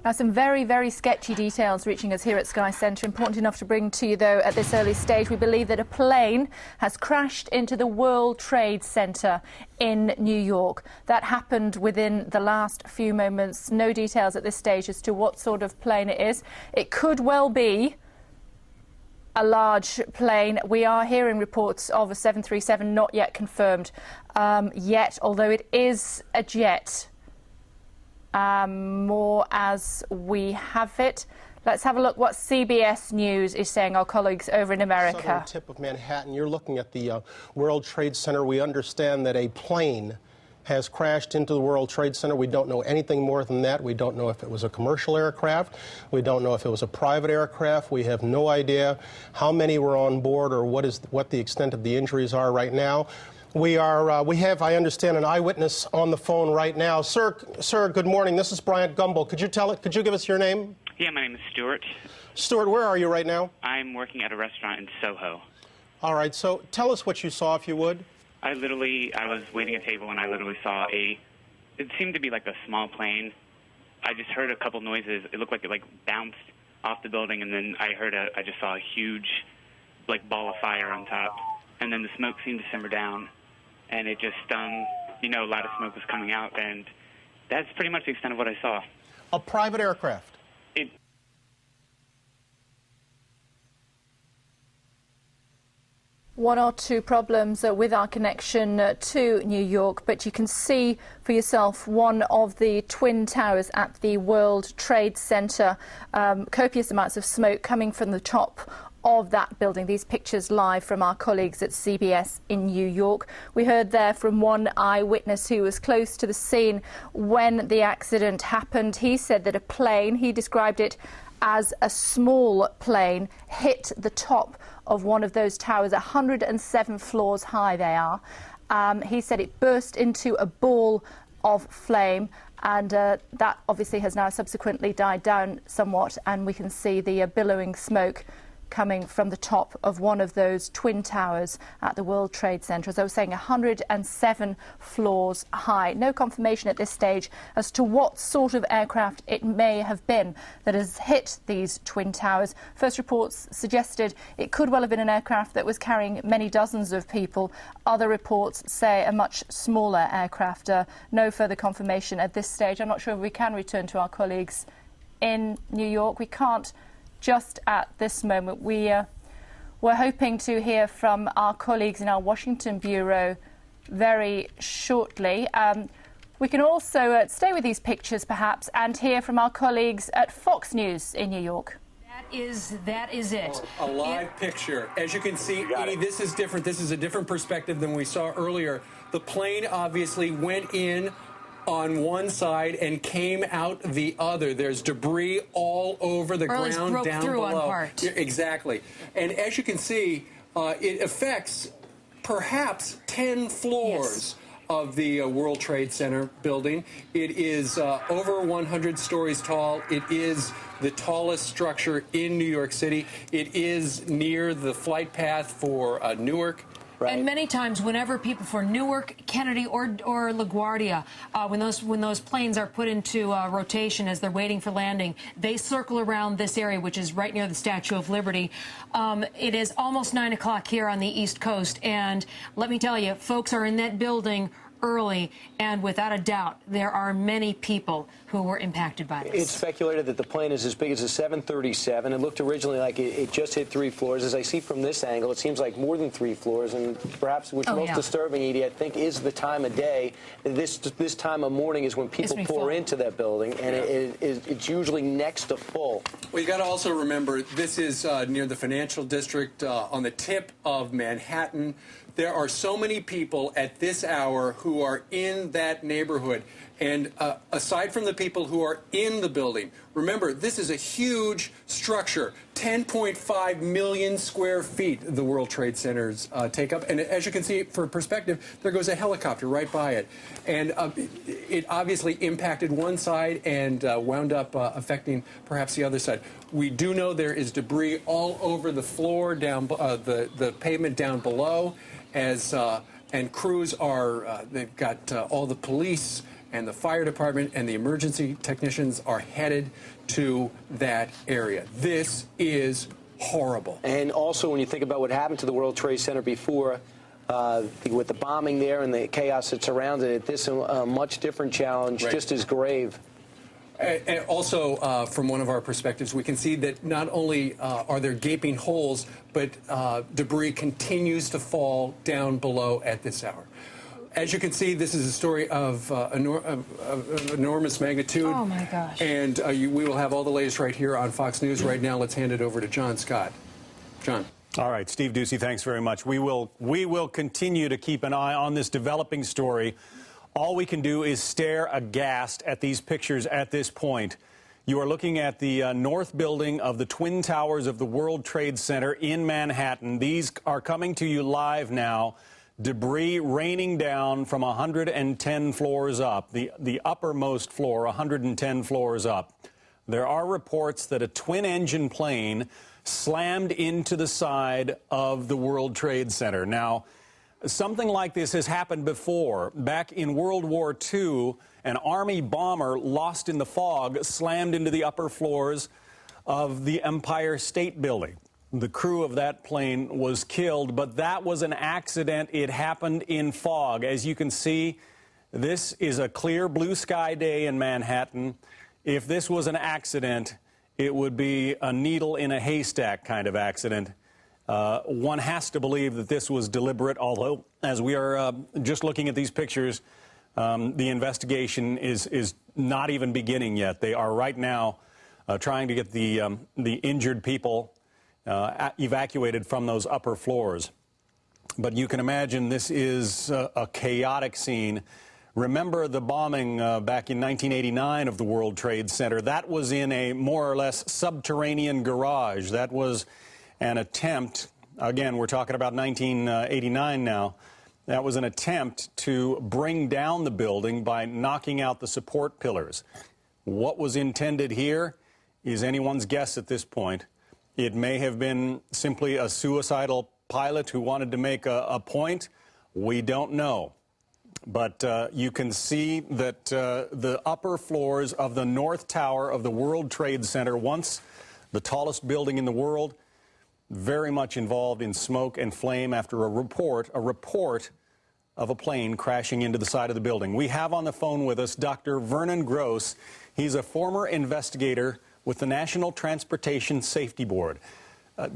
Now, some very, very sketchy details reaching us here at Sky Centre. Important enough to bring to you, though, at this early stage. We believe that a plane has crashed into the World Trade Center in New York. That happened within the last few moments. No details at this stage as to what sort of plane it is. It could well be a large plane. We are hearing reports of a 737, not yet confirmed yet, although it is a jet. More as we have it. Let's have a look what CBS News is saying, our colleagues over in America. Southern tip of Manhattan. You're looking at the World Trade Center. We understand that a plane has crashed into the World Trade Center. We don't know anything more than that. We don't know if it was a commercial aircraft. We don't know if it was a private aircraft. We have no idea how many were on board or what the extent of the injuries are right now. We have, I understand, an eyewitness on the phone right now. Sir, good morning. This is Bryant Gumbel. Could you give us your name? Yeah, my name is Stuart. Stuart, where are you right now? I'm working at a restaurant in Soho. All right, so tell us what you saw, if you would. I was waiting at a table and I literally saw it seemed to be like a small plane. I just heard a couple noises. It looked like it bounced off the building, and then I just saw a huge ball of fire on top. And then the smoke seemed to simmer down. And it just, a lot of smoke was coming out, and that's pretty much the extent of what I saw. A private aircraft? One or two problems with our connection to New York, but you can see for yourself one of the twin towers at the World Trade Center. Copious amounts of smoke coming from the top of that building. These pictures live from our colleagues at CBS in New York. We heard there from one eyewitness who was close to the scene when the accident happened. He said that a plane, he described it as a small plane, hit the top of one of those towers. 107 floors high they are. He said it burst into a ball of flame, and that obviously has now subsequently died down somewhat, and we can see the billowing smoke coming from the top of one of those twin towers at the World Trade Center. As I was saying, 107 floors high. No confirmation at this stage as to what sort of aircraft it may have been that has hit these twin towers. First reports suggested it could well have been an aircraft that was carrying many dozens of people. Other reports say a much smaller aircraft. No further confirmation at this stage. I'm not sure if we can return to our colleagues in New York. We can't just at this moment. We're hoping to hear from our colleagues in our Washington bureau very shortly. We can also stay with these pictures perhaps and hear from our colleagues at Fox News in New York. That is it. A live picture. As you can see, Edie, this is different. This is a different perspective than we saw earlier. The plane obviously went in on one side and came out the other. There's debris all over the ground down below. On part. Yeah, exactly. And as you can see, it affects perhaps 10 floors of the World Trade Center building. It is over 100 stories tall. It is the tallest structure in New York City. It is near the flight path for Newark. Right. And many times, whenever people for Newark, Kennedy, or LaGuardia, when those planes are put into rotation as they're waiting for landing, they circle around this area, which is right near the Statue of Liberty. It is almost 9 o'clock here on the East Coast, and let me tell you, folks are in that building early, and without a doubt, there are many people who were impacted by this. It's speculated that the plane is as big as a 737. It looked originally like it just hit 3 floors. As I see from this angle, it seems like more than 3 floors, and perhaps what's most disturbing, Edie, I think, is the time of day. This time of morning is when people pour into that building, and it's usually next to full. Well, you got to also remember, this is near the financial district on the tip of Manhattan. There are so many people at this hour who are in that neighborhood. And aside from the people who are in the building, remember, this is a huge structure, 10.5 million square feet the World Trade Centers take up. And as you can see, for perspective, there goes a helicopter right by it. And it obviously impacted one side and wound up affecting perhaps the other side. We do know there is debris all over the floor, down the pavement down below, and crews are, they've got all the police and the fire department and the emergency technicians are headed to that area. This is horrible. And also, when you think about what happened to the World Trade Center before, with the bombing there and the chaos that surrounded it, this is a much different challenge, right, just as grave. And also, from one of our perspectives, we can see that not only are there gaping holes, but debris continues to fall down below at this hour. As you can see, this is a story of enormous magnitude. Oh, my gosh. And we will have all the latest right here on Fox News. Right now, let's hand it over to John Scott. John. All right, Steve Doocy, thanks very much. We will continue to keep an eye on this developing story. All we can do is stare aghast at these pictures at this point. You are looking at the north building of the Twin Towers of the World Trade Center in Manhattan. These are coming to you live now. Debris raining down from 110 floors up, the uppermost floor, 110 floors up. There are reports that a twin-engine plane slammed into the side of the World Trade Center. Now, something like this has happened before. Back in World War II, an Army bomber lost in the fog slammed into the upper floors of the Empire State Building. The crew of that plane was killed, but that was an accident. It happened in fog. As you can see, this is a clear blue sky day in Manhattan. If this was an accident, it would be a needle in a haystack kind of accident. One has to believe that this was deliberate, although, as we are just looking at these pictures, the investigation is not even beginning yet. They are right now trying to get the injured people evacuated from those upper floors. But you can imagine this is a chaotic scene. Remember the bombing back in 1989 of the World Trade Center. That was in a more or less subterranean garage. That was an attempt, again, we're talking about 1989 now, that was an attempt to bring down the building by knocking out the support pillars. What was intended here is anyone's guess at this point. It may have been simply a suicidal pilot who wanted to make a point. We don't know. But you can see that the upper floors of the North Tower of the World Trade Center, once the tallest building in the world, very much involved in smoke and flame after a report of a plane crashing into the side of the building. We have on the phone with us Dr. Vernon Gross. He's a former investigator with the National Transportation Safety Board.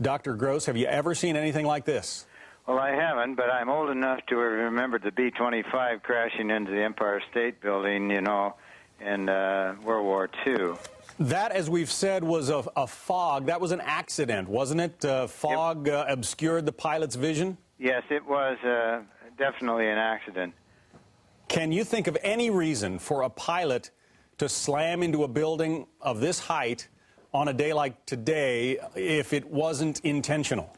Dr. Gross, have you ever seen anything like this? Well, I haven't, but I'm old enough to remember the B-25 crashing into the Empire State Building, you know, in World War II. That, as we've said, was a fog. That was an accident, wasn't it? Fog obscured the pilot's vision? Yes, it was definitely an accident. Can you think of any reason for a pilot to slam into a building of this height on a day like today if it wasn't intentional?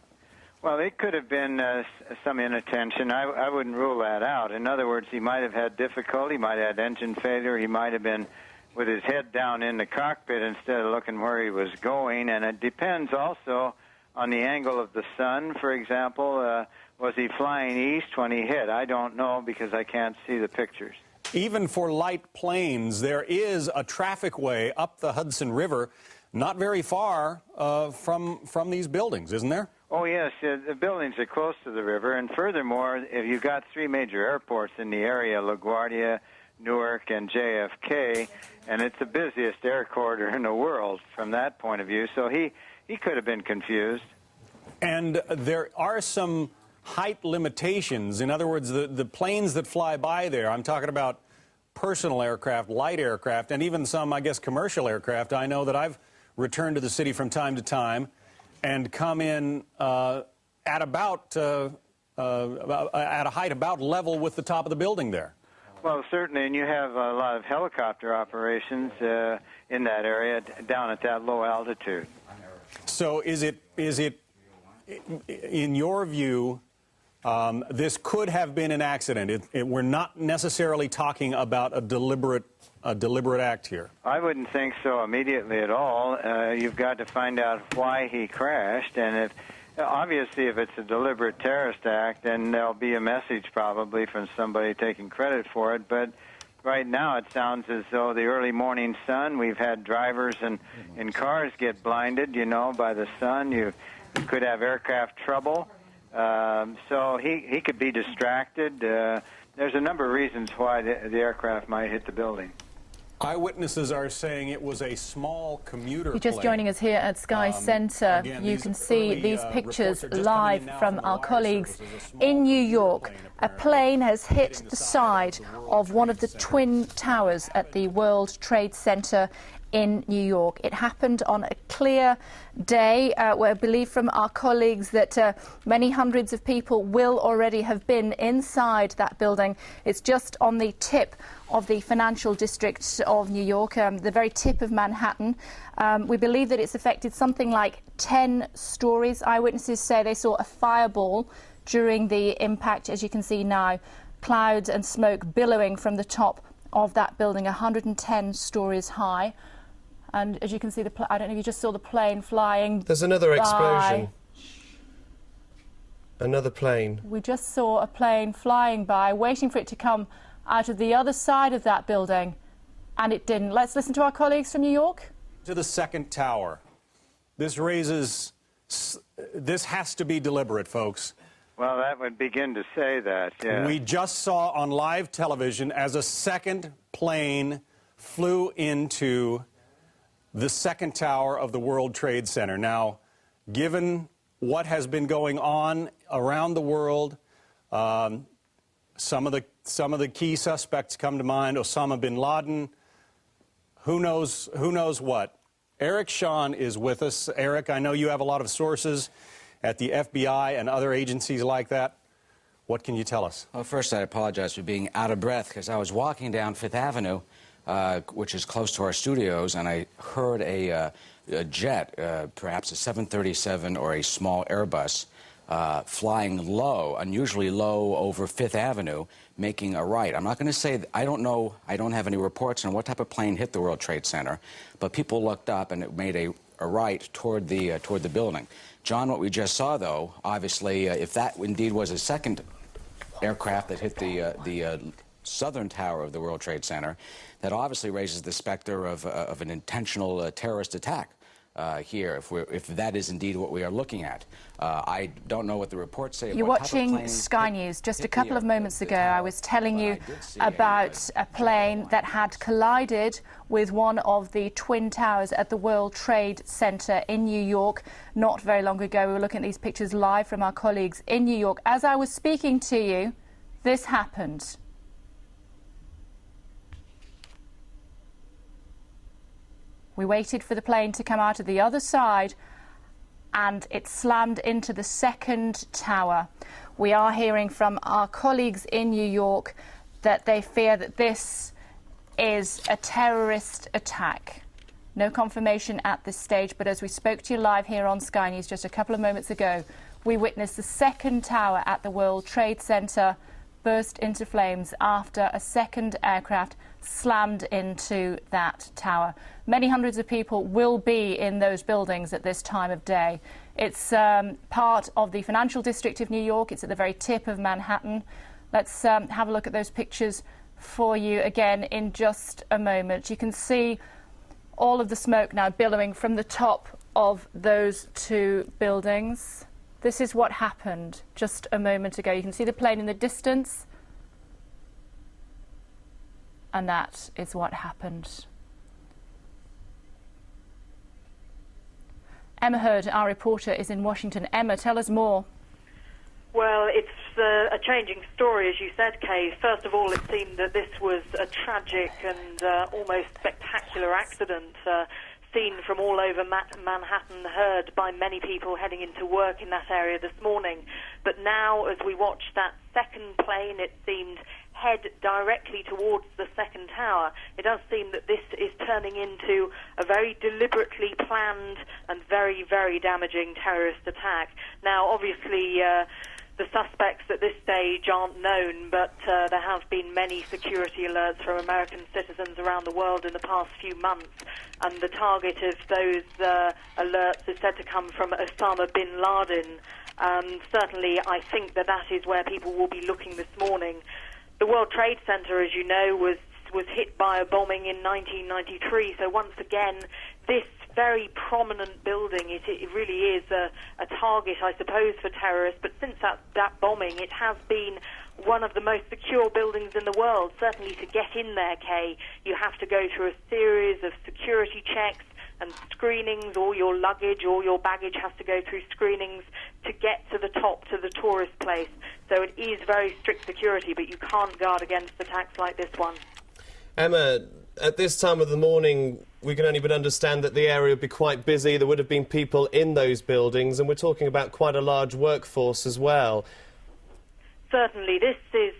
Well, it could have been some inattention. I wouldn't rule that out. In other words, he might have had difficulty, he might have had engine failure, he might have been with his head down in the cockpit instead of looking where he was going. And it depends also on the angle of the sun, for example. Was he flying east when he hit? I don't know because I can't see the pictures. Even for light planes, there is a traffic way up the Hudson River not very far from these buildings, isn't there? Oh, yes. The buildings are close to the river. And furthermore, if you've got three major airports in the area, LaGuardia, Newark, and JFK, and it's the busiest air corridor in the world from that point of view. So he could have been confused. And there are some height limitations. In other words, the planes that fly by there, I'm talking about personal aircraft, light aircraft, and even some, I guess, commercial aircraft. I know that I've returned to the city from time to time and come in at a height about level with the top of the building there. Well, certainly, and you have a lot of helicopter operations in that area down at that low altitude. So is it in your view, this could have been an accident? We're not necessarily talking about a deliberate act here. I wouldn't think so immediately at all. You've got to find out why he crashed, and obviously if it's a deliberate terrorist act, then there'll be a message probably from somebody taking credit for it. But right now it sounds as though the early morning sun, we've had drivers in cars get blinded, you know, by the sun. You could have aircraft trouble. So he could be distracted. There's a number of reasons why the aircraft might hit the building. Eyewitnesses are saying it was a small commuter You're just plane. joining us here at Sky Center. You can see these pictures live from our colleagues in New York. A plane has hit the side of one of the twin towers at the World Trade Center in New York. It happened on a clear day. We believe from our colleagues that many hundreds of people will already have been inside that building. It's just on the tip of the financial district of New York, the very tip of Manhattan. We believe that it's affected something like 10 stories. Eyewitnesses say they saw a fireball during the impact, as you can see now, clouds and smoke billowing from the top of that building, 110 stories high. And as you can see, I don't know if you just saw the plane flying. There's another explosion. Another plane. We just saw a plane flying by, waiting for it to come out of the other side of that building, and it didn't. Let's listen to our colleagues from New York. To the second tower. This has to be deliberate, folks. Well, that would begin to say that, yeah. We just saw on live television as a second plane flew into the second tower of the World Trade Center. Now, given what has been going on around the world, some of the key suspects come to mind: Osama bin Laden. Who knows what? Eric Shawn is with us. Eric, I know you have a lot of sources at the FBI and other agencies like that. What can you tell us? Well, first, I apologize for being out of breath because I was walking down Fifth Avenue, which is close to our studios, and I heard a jet, perhaps a 737 or a small Airbus, flying low, unusually low over Fifth Avenue, making a right. I'm not going to say, I don't know, I don't have any reports on what type of plane hit the World Trade Center, but people looked up and it made a right toward the building. John, what we just saw, though, obviously, if that indeed was a second aircraft that hit the southern tower of the World Trade Center, that obviously raises the specter of an intentional terrorist attack here, if that is indeed what we are looking at. I don't know what the reports say. You're watching Sky News. Just a couple of moments ago, I was telling you about a plane that had collided with one of the twin towers at the World Trade Center in New York not very long ago. We were looking at these pictures live from our colleagues in New York. As I was speaking to you, this happened. We waited for the plane to come out of the other side, and it slammed into the second tower. We are hearing from our colleagues in New York that they fear that this is a terrorist attack. No confirmation at this stage, but as we spoke to you live here on Sky News just a couple of moments ago, we witnessed the second tower at the World Trade Center burst into flames after a second aircraft slammed into that tower. Many hundreds of people will be in those buildings at this time of day. It's part of the financial district of New York. It's at the very tip of Manhattan. Let's have a look at those pictures for you again in just a moment. You can see all of the smoke now billowing from the top of those two buildings. This is what happened just a moment ago. You can see the plane in the distance, and that is what happened. Emma Hurd, our reporter, is in Washington. Emma, tell us more. Well, it's a changing story, as you said, Kay. First of all, it seemed that this was a tragic and almost spectacular accident seen from all over Manhattan, heard by many people heading into work in that area this morning. But now, as we watched that second plane, it seemed head directly towards the second tower. It does seem that this is turning into a very deliberately planned and very, very damaging terrorist attack. Now, obviously, the suspects at this stage aren't known, but there have been many security alerts from American citizens around the world in the past few months, and the target of those alerts is said to come from Osama bin Laden. Certainly, I think that is where people will be looking this morning. The World Trade Center, as you know, was was hit by a bombing in 1993. So once again, this very prominent building, it really is a target, I suppose, for terrorists. But since that bombing, it has been one of the most secure buildings in the world. Certainly to get in there, Kay, you have to go through a series of security checks and screenings. All your luggage, all your baggage has to go through screenings to get to the top, to the tourist place. So it is very strict security, but you can't guard against attacks like this one. Emma, at this time of the morning, we can only but understand that the area would be quite busy. There would have been people in those buildings, and we're talking about quite a large workforce as well. Certainly. This is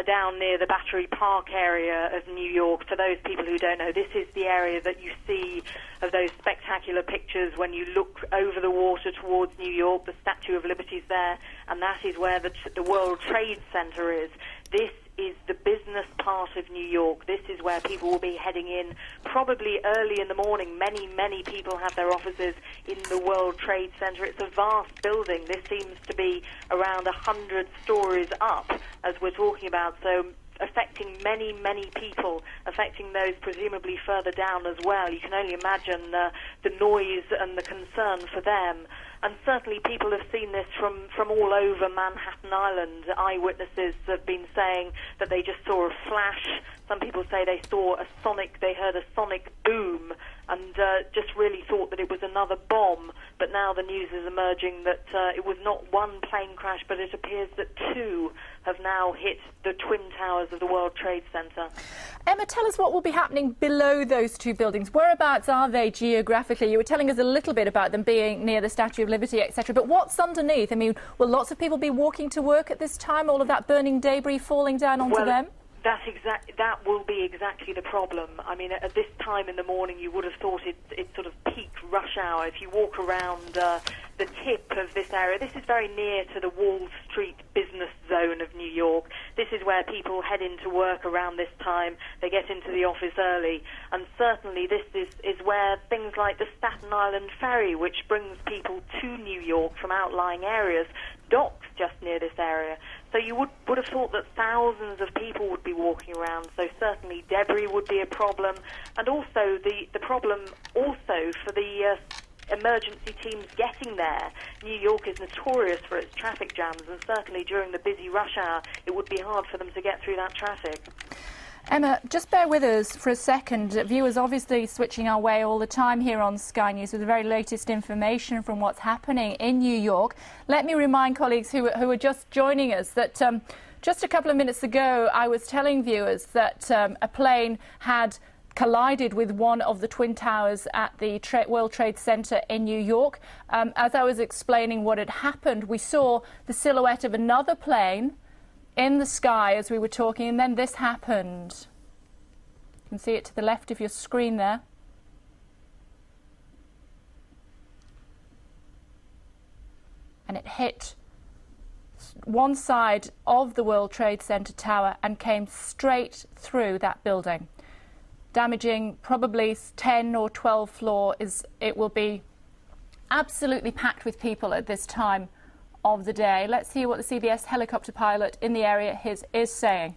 down near the Battery Park area of New York. For those people who don't know, this is the area that you see of those spectacular pictures when you look over the water towards New York. The Statue of Liberty's there, and that is where the World Trade Center is. This is the business part of New York. This is where people will be heading in probably early in the morning. Many, many people have their offices in the World Trade Center. It's a vast building. This seems to be around 100 stories up, as we're talking about, so affecting many, many people, affecting those presumably further down as well. You can only imagine the noise and the concern for them. And certainly people have seen this from all over Manhattan Island. Eyewitnesses have been saying that they just saw a flash. Some people say they heard a sonic boom and just really thought that it was another bomb. But now the news is emerging that it was not one plane crash, but it appears that two have now hit the Twin Towers of the World Trade Center. Emma, tell us what will be happening below those two buildings. Whereabouts are they geographically? You were telling us a little bit about them being near the Statue of Liberty, etc. But what's underneath? I mean, will lots of people be walking to work at this time, all of that burning debris falling down onto them? That will be exactly the problem. I mean, at this time in the morning, you would have thought it's sort of peak rush hour. If you walk around the tip of this area, this is very near to the Wall Street business zone of New York. This is where people head into work around this time. They get into the office early. And certainly this is where things like the Staten Island Ferry, which brings people to New York from outlying areas, docks just near this area. So you would have thought that thousands of people would be walking around, so certainly debris would be a problem, and also the problem also for the emergency teams getting there. New York is notorious for its traffic jams, and certainly during the busy rush hour it would be hard for them to get through that traffic. Emma, just bear with us for a second. Viewers obviously switching our way all the time here on Sky News with the very latest information from what's happening in New York. Let me remind colleagues who are just joining us that just a couple of minutes ago I was telling viewers that a plane had collided with one of the Twin Towers at the World Trade Center in New York. As I was explaining what had happened, we saw the silhouette of another plane in the sky as we were talking, and then this happened. You can see it to the left of your screen there. And it hit one side of the World Trade Center tower and came straight through that building, damaging probably 10 or 12 floors. It will be absolutely packed with people at this time of the day. Let's hear what the CBS helicopter pilot in the area is saying.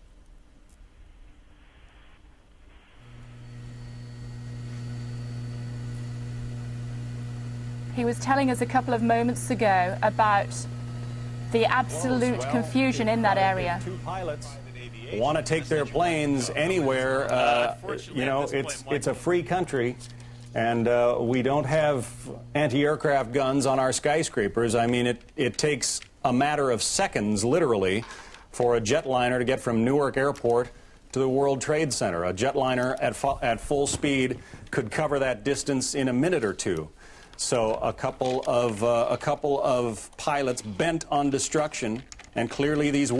He was telling us a couple of moments ago about the absolute confusion in that area. Two pilots want to take their planes anywhere. You know, it's a free country. And we don't have anti-aircraft guns on our skyscrapers. I mean, it takes a matter of seconds, literally, for a jetliner to get from Newark Airport to the World Trade Center. A jetliner at full speed could cover that distance in a minute or two. So a couple of pilots bent on destruction, and clearly these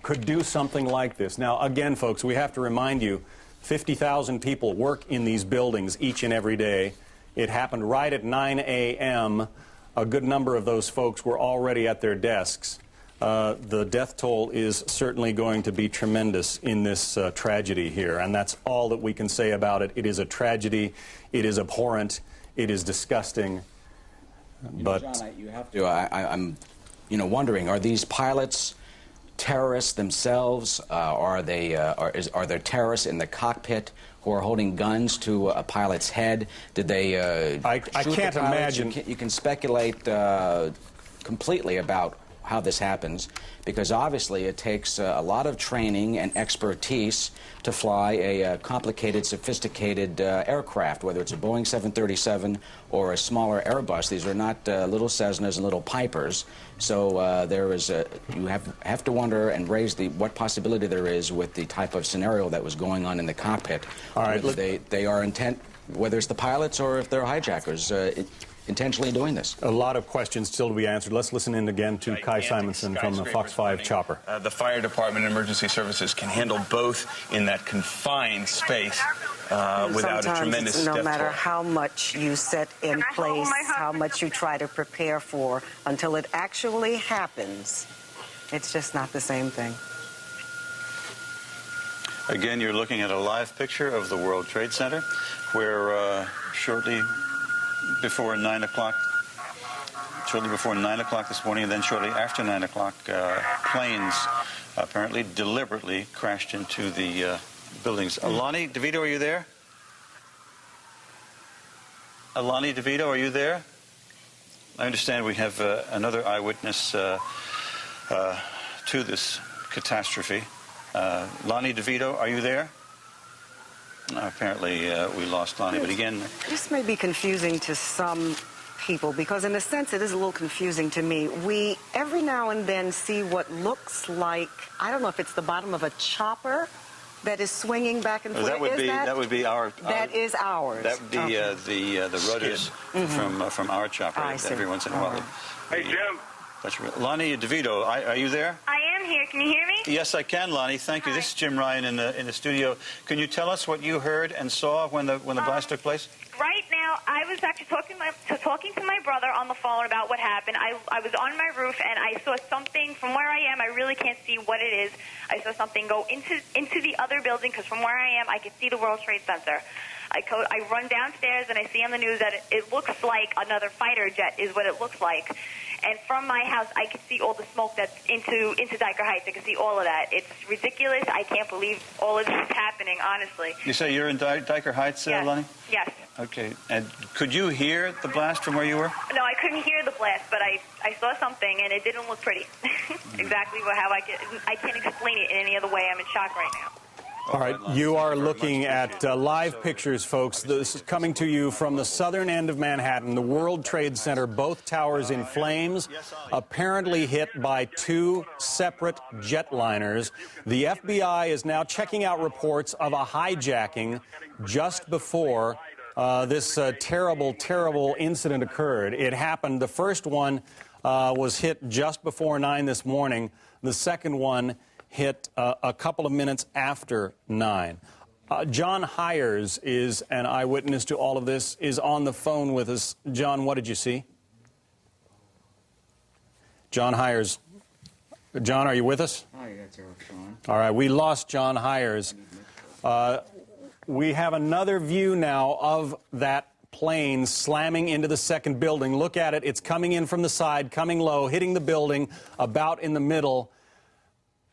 could do something like this. Now, again, folks, we have to remind you, 50,000 people work in these buildings each and every day. It happened right at 9 a.m. A good number of those folks were already at their desks. The death toll is certainly going to be tremendous in this tragedy here, and that's all that we can say about it. It is a tragedy. It is abhorrent. It is disgusting. But John, you have to. I'm, wondering: are these pilots terrorists themselves? Are there terrorists in the cockpit who are holding guns to a pilot's head? Did they I can't imagine. You can speculate completely about how this happens, because obviously it takes a lot of training and expertise to fly a complicated, sophisticated aircraft, whether it's a Boeing 737 or a smaller Airbus. These are not little Cessnas and little Pipers. So there is you have to wonder and raise what possibility there is with the type of scenario that was going on in the cockpit. All right, they are whether it's the pilots or if they're hijackers. Intentionally doing this. A lot of questions still to be answered. Let's listen in again to Kai Simonson from the Fox 5 chopper. The fire department and emergency services can handle both in that confined space without a tremendous no matter how much you set in place, how much you try to prepare for, until it actually happens, it's just not the same thing. Again, you're looking at a live picture of the World Trade Center, where shortly before 9 o'clock this morning, and then shortly after 9 o'clock, planes apparently deliberately crashed into the buildings. Alani DeVito, are you there? Alani DeVito, are you there? I understand we have another eyewitness to this catastrophe. Lonnie DeVito, are you there? Apparently, we lost Lonnie, but again... This may be confusing to some people, because in a sense it is a little confusing to me. We, every now and then, see what looks like, I don't know if it's the bottom of a chopper that is swinging back and forth. That would be our... That is ours. That would be the rudders from our chopper every once in a while. Hey, Jim. Lonnie DeVito, are you there? I am here. Can you hear me? Yes, I can, Lonnie. Thank you. This is Jim Ryan in the studio. Can you tell us what you heard and saw when the blast took place? Right now, I was actually talking to my brother on the phone about what happened. I was on my roof, and I saw something from where I am. I really can't see what it is. I saw something go into the other building, because from where I am, I can see the World Trade Center. I run downstairs, and I see on the news that it looks like another fighter jet is what it looks like. And from my house, I can see all the smoke that's into Diker Heights. I can see all of that. It's ridiculous. I can't believe all of this is happening, honestly. You say you're in Diker Heights, yes. Lonnie? Yes. Okay. And could you hear the blast from where you were? No, I couldn't hear the blast, but I saw something, and it didn't look pretty. Exactly how I can't explain it in any other way. I'm in shock right now. All right, you are looking at live pictures, folks. This is coming to you from the southern end of Manhattan, the World Trade Center, both towers in flames, apparently hit by two separate jetliners. The FBI is now checking out reports of a hijacking just before this terrible, terrible incident occurred. It happened, the first one was hit just before 9 this morning. The second one hit a couple of minutes after 9. John Hires is an eyewitness to all of this, is on the phone with us. John, what did you see? John Hires. John, are you with us? Hi, that's Sean. All right, we lost John Hires. We have another view now of that plane slamming into the second building. Look at it. It's coming in from the side, coming low, hitting the building about in the middle.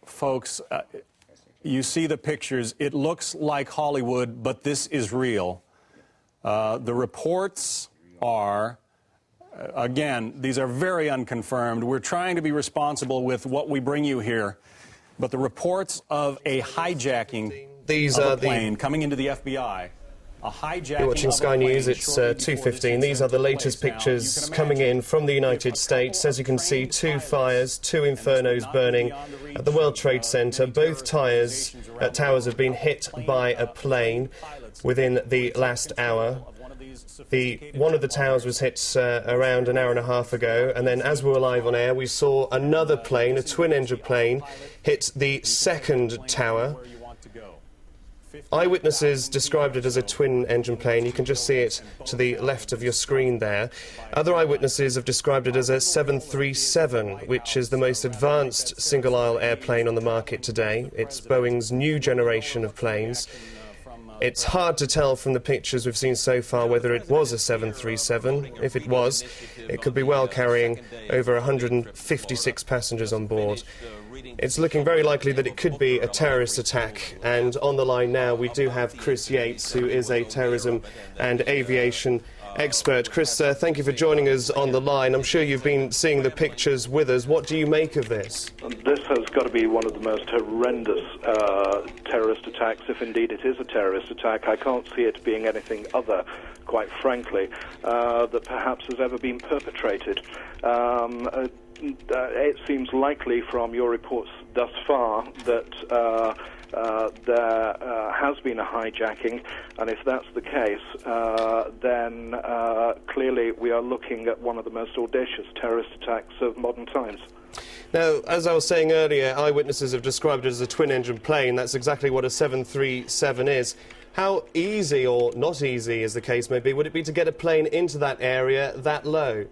Folks, you see the pictures. It looks like Hollywood, but this is real. The reports are, again, these are very unconfirmed. We're trying to be responsible with what we bring you here. But the reports of a hijacking of a plane coming into the FBI. You're watching Sky News, it's 2:15. These are the latest pictures coming in from the United States. As you can see, two fires, two infernos burning at the World Trade Center. Both towers have been hit by a plane within the last hour. One of the towers was hit around an hour and a half ago, and then as we were live on air, we saw another plane, a twin-engine plane, hit the second tower. Eyewitnesses described it as a twin-engine plane. You can just see it to the left of your screen there. Other eyewitnesses have described it as a 737, which is the most advanced single-aisle airplane on the market today. It's Boeing's new generation of planes. It's hard to tell from the pictures we've seen so far whether it was a 737. If it was, it could be well carrying over 156 passengers on board. It's looking very likely that it could be a terrorist attack. And on the line now, we do have Chris Yates, who is a terrorism and aviation expert. Chris, thank you for joining us on the line. I'm sure you've been seeing the pictures with us. What do you make of this? This has got to be one of the most horrendous terrorist attacks, if indeed it is a terrorist attack. I can't see it being anything other, quite frankly, that perhaps has ever been perpetrated. It seems likely from your reports thus far that there has been a hijacking, and if that's the case, then clearly we are looking at one of the most audacious terrorist attacks of modern times. Now, as I was saying earlier, eyewitnesses have described it as a twin-engine plane. That's exactly what a 737 is. How easy, or not easy as the case may be, would it be to get a plane into that area that low?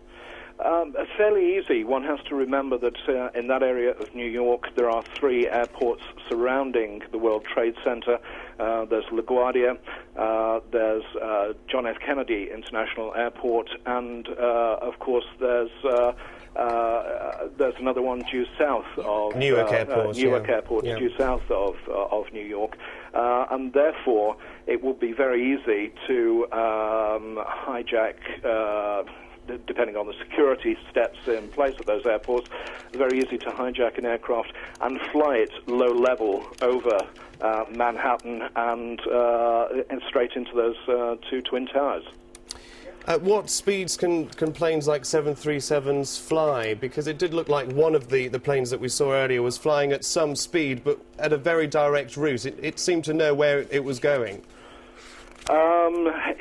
Fairly easy. One has to remember that in that area of New York there are 3 airports surrounding the World Trade Center. There's LaGuardia, there's John F. Kennedy International Airport, and of course there's another one due south of Newark Airport. Airport, due south of New York, and therefore it would be very easy to hijack. Depending on the security steps in place at those airports, it's very easy to hijack an aircraft and fly it low level over Manhattan and straight into those 2 twin towers. At what speeds can planes like 737s fly? Because it did look like one of the planes that we saw earlier was flying at some speed, but at a very direct route. It seemed to know where it was going.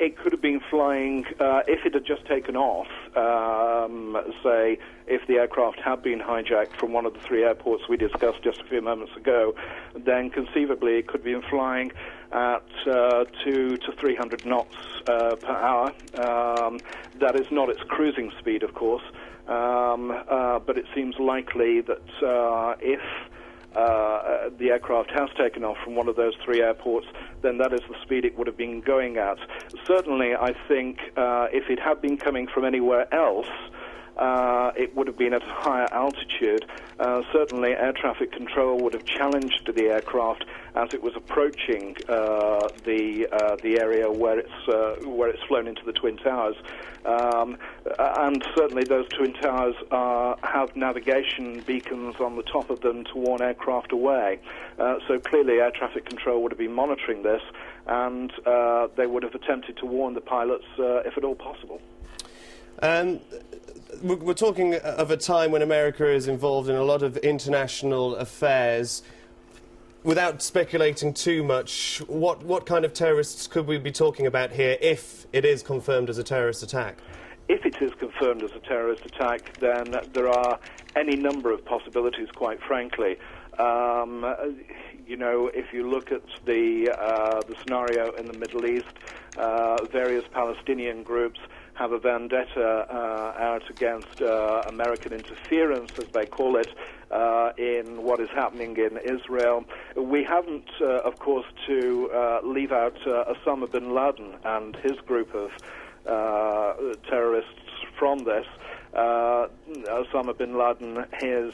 It could have been flying, if it had just taken off, say, if the aircraft had been hijacked from one of the 3 airports we discussed just a few moments ago, then conceivably it could have been flying at 200 to 300 knots per hour. That is not its cruising speed, of course, but it seems likely that if the aircraft has taken off from one of those 3 airports, then that is the speed it would have been going at. Certainly, I think if it had been coming from anywhere else, it would have been at a higher altitude. Certainly, air traffic control would have challenged the aircraft as it was approaching the area where it's flown into the Twin Towers. And certainly those Twin Towers have navigation beacons on the top of them to warn aircraft away. So clearly air traffic control would have been monitoring this, and they would have attempted to warn the pilots if at all possible. We're talking of a time when America is involved in a lot of international affairs. Without speculating too much, what kind of terrorists could we be talking about here if it is confirmed as a terrorist attack? If it is confirmed as a terrorist attack, then there are any number of possibilities, quite frankly. You know, if you look at the scenario in the Middle East, various Palestinian groups have a vendetta out against American interference, as they call it, in what is happening in Israel. We haven't, of course, to leave out Osama bin Laden and his group of terrorists from this. Osama bin Laden is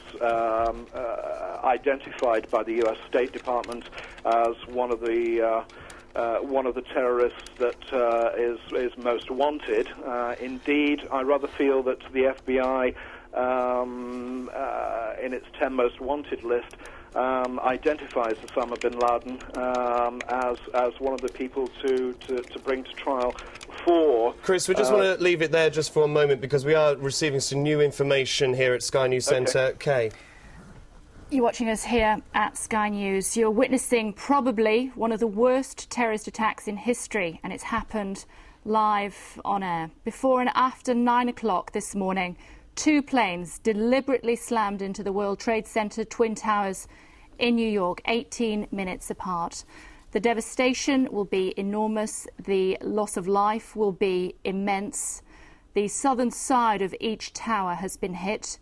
identified by the U.S. State Department as one of the terrorists that is most wanted. Indeed, I rather feel that the FBI, in its 10 most wanted list, identifies Osama bin Laden as one of the people to bring to trial for... Chris, we just want to leave it there just for a moment because we are receiving some new information here at Sky News Centre. Kay. You're watching us here at Sky News. You're witnessing probably one of the worst terrorist attacks in history, and it's happened live on air. Before and after 9 o'clock this morning, 2 planes deliberately slammed into the World Trade Center Twin Towers in New York, 18 minutes apart. The devastation will be enormous. The loss of life will be immense. The southern side of each tower has been hit.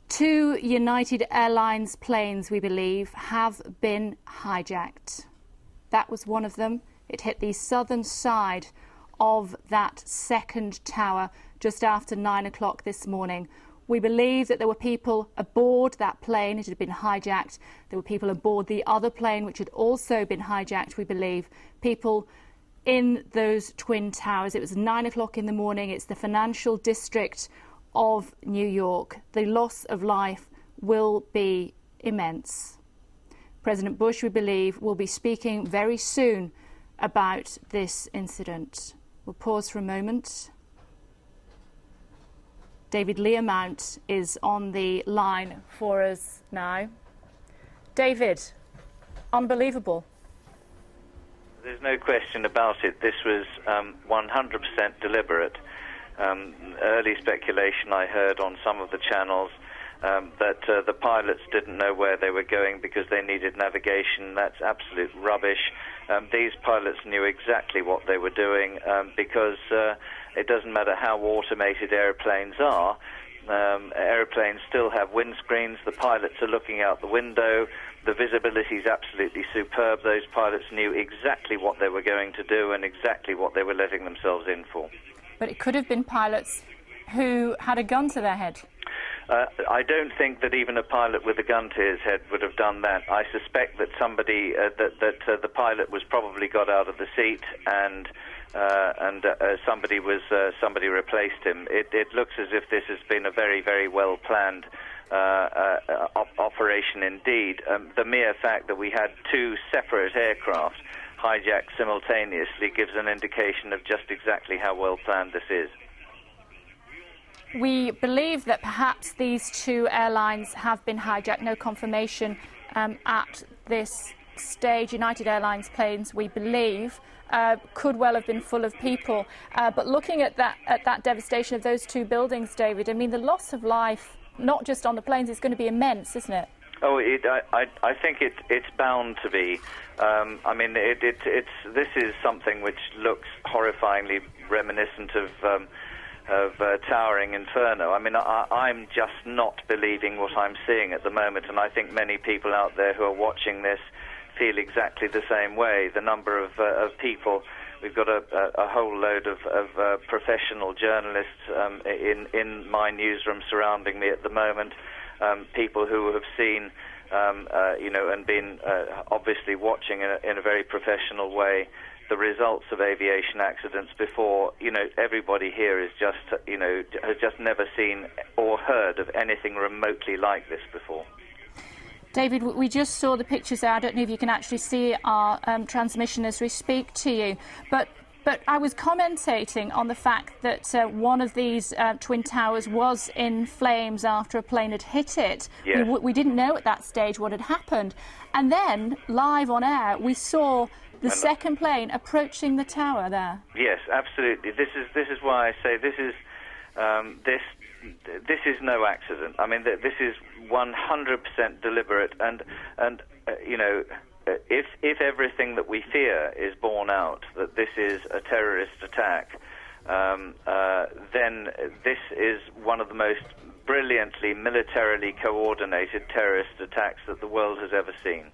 2 United Airlines planes, we believe, have been hijacked. That was one of them. It hit the southern side of that second tower just after 9 o'clock this morning. We believe that there were people aboard that plane. It had been hijacked. There were people aboard the other plane, which had also been hijacked, we believe. People in those Twin Towers. It was 9 o'clock in the morning. It's the financial district of New York. The loss of life will be immense. President Bush, we believe, will be speaking very soon about this incident. We'll pause for a moment. David Learmount is on the line for us now. David, unbelievable. There's no question about it. This was 100% deliberate. Early speculation I heard on some of the channels that the pilots didn't know where they were going because they needed navigation. That's absolute rubbish. These pilots knew exactly what they were doing because it doesn't matter how automated airplanes are. Airplanes still have windscreens. The pilots are looking out the window. The visibility is absolutely superb. Those pilots knew exactly what they were going to do and exactly what they were letting themselves in for. But it could have been pilots who had a gun to their head. I don't think that even a pilot with a gun to his head would have done that. I suspect that somebody, the pilot was probably got out of the seat and somebody replaced him. It looks as if this has been a very, very well planned operation indeed. The mere fact that we had two separate aircraft hijacked simultaneously gives an indication of just exactly how well planned this is. We believe that perhaps these two airlines have been hijacked. No confirmation at this stage. United Airlines planes, we believe, could well have been full of people. But looking at that devastation of those two buildings, David, I mean, the loss of life, not just on the planes, is going to be immense, isn't it? Oh, I think it's bound to be. I mean, this is something which looks horrifyingly reminiscent of towering inferno. I mean, I'm just not believing what I'm seeing at the moment, and I think many people out there who are watching this feel exactly the same way. The number of people, we've got a whole load of professional journalists in my newsroom surrounding me at the moment, people who have seen, and been obviously watching in a very professional way the results of aviation accidents before. Everybody here is just, has just never seen or heard of anything remotely like this before. David, we just saw the pictures there. I don't know if you can actually see our transmission as we speak to you, but I was commentating on the fact that one of these Twin Towers was in flames after a plane had hit it. Yes. We didn't know at that stage what had happened. And then, live on air, we saw the second plane approaching the tower there. Yes, absolutely. This is why I say this is no accident. I mean, this is 100% deliberate, and if everything that we fear is borne out, that this is a terrorist attack, then this is one of the most brilliantly militarily coordinated terrorist attacks that the world has ever seen.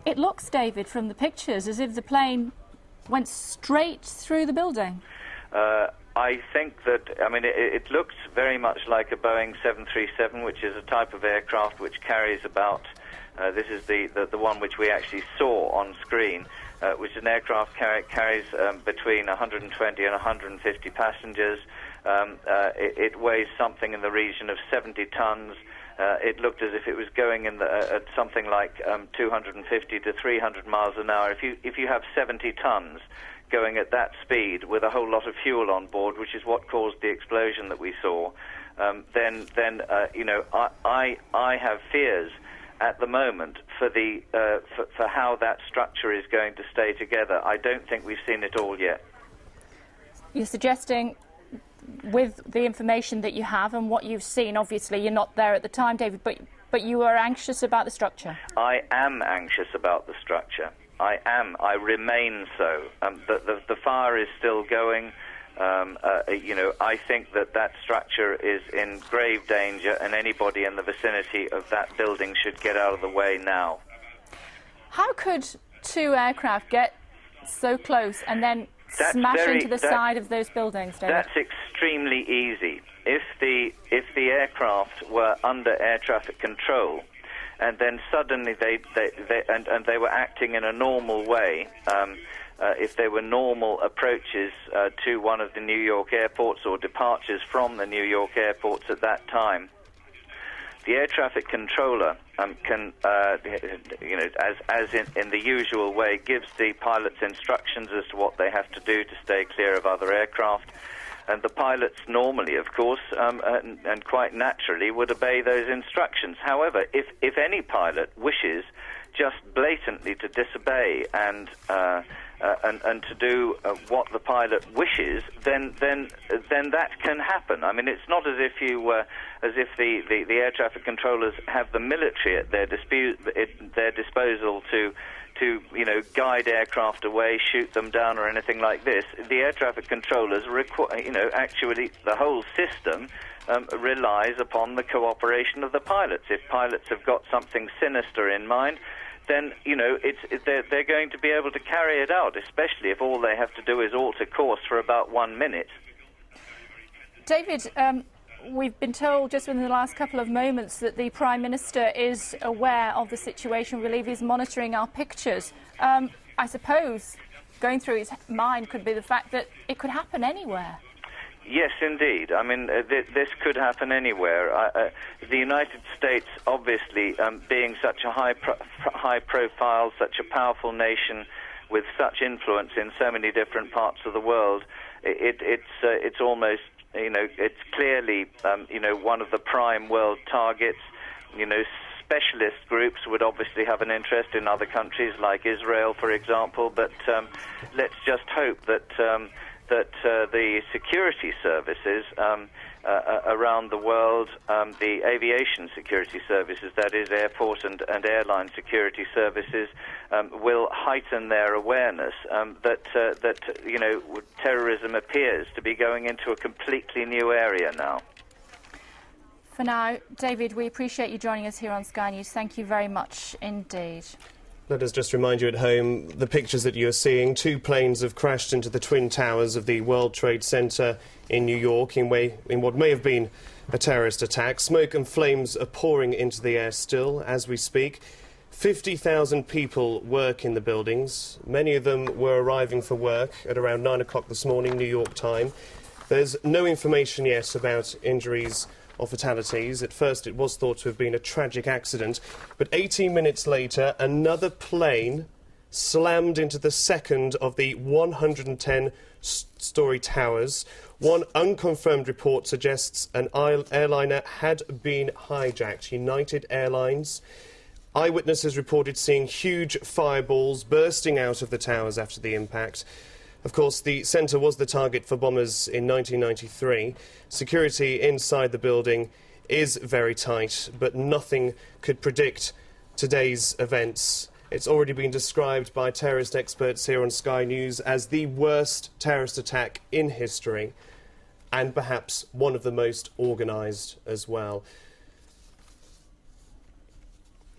It looks, David, from the pictures, as if the plane went straight through the building. I think that, I mean, it looks very much like a Boeing 737, which is a type of aircraft which carries about, this is the one which we actually saw on screen, which is an aircraft carries between 120 and 150 passengers. It weighs something in the region of 70 tons. It looked as if it was going at something like 250 to 300 miles an hour. If you have 70 tons going at that speed with a whole lot of fuel on board, which is what caused the explosion that we saw, then I have fears at the moment for how that structure is going to stay together. I don't think we've seen it all yet. You're suggesting, with the information that you have and what you've seen, obviously you're not there at the time, David, but you are anxious about the structure? I am anxious about the structure. I am. I remain so. The fire is still going. I think that structure is in grave danger, and anybody in the vicinity of that building should get out of the way now. How could two aircraft get so close and then smash into the side of those buildings, David? That's extremely easy. If the aircraft were under air traffic control, and then suddenly they were acting in a normal way, if they were normal approaches to one of the New York airports or departures from the New York airports at that time, the air traffic controller can, as in the usual way, gives the pilots instructions as to what they have to do to stay clear of other aircraft. And the pilots normally, of course, and quite naturally, would obey those instructions. However, if any pilot wishes just blatantly to disobey and to do what the pilot wishes, then that can happen. I mean, it's not as if the air traffic controllers have the military at their disposal to guide aircraft away, shoot them down, or anything like this. The air traffic controllers actually the whole system relies upon the cooperation of the pilots. If pilots have got something sinister in mind, then they're going to be able to carry it out, especially if all they have to do is alter course for about 1 minute. David, we've been told just within the last couple of moments that the Prime Minister is aware of the situation. We believe he's monitoring our pictures. I suppose going through his mind could be the fact that it could happen anywhere. Yes, indeed. I mean, this could happen anywhere. The United States, obviously, being such a high profile, such a powerful nation with such influence in so many different parts of the world, it's almost, it's clearly, one of the prime world targets. Specialist groups would obviously have an interest in other countries like Israel, for example, but let's just hope that the security services around the world, the aviation security services, that is, airport and airline security services, will heighten their awareness that terrorism appears to be going into a completely new area now. For now, David, we appreciate you joining us here on Sky News. Thank you very much indeed. Let us just remind you at home, the pictures that you're seeing, 2 planes have crashed into the Twin Towers of the World Trade Center in New York in what may have been a terrorist attack. Smoke and flames are pouring into the air still as we speak. 50,000 people work in the buildings. Many of them were arriving for work at around 9 o'clock this morning, New York time. There's no information yet about injuries or fatalities. At first it was thought to have been a tragic accident, but 18 minutes later another plane slammed into the second of the 110-storey towers. One unconfirmed report suggests an airliner had been hijacked, United Airlines. Eyewitnesses reported seeing huge fireballs bursting out of the towers after the impact. Of course, the centre was the target for bombers in 1993. Security inside the building is very tight, but nothing could predict today's events. It's already been described by terrorist experts here on Sky News as the worst terrorist attack in history, and perhaps one of the most organised as well.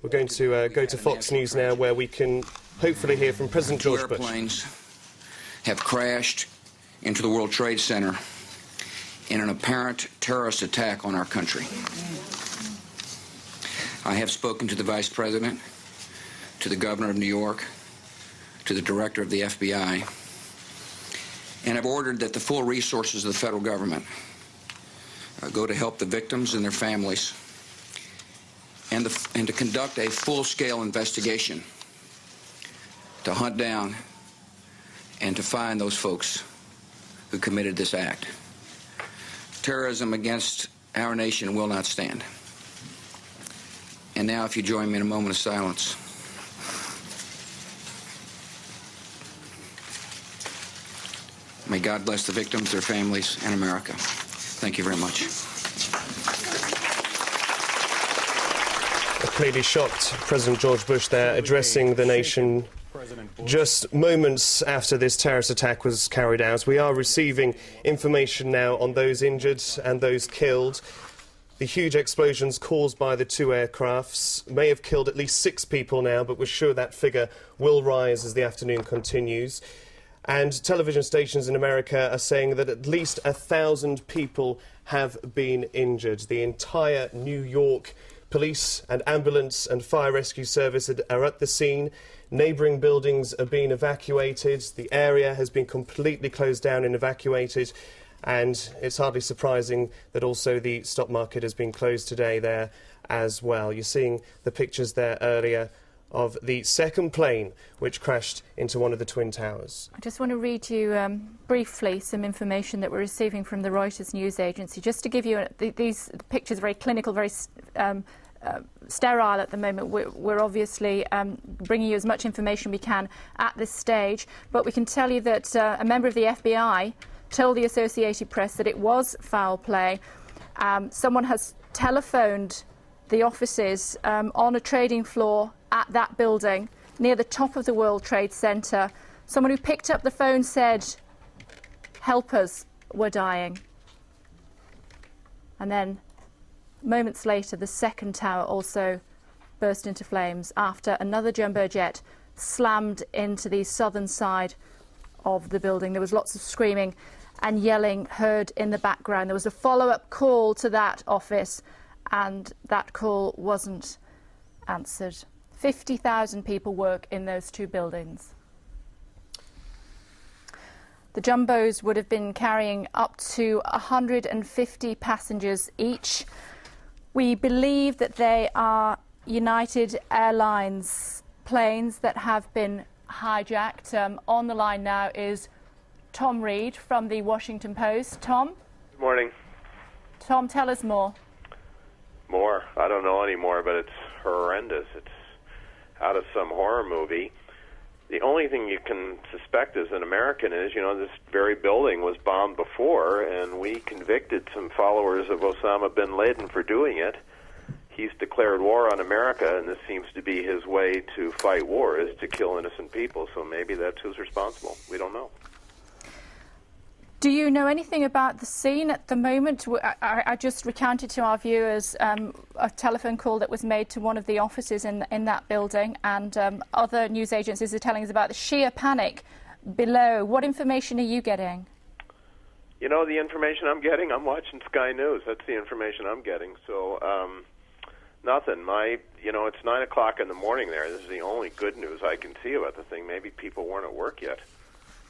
We're going to go to Fox News now, where we can hopefully hear from President George Bush. Airplanes have crashed into the World Trade Center in an apparent terrorist attack on our country. I have spoken to the Vice President, to the Governor of New York, to the Director of the FBI, and have ordered that the full resources of the federal government go to help the victims and their families, and to conduct a full-scale investigation to hunt down and to find those folks who committed this act. Terrorism against our nation will not stand. And now, if you join me in a moment of silence. May God bless the victims, their families, and America. Thank you very much. A clearly shocked President George Bush there, addressing the nation just moments after this terrorist attack was carried out. We are receiving information now on those injured and those killed. The huge explosions caused by the 2 aircrafts may have killed at least 6 people now, but we're sure that figure will rise as the afternoon continues. And television stations in America are saying that at least 1,000 people have been injured. The entire New York police and ambulance and fire rescue service are at the scene. Neighbouring buildings are being evacuated. The area has been completely closed down and evacuated. And it's hardly surprising that also the stock market has been closed today there as well. You're seeing the pictures there earlier of the second plane which crashed into one of the Twin Towers. I just want to read you briefly some information that we're receiving from the Reuters news agency, just to give you these pictures, very clinical, very sterile at the moment. We're obviously bringing you as much information we can at this stage, but we can tell you that a member of the FBI told the Associated Press that it was foul play. Someone has telephoned the offices on a trading floor at that building near the top of the World Trade Center. Someone who picked up the phone said helpers were dying. And then moments later, the second tower also burst into flames after another jumbo jet slammed into the southern side of the building. There was lots of screaming and yelling heard in the background. There was a follow-up call to that office, and that call wasn't answered. 50,000 people work in those two buildings. The jumbos would have been carrying up to 150 passengers each. We believe that they are United Airlines planes that have been hijacked. On the line now is Tom Reed from the Washington Post. Tom? Good morning. Tom, tell us more. More? I don't know anymore, but it's horrendous. It's out of some horror movie. The only thing you can suspect as an American is, this very building was bombed before, and we convicted some followers of Osama bin Laden for doing it. He's declared war on America, and this seems to be his way to fight war, is to kill innocent people. So maybe that's who's responsible. We don't know. Do you know anything about the scene at the moment? I just recounted to our viewers a telephone call that was made to one of the offices in that building, and other news agencies are telling us about the sheer panic below. What information are you getting? The information I'm getting, I'm watching Sky News. That's the information I'm getting. So, nothing. It's 9 o'clock in the morning there. This is the only good news I can see about the thing. Maybe people weren't at work yet.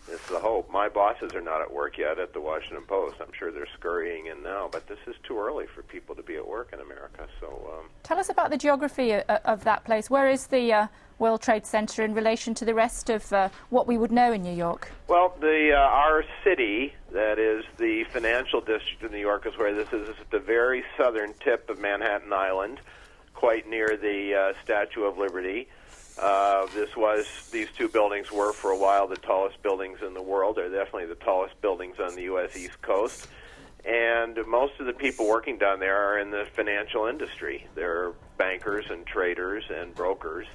It's the hope. My bosses are not at work yet at the Washington Post. I'm sure they're scurrying in now, but this is too early for people to be at work in America. So, tell us about the geography of that place. Where is the World Trade Center in relation to the rest of what we would know in New York? Well, our city, that is the financial district of New York, is where this is. It's at the very southern tip of Manhattan Island, quite near the Statue of Liberty. These two buildings were for a while the tallest buildings in the world. They're definitely the tallest buildings on the U.S. East Coast. And most of the people working down there are in the financial industry. They're bankers and traders and brokers.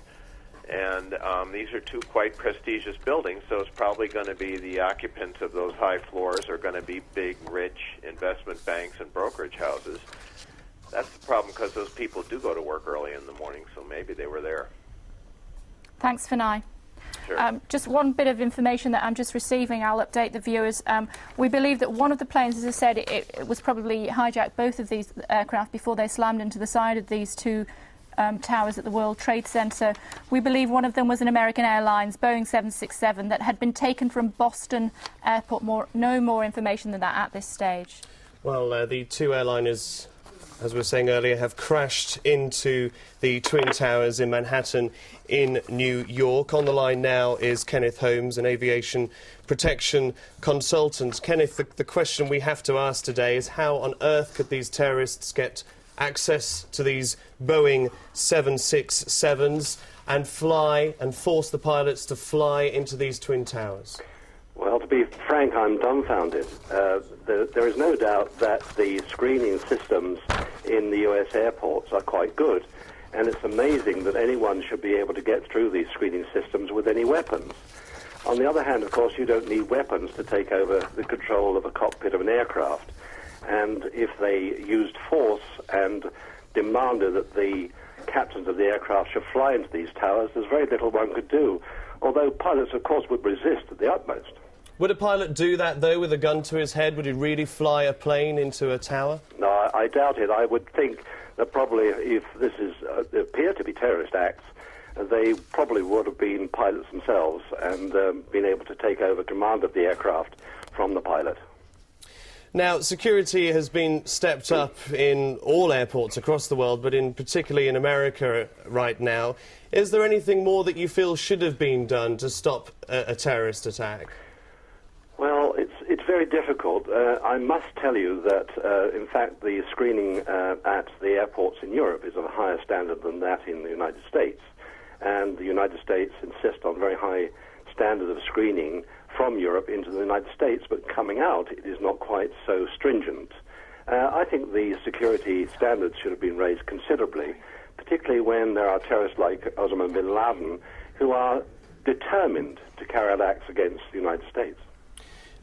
And these are two quite prestigious buildings, so it's probably going to be the occupants of those high floors are going to be big, rich investment banks and brokerage houses. That's the problem, because those people do go to work early in the morning, so maybe they were there. Thanks, Vinay. Sure. Just one bit of information that I'm just receiving. I'll update the viewers. We believe that one of the planes, as I said, it was probably hijacked, both of these aircraft, before they slammed into the side of these two towers at the World Trade Center. We believe one of them was an American Airlines Boeing 767 that had been taken from Boston Airport. No more information than that at this stage. Well, the two airliners, as we were saying earlier, have crashed into the Twin Towers in Manhattan in New York. On the line now is Kenneth Holmes, an aviation protection consultant. Kenneth, the question we have to ask today is how on earth could these terrorists get access to these Boeing 767s and fly and force the pilots to fly into these Twin Towers? Well, to be frank, I'm dumbfounded. There is no doubt that the screening systems in the U.S. airports are quite good, and it's amazing that anyone should be able to get through these screening systems with any weapons. On the other hand, of course, you don't need weapons to take over the control of a cockpit of an aircraft, and if they used force and demanded that the captains of the aircraft should fly into these towers, there's very little one could do, although pilots, of course, would resist at the utmost. Would a pilot do that, though, with a gun to his head? Would he really fly a plane into a tower? No, I doubt it. I would think that probably if this appear to be terrorist acts, they probably would have been pilots themselves and been able to take over command of the aircraft from the pilot. Now, security has been stepped up in all airports across the world, but particularly in America right now. Is there anything more that you feel should have been done to stop a terrorist attack? Well, it's very difficult. I must tell you that, in fact, the screening at the airports in Europe is of a higher standard than that in the United States. And the United States insist on very high standards of screening from Europe into the United States, but coming out, it is not quite so stringent. I think the security standards should have been raised considerably, particularly when there are terrorists like Osama bin Laden who are determined to carry out acts against the United States.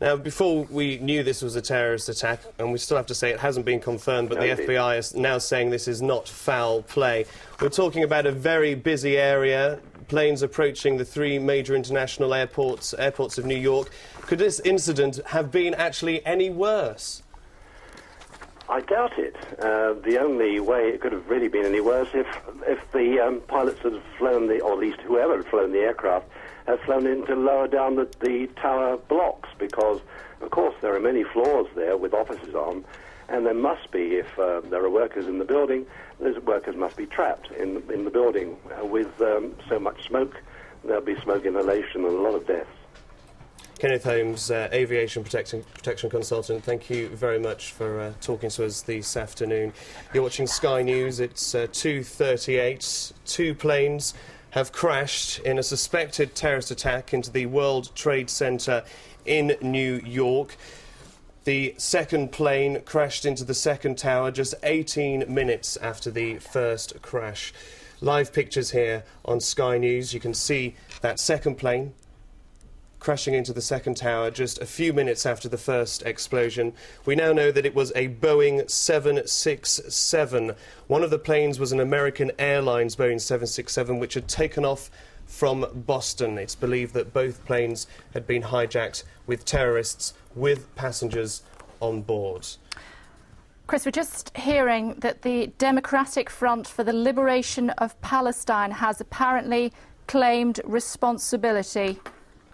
Now, before we knew this was a terrorist attack, and we still have to say it hasn't been confirmed, but the FBI is now saying this is not foul play. We're talking about a very busy area, planes approaching the 3 major international airports of New York. Could this incident have been actually any worse? I doubt it. The only way it could have really been any worse if the pilots had flown or at least whoever had flown the aircraft had flown in to lower down the tower blocks, because, of course, there are many floors there with offices on, and there must be, if there are workers in the building, those workers must be trapped in the building with so much smoke. There'll be smoke inhalation and a lot of deaths. Kenneth Holmes, aviation protection consultant, thank you very much for talking to us this afternoon. You're watching Sky News. It's 2:38. 2 planes have crashed in a suspected terrorist attack into the World Trade Center in New York. The second plane crashed into the second tower just 18 minutes after the first crash. Live pictures here on Sky News. You can see that second plane crashing into the second tower just a few minutes after the first explosion. We now know that it was a Boeing 767. One of the planes was an American Airlines Boeing 767, which had taken off from Boston. It's believed that both planes had been hijacked with terrorists with passengers on board. Chris, we're just hearing that the Democratic Front for the Liberation of Palestine has apparently claimed responsibility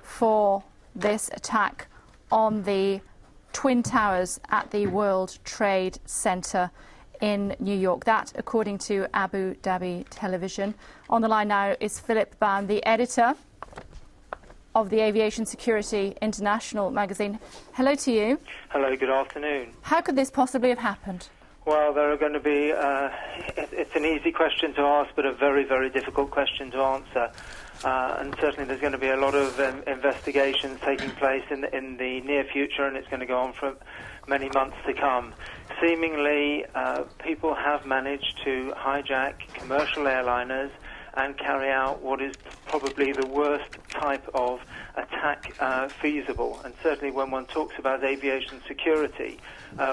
for this attack on the Twin Towers at the World Trade Center in New York. That, according to Abu Dhabi Television. On the line now is Philip Baum, the editor of the Aviation Security International magazine. Hello to you. Hello, good afternoon. How could this possibly have happened? Well, there are going to be, it's an easy question to ask, but a very, very difficult question to answer. And certainly there's going to be a lot of investigations taking place in the near future, and it's going to go on for many months to come. Seemingly, people have managed to hijack commercial airliners and carry out what is probably the worst type of attack feasible. And certainly when one talks about aviation security,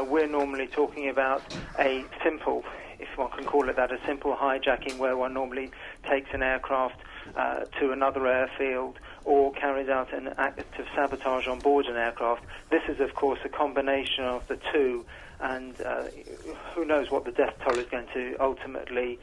we're normally talking about a simple, if one can call it that, a simple hijacking where one normally takes an aircraft to another airfield or carries out an act of sabotage on board an aircraft. This is, of course, a combination of the two, and who knows what the death toll is going to ultimately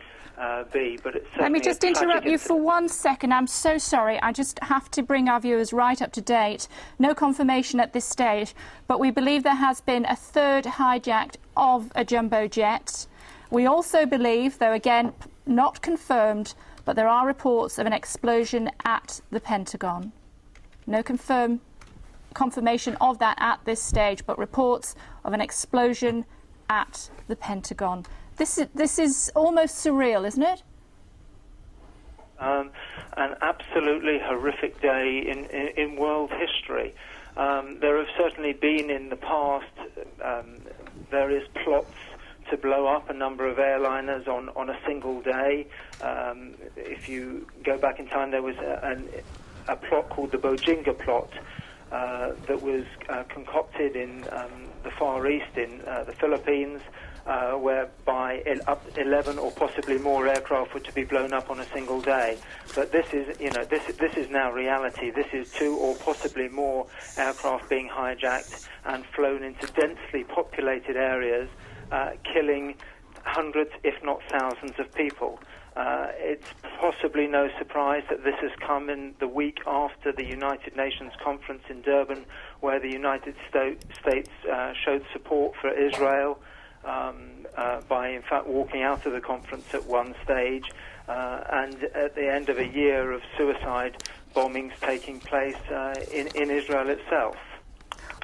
be. But it's Let me just interrupt you for 1 second. I'm so sorry. I just have to bring our viewers right up to date. No confirmation at this stage, but we believe there has been a third hijack of a jumbo jet. We also believe, though again not confirmed, but there are reports of an explosion at the Pentagon. No confirmation of that at this stage, but reports of an explosion at the Pentagon. This is almost surreal, isn't it? An absolutely horrific day in world history. There have certainly been in the past various plots to blow up a number of airliners on a single day. If you go back in time, there was a plot called the Bojinga plot that was concocted in the Far East, in the Philippines, whereby 11 or possibly more aircraft were to be blown up on a single day. But this is, this is now reality. This is 2 or possibly more aircraft being hijacked and flown into densely populated areas, killing hundreds, if not thousands, of people. It's possibly no surprise that this has come in the week after the United Nations conference in Durban, where the United States showed support for Israel by, in fact, walking out of the conference at one stage, and at the end of a year of suicide bombings taking place in Israel itself.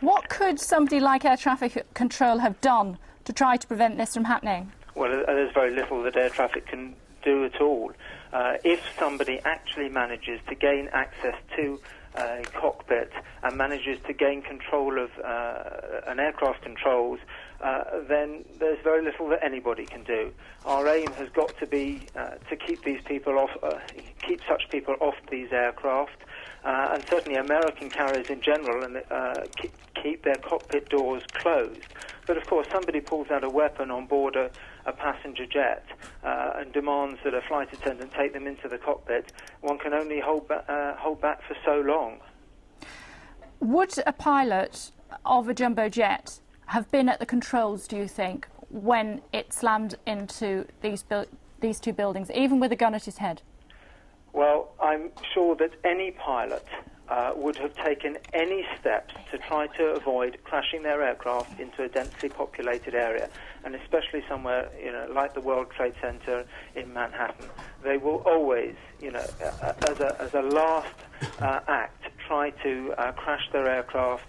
What could somebody like air traffic control have done to try to prevent this from happening? Well, there's very little that air traffic can do at all. If somebody actually manages to gain access to a cockpit and manages to gain control of an aircraft controls, then there's very little that anybody can do. Our aim has got to be to keep these people off, keep such people off these aircraft, and certainly American carriers in general, and keep their cockpit doors closed. But of course, somebody pulls out a weapon on board a passenger jet and demands that a flight attendant take them into the cockpit. One can only hold back for so long. Would a pilot of a jumbo jet have been at the controls, do you think, when it slammed into these 2 buildings, even with a gun at his head? Well, I'm sure that any pilot would have taken any steps to try to avoid crashing their aircraft into a densely populated area, and especially somewhere, like the World Trade Center in Manhattan. They will always, as a last act, try to crash their aircraft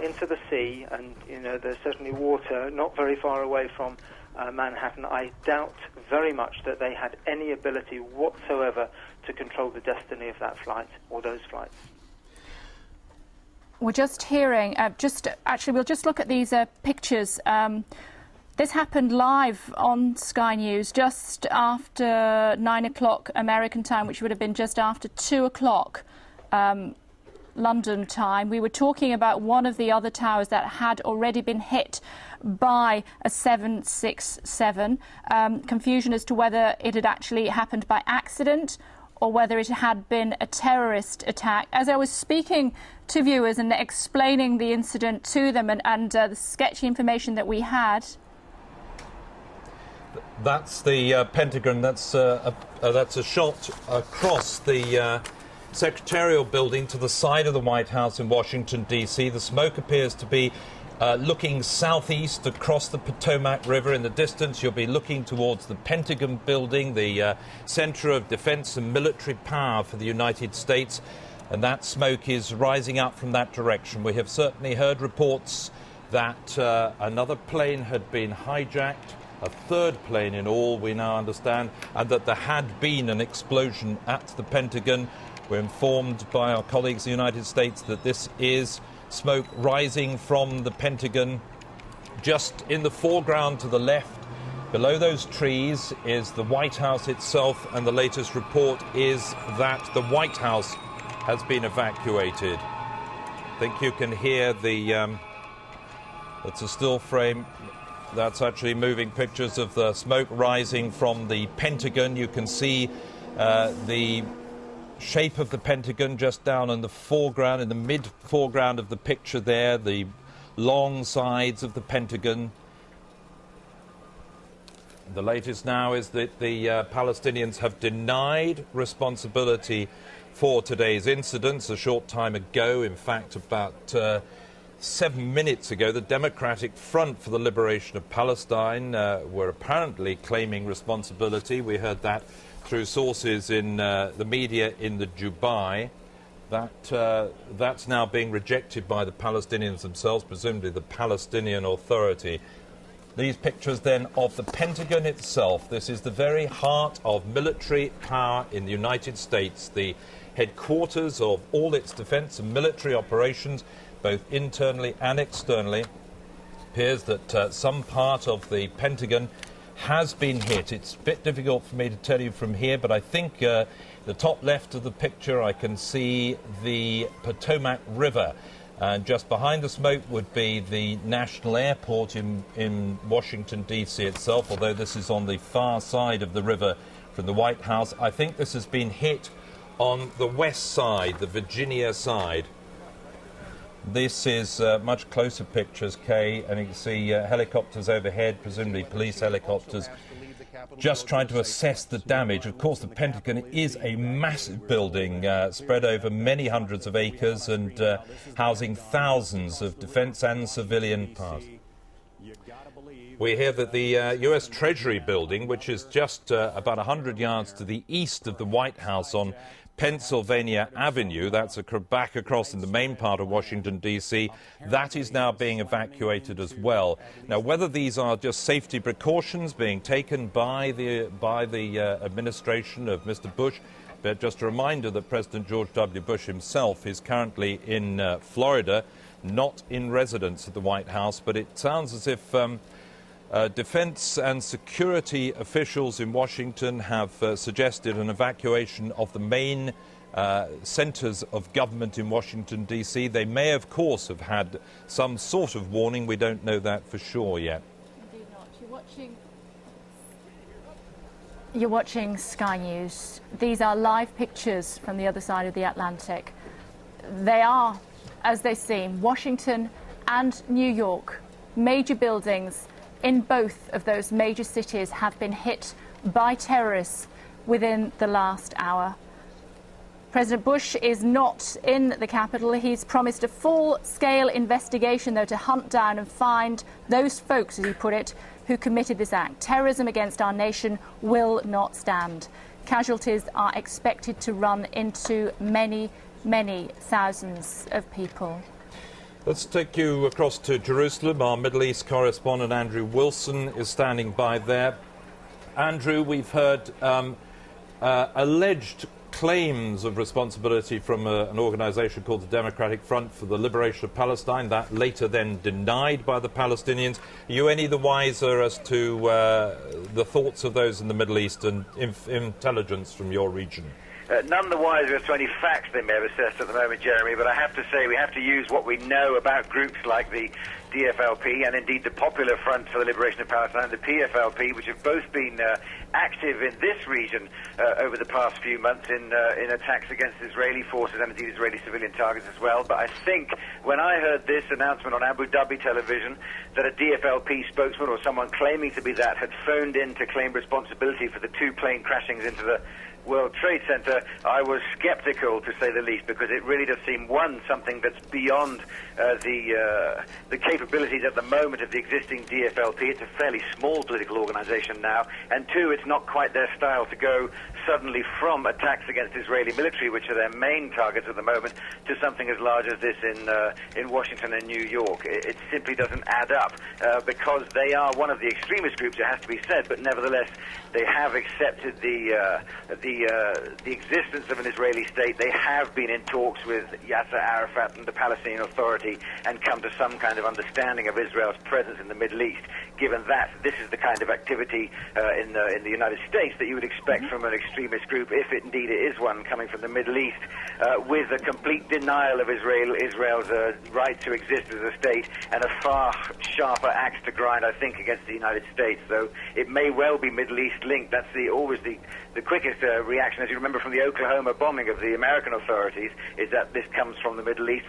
into the sea, and there's certainly water not very far away from Manhattan. I doubt very much that they had any ability whatsoever to control the destiny of that flight or those flights. We're just hearing, we'll just look at these pictures. This happened live on Sky News just after 9 o'clock American time, which would have been just after 2 o'clock London time. We were talking about one of the other towers that had already been hit by a 767. Confusion as to whether it had actually happened by accident or whether it had been a terrorist attack. As I was speaking to viewers and explaining the incident to them and the sketchy information that we had. That's the Pentagon. That's a shot across the Secretarial building to the side of the White House in Washington, D.C. The smoke appears to be looking southeast across the Potomac River. In the distance, you'll be looking towards the Pentagon building, the center of defense and military power for the United States. And that smoke is rising up from that direction. We have certainly heard reports that another plane had been hijacked, a 3rd plane in all, we now understand, and that there had been an explosion at the Pentagon. We're informed by our colleagues in the United States that this is smoke rising from the Pentagon. Just in the foreground to the left, below those trees, is the White House itself, and the latest report is that the White House has been evacuated. I think you can hear the... that's a still frame. That's actually moving pictures of the smoke rising from the Pentagon. You can see the shape of the Pentagon just down in the foreground, in the mid-foreground of the picture there, the long sides of the Pentagon. The latest now is that the Palestinians have denied responsibility for today's incidents. A short time ago, in fact, about 7 minutes ago, the Democratic Front for the Liberation of Palestine were apparently claiming responsibility. We heard that through sources in the media in the Dubai. That's now being rejected by the Palestinians themselves, presumably the Palestinian Authority. These pictures then of the Pentagon itself. This is the very heart of military power in the United States, the headquarters of all its defense and military operations, both internally and externally. It appears that some part of the Pentagon has been hit. It's a bit difficult for me to tell you from here, but I think the top left of the picture I can see the Potomac River. And just behind the smoke would be the National Airport in Washington, D.C. itself, although this is on the far side of the river from the White House. I think this has been hit on the west side, the Virginia side. This is much closer pictures, Kay, and you can see helicopters overhead, presumably police helicopters, just trying to assess the damage. Of course, the Pentagon is a massive building spread over many hundreds of acres and housing thousands of defense and civilian parts. We hear that the U.S. Treasury building, which is just about 100 yards to the east of the White House on Pennsylvania Avenue, that's back across in the main part of Washington, D.C., that is now being evacuated as well. Now, whether these are just safety precautions being taken by the administration of Mr. Bush, but just a reminder that President George W. Bush himself is currently in Florida, not in residence at the White House, but it sounds as if defense and security officials in Washington have suggested an evacuation of the main centers of government in Washington, D.C. They may, of course, have had some sort of warning. We don't know that for sure yet. Indeed not. You're watching Sky News. These are live pictures from the other side of the Atlantic. They are, as they seem, Washington and New York. Major buildings in both of those major cities have been hit by terrorists within the last hour. President Bush is not in the Capitol. He's promised a full-scale investigation, though, to hunt down and find those folks, as he put it, who committed this act. Terrorism against our nation will not stand. Casualties are expected to run into many, many thousands of people. Let's take you across to Jerusalem. Our Middle East correspondent Andrew Wilson is standing by there. Andrew, we've heard alleged claims of responsibility from an organisation called the Democratic Front for the Liberation of Palestine, that later then denied by the Palestinians. Are you any the wiser as to the thoughts of those in the Middle East and intelligence from your region? None the wiser as to any facts they may have assessed at the moment, Jeremy, but I have to say we have to use what we know about groups like the DFLP and indeed the Popular Front for the Liberation of Palestine, the PFLP, which have both been active in this region over the past few months in attacks against Israeli forces and indeed Israeli civilian targets as well. But I think when I heard this announcement on Abu Dhabi television that a DFLP spokesman or someone claiming to be that had phoned in to claim responsibility for the two plane crashings into the World Trade Center, I was skeptical, to say the least, because it really does seem, one, something that's beyond the capabilities at the moment of the existing DFLP. It's a fairly small political organization now, and two, it's not quite their style to go suddenly from attacks against Israeli military, which are their main targets at the moment, to something as large as this in Washington and New York. It simply doesn't add up, because they are one of the extremist groups, it has to be said, but nevertheless, they have accepted the existence of an Israeli state. They have been in talks with Yasser Arafat and the Palestinian Authority and come to some kind of understanding of Israel's presence in the Middle East. Given that, this is the kind of activity in the United States that you would expect from an extremist group, if it indeed is one coming from the Middle East, with a complete denial of Israel's right to exist as a state and a far sharper axe to grind, I think, against the United States. So it may well be Middle East linked. That's always the quickest reaction, as you remember from the Oklahoma bombing of the American authorities, is that this comes from the Middle East.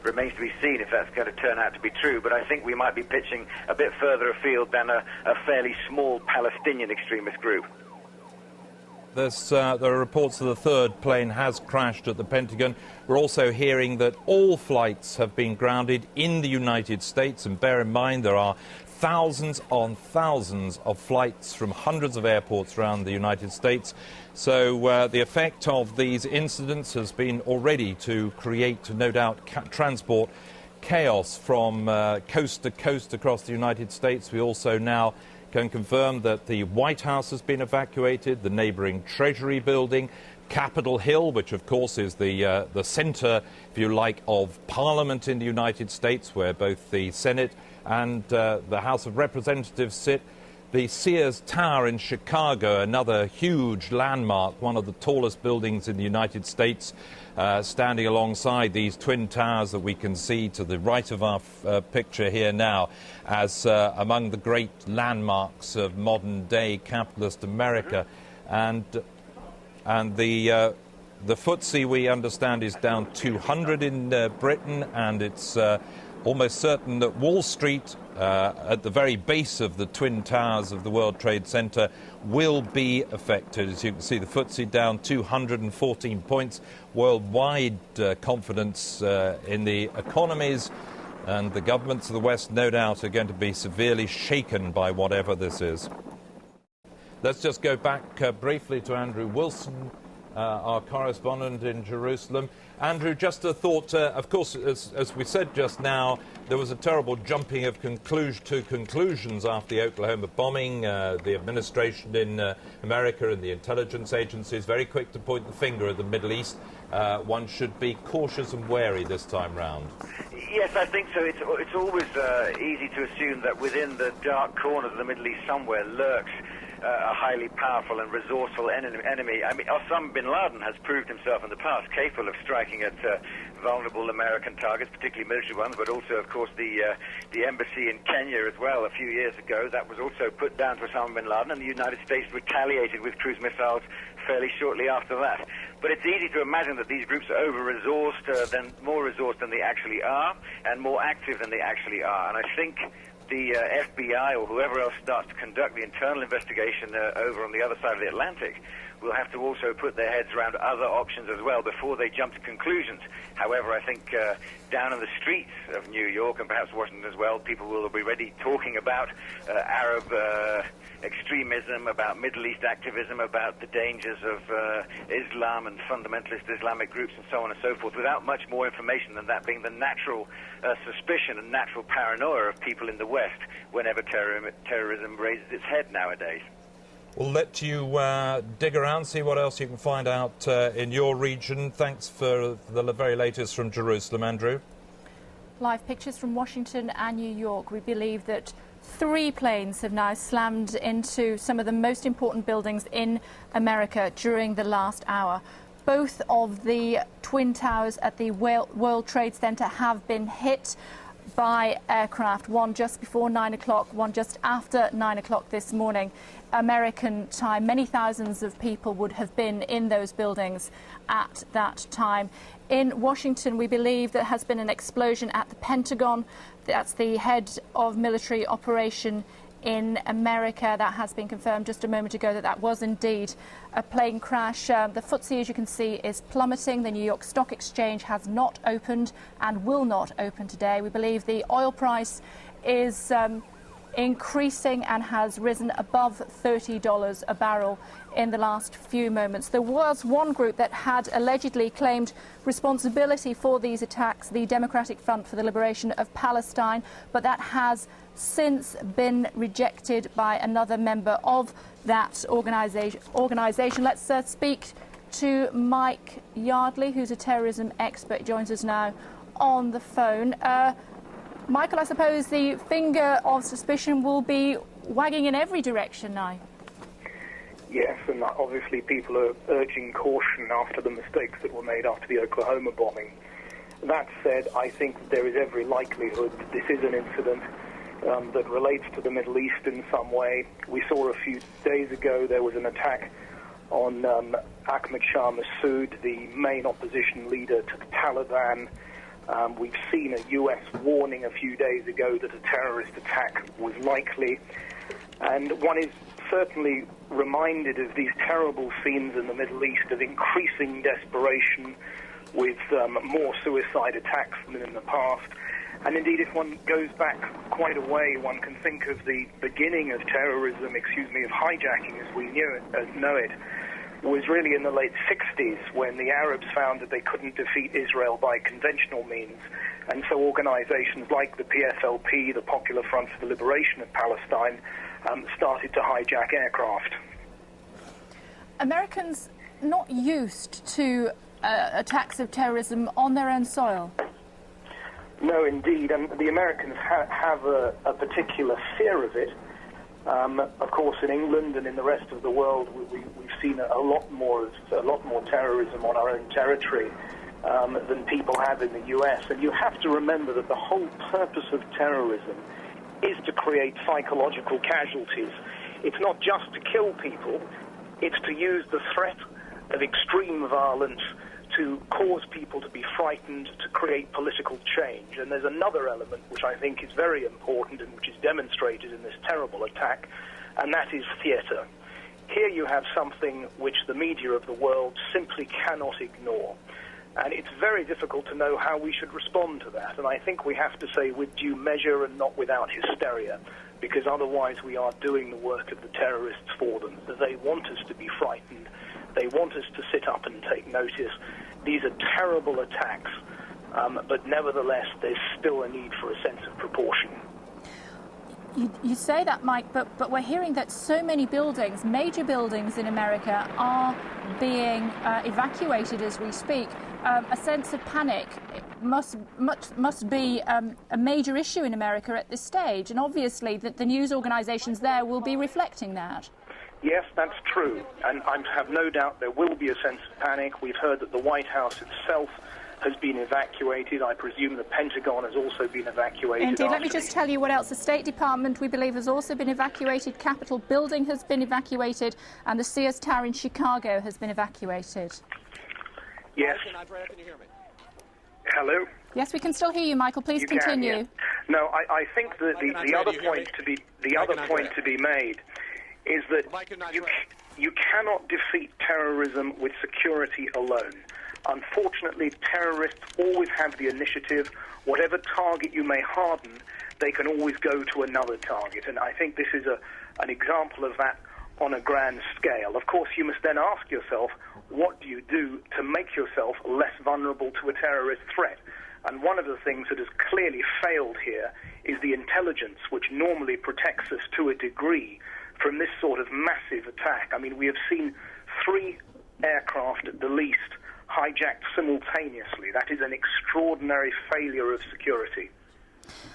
Remains to be seen if that's going to turn out to be true, but I think we might be pitching a bit further afield than a fairly small Palestinian extremist group. There are reports that the third plane has crashed at the Pentagon. We're also hearing that all flights have been grounded in the United States, and bear in mind there are thousands on thousands of flights from hundreds of airports around the United States. So the effect of these incidents has been already to create, no doubt, transport chaos from coast to coast across the United States. We also now can confirm that the White House has been evacuated, the neighboring Treasury building, Capitol Hill, which of course is the centre, if you like, of Parliament in the United States, where both the Senate and the House of Representatives sit. the Sears Tower in Chicago, another huge landmark, one of the tallest buildings in the United States, standing alongside these twin towers that we can see to the right of our picture here now, as among the great landmarks of modern-day capitalist America. And the FTSE, we understand, is down 200 in Britain, and it's almost certain that Wall Street, at the very base of the Twin Towers of the World Trade Center, will be affected. As you can see, the FTSE down 214 points. Worldwide confidence in the economies and the governments of the West, no doubt, are going to be severely shaken by whatever this is. Let's just go back briefly to Andrew Wilson, our correspondent in Jerusalem. Andrew, just a thought, of course, as we said just now, there was a terrible jumping of conclusions after the Oklahoma bombing. The administration in America and the intelligence agencies very quick to point the finger at the Middle East. One should be cautious and wary this time round. Yes, I think so. It's always easy to assume that within the dark corners of the Middle East somewhere lurks a highly powerful and resourceful enemy. I mean, Osama bin Laden has proved himself in the past capable of striking at vulnerable American targets, particularly military ones, but also, of course, the embassy in Kenya as well a few years ago. That was also put down to Osama bin Laden, and the United States retaliated with cruise missiles fairly shortly after that. But it's easy to imagine that these groups are over-resourced, more resourced than they actually are, and more active than they actually are. And I think the FBI or whoever else starts to conduct the internal investigation over on the other side of the Atlantic will have to also put their heads around other options as well before they jump to conclusions. However, I think down in the streets of New York and perhaps Washington as well, people will be ready talking about Arab extremism, about Middle East activism, about the dangers of Islam and fundamentalist Islamic groups and so on and so forth, without much more information than that being the natural suspicion and natural paranoia of people in the West whenever terrorism raises its head nowadays. We'll let you dig around, see what else you can find out in your region. Thanks for the very latest from Jerusalem, Andrew. Live pictures from Washington and New York. We believe that 3 planes have now slammed into some of the most important buildings in America during the last hour. Both of the twin towers at the World Trade Center have been hit by aircraft, one just before 9 o'clock, one just after 9 o'clock this morning. American time, many thousands of people would have been in those buildings at that time. In Washington, we believe there has been an explosion at the Pentagon. That's the head of military operation in America. That has been confirmed just a moment ago that that was indeed a plane crash. The FTSE, as you can see, is plummeting. The New York Stock Exchange has not opened and will not open today. We believe the oil price is increasing and has risen above $30 a barrel in the last few moments. There was one group that had allegedly claimed responsibility for these attacks, the Democratic Front for the Liberation of Palestine, but that has since been rejected by another member of that organisation. Let's speak to Mike Yardley, who's a terrorism expert, joins us now on the phone. Michael, I suppose the finger of suspicion will be wagging in every direction now. Yes, and obviously people are urging caution after the mistakes that were made after the Oklahoma bombing. That said, I think there is every likelihood that this is an incident that relates to the Middle East in some way. We saw a few days ago there was an attack on Ahmed Shah Massoud, the main opposition leader to the Taliban. We've seen a U.S. warning a few days ago that a terrorist attack was likely. And one is certainly reminded of these terrible scenes in the Middle East of increasing desperation with more suicide attacks than in the past. And indeed, if one goes back quite a way, one can think of the beginning of terrorism, of hijacking as we know it, was really in the late 60s when the Arabs found that they couldn't defeat Israel by conventional means. And so organizations like the PFLP, the Popular Front for the Liberation of Palestine, started to hijack aircraft. Americans not used to attacks of terrorism on their own soil. No, indeed, and the Americans have a particular fear of it. Of course, in England and in the rest of the world, we've seen a lot more terrorism on our own territory than people have in the US. And you have to remember that the whole purpose of terrorism is to create psychological casualties. It's not just to kill people, it's to use the threat of extreme violence to cause people to be frightened, to create political change. And there's another element which I think is very important and which is demonstrated in this terrible attack, and that is theatre. Here you have something which the media of the world simply cannot ignore. And it's very difficult to know how we should respond to that. And I think we have to say with due measure and not without hysteria, because otherwise we are doing the work of the terrorists for them. They want us to be frightened. They want us to sit up and take notice. These are terrible attacks, but nevertheless, there's still a need for a sense of proportion. You say that, Mike, but we're hearing that so many buildings, major buildings in America, are being evacuated as we speak. A sense of panic must be a major issue in America at this stage, and obviously the news organisations there will be reflecting that. Yes, that's true, and I have no doubt there will be a sense of panic. We've heard that the White House itself has been evacuated. I presume the Pentagon has also been evacuated. Indeed. Let me just tell you what else. The State Department, we believe, has also been evacuated. Capitol Building has been evacuated, and the Sears Tower in Chicago has been evacuated. Yes. Hello? Yes, we can still hear you, Michael. Please continue. Can, yeah. No, I think that the other point to be made is that you cannot defeat terrorism with security alone. Unfortunately, terrorists always have the initiative. Whatever target you may harden, they can always go to another target. And I think this is an example of that on a grand scale. Of course, you must then ask yourself, what do you do to make yourself less vulnerable to a terrorist threat? And one of the things that has clearly failed here is the intelligence, which normally protects us to a degree from this sort of massive attack. I mean, we have seen 3 aircraft at the least hijacked simultaneously. That is an extraordinary failure of security.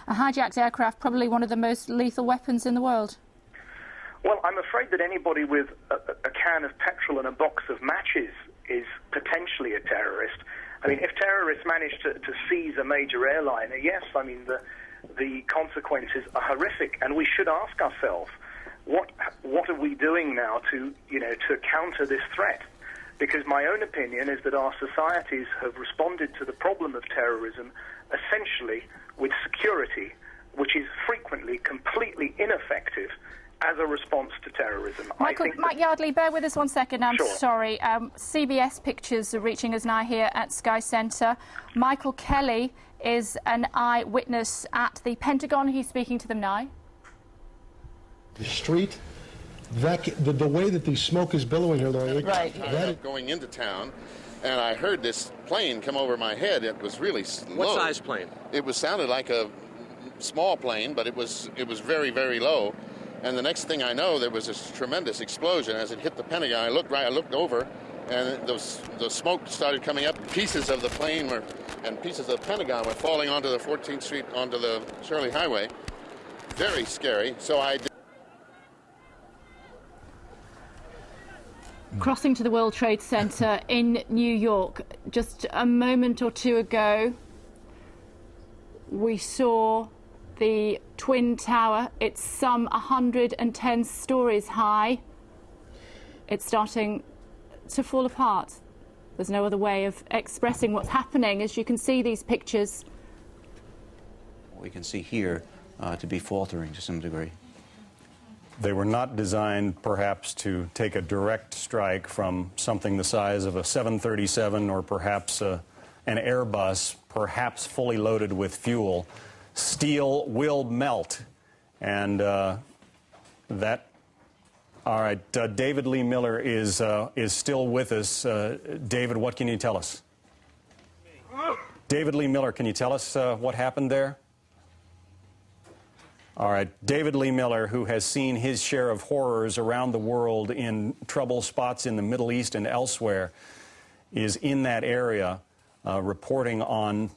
A hijacked aircraft, probably one of the most lethal weapons in the world. Well, I'm afraid that anybody with a can of petrol and a box of matches is potentially a terrorist. I mean, if terrorists manage to seize a major airliner, yes, I mean, the consequences are horrific, and we should ask ourselves, what are we doing now to counter this threat? Because my own opinion is that our societies have responded to the problem of terrorism essentially with security, which is frequently completely ineffective as a response to terrorism. Mike Yardley, bear with us 1 second. I'm sorry. CBS pictures are reaching us now here at Sky Centre. Michael Kelly is an eyewitness at the Pentagon. He's speaking to them now. The street, the way that the smoke is billowing here, Going into town, and I heard this plane come over my head. It was really low. What size plane? It sounded like a small plane, but it was very, very low. And the next thing I know, there was this tremendous explosion as it hit the Pentagon. I looked over, and the smoke started coming up. Pieces of the plane and pieces of the Pentagon were falling onto the 14th Street, onto the Shirley Highway. Very scary. So I did. Crossing to the World Trade Center in New York, just a moment or two ago, we saw the Twin Tower. It's some 110 stories high. It's starting to fall apart. There's no other way of expressing what's happening. As you can see these pictures, we can see here to be faltering to some degree. They were not designed, perhaps, to take a direct strike from something the size of a 737 or perhaps an Airbus, perhaps fully loaded with fuel. Steel will melt, and that. All right, David Lee Miller is still with us. David, what can you tell us? David Lee Miller, can you tell us what happened there? All right, David Lee Miller, who has seen his share of horrors around the world in trouble spots in the Middle East and elsewhere, is in that area reporting on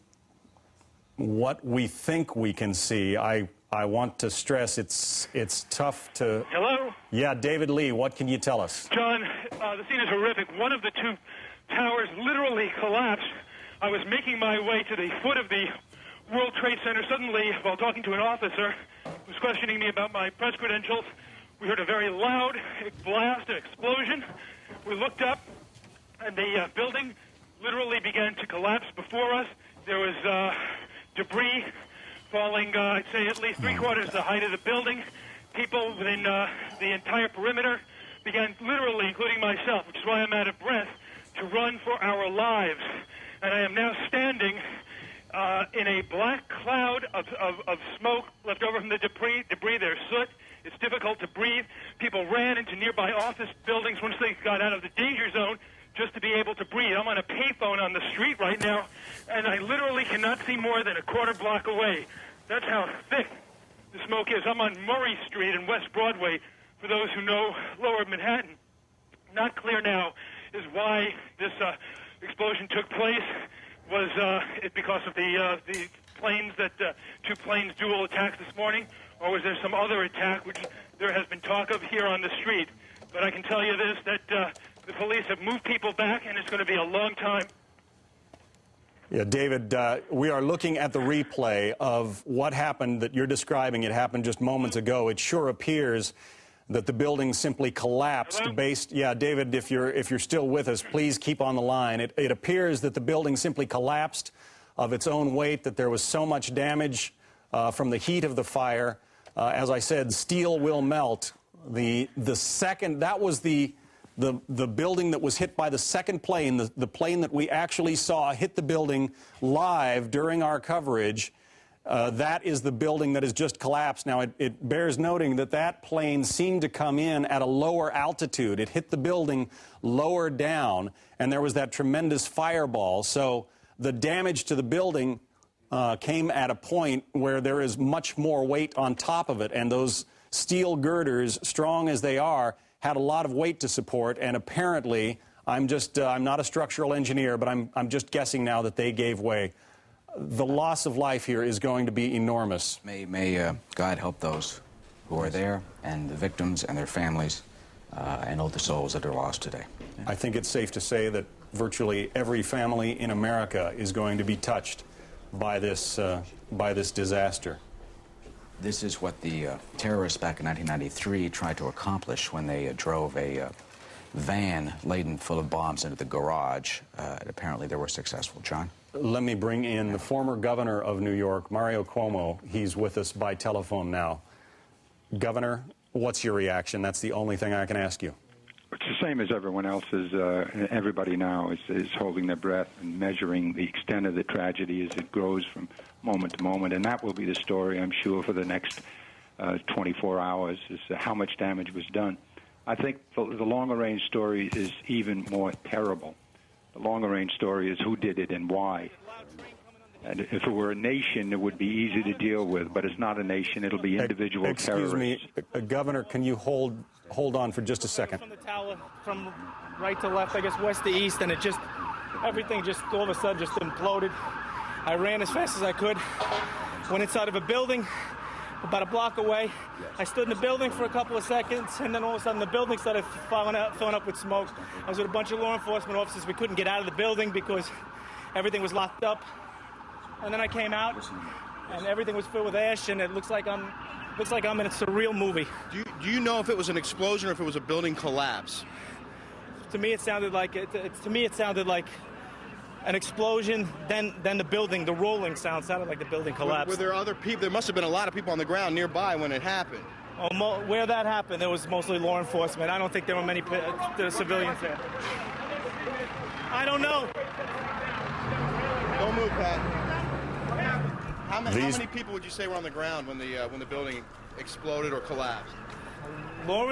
what we think we can see. I I want to stress it's tough to... Hello? Yeah, David Lee, what can you tell us? John, the scene is horrific. One of the two towers literally collapsed. I was making my way to the foot of the World Trade Center. Suddenly, while talking to an officer who was questioning me about my press credentials, we heard a very loud blast, an explosion. We looked up, and the building literally began to collapse before us. There was debris falling, I'd say, at least three-quarters the height of the building. People within the entire perimeter began literally, including myself, which is why I'm out of breath, to run for our lives. And I am now standing in a black cloud of smoke left over from the debris. There's soot. It's difficult to breathe. People ran into nearby office buildings once they got out of the danger zone just to be able to breathe. I'm on a payphone on the street right now, and I literally cannot see more than a quarter block away. That's how thick the smoke is. I'm on Murray Street and West Broadway, for those who know Lower Manhattan. Not clear now is why this explosion took place. Was it because of the planes that two planes dual attacks this morning, or was there some other attack which there has been talk of here on the street? But I can tell you this, that the police have moved people back, and it's going to be a long time. Yeah, David, we are looking at the replay of what happened that you're describing. It happened just moments ago. It sure appears that the building simply collapsed. Yeah, David, if you're still with us, please keep on the line. It appears that the building simply collapsed of its own weight, that there was so much damage from the heat of the fire. As I said, steel will melt. The second, that was the building that was hit by the second plane, the plane that we actually saw hit the building live during our coverage. That is the building that has just collapsed. Now, it bears noting that that plane seemed to come in at a lower altitude. It hit the building lower down, and there was that tremendous fireball. So the damage to the building came at a point where there is much more weight on top of it, and those steel girders, strong as they are, had a lot of weight to support, and apparently, I'm not a structural engineer, but I'm just guessing now that they gave way. The loss of life here is going to be enormous. May God help those who are there, and the victims and their families, and all the souls that are lost today. I think it's safe to say that virtually every family in America is going to be touched by this disaster. This is what the terrorists back in 1993 tried to accomplish when they drove a van laden full of bombs into the garage. Apparently they were successful. John? Let me bring in the former governor of New York, Mario Cuomo. He's with us by telephone now. Governor, what's your reaction? That's the only thing I can ask you. It's the same as everyone else is. Everybody now is holding their breath and measuring the extent of the tragedy as it grows from moment to moment. And that will be the story, I'm sure, for the next 24 hours, is how much damage was done. I think the longer-range story is even more terrible. The longer-range story is who did it and why. And if it were a nation, it would be easy to deal with. But it's not a nation. It'll be individual terrorists. Excuse me, Governor, can you hold on for just a second? From the tower, from right to left, I guess west to east, and everything just all of a sudden just imploded. I ran as fast as I could, went inside of a building about a block away. I stood in the building for a couple of seconds, and then all of a sudden the building started filling up with smoke. I was with a bunch of law enforcement officers. We couldn't get out of the building because everything was locked up. And then I came out, and everything was filled with ash, and it looks like I'm in a surreal movie. Do you know if it was an explosion or if it was a building collapse? To me, it sounded like an explosion. Then the building, the rolling sound sounded like the building collapsed. Were there other people? There must have been a lot of people on the ground nearby when it happened. Where that happened, there was mostly law enforcement. I don't think there were many civilians there. I don't know. Don't move, Pat. How many people would you say were on the ground when the building exploded or collapsed?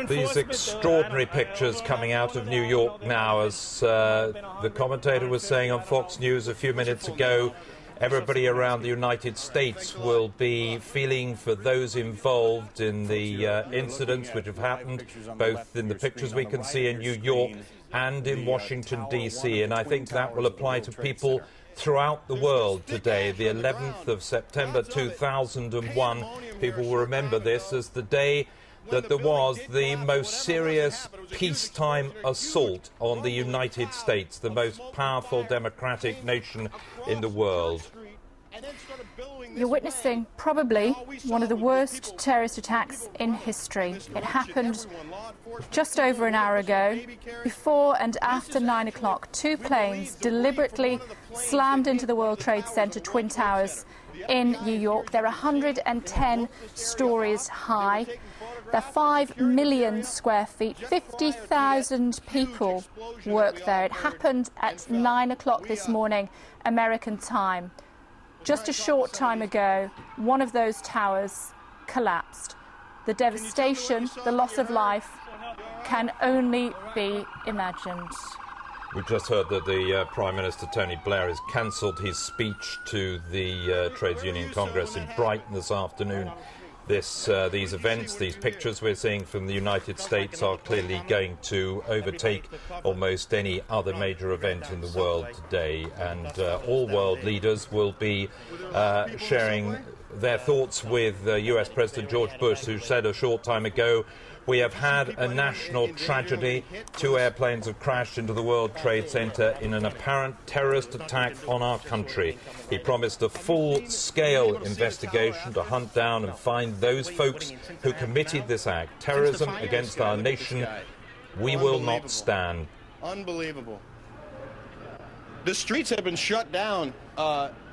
These extraordinary pictures coming out of New York now, as the commentator was saying on Fox News a few minutes ago, everybody around the United States will be feeling for those involved in the incidents which have happened, both in the pictures we can see in New York and in Washington, D.C. And I think that will apply to people throughout the world today. The 11th of September 2001, people will remember this as the day that there was the most serious peacetime assault on the United States, the most powerful democratic nation in the world. You're witnessing probably one of the worst terrorist attacks in history. It happened just over an hour ago. Before and after 9 o'clock, two planes deliberately slammed into the World Trade Center Twin Towers in New York. They're 110 stories high. They're 5 million square feet. 50,000 people work there. It happened at 9 o'clock this morning, American time. Just a short time ago, one of those towers collapsed. The devastation, the loss of life, can only be imagined. We've just heard that the Prime Minister, Tony Blair, has cancelled his speech to the Trades Union Congress in Brighton this afternoon. These events, these pictures we're seeing from the United States are clearly going to overtake almost any other major event in the world today. And all world leaders will be sharing their thoughts with US President George Bush, who said a short time ago, "We have had a national tragedy. 2 airplanes have crashed into the World Trade Center in an apparent terrorist attack on our country." He promised a full-scale investigation to hunt down and find those folks who committed this act. Terrorism against our nation, we will not stand. Unbelievable. The streets have been shut down.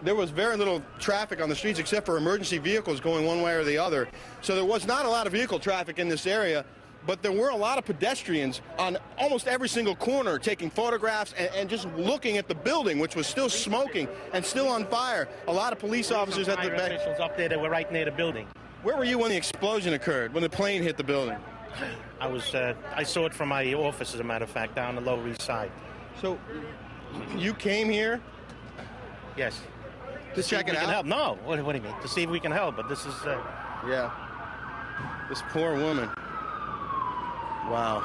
There was very little traffic on the streets except for emergency vehicles going one way or the other. So there was not a lot of vehicle traffic in this area, but there were a lot of pedestrians on almost every single corner taking photographs and just looking at the building, which was still smoking and still on fire. A lot of police officers at the back. Officials up there that were right near the building. Where were you when the explosion occurred, when the plane hit the building? I saw it from my office, as a matter of fact, down the Lower East Side. So you came here? Yes. To check it out? Help. No, what do you mean? To see if we can help, but this is... Yeah. This poor woman. Wow.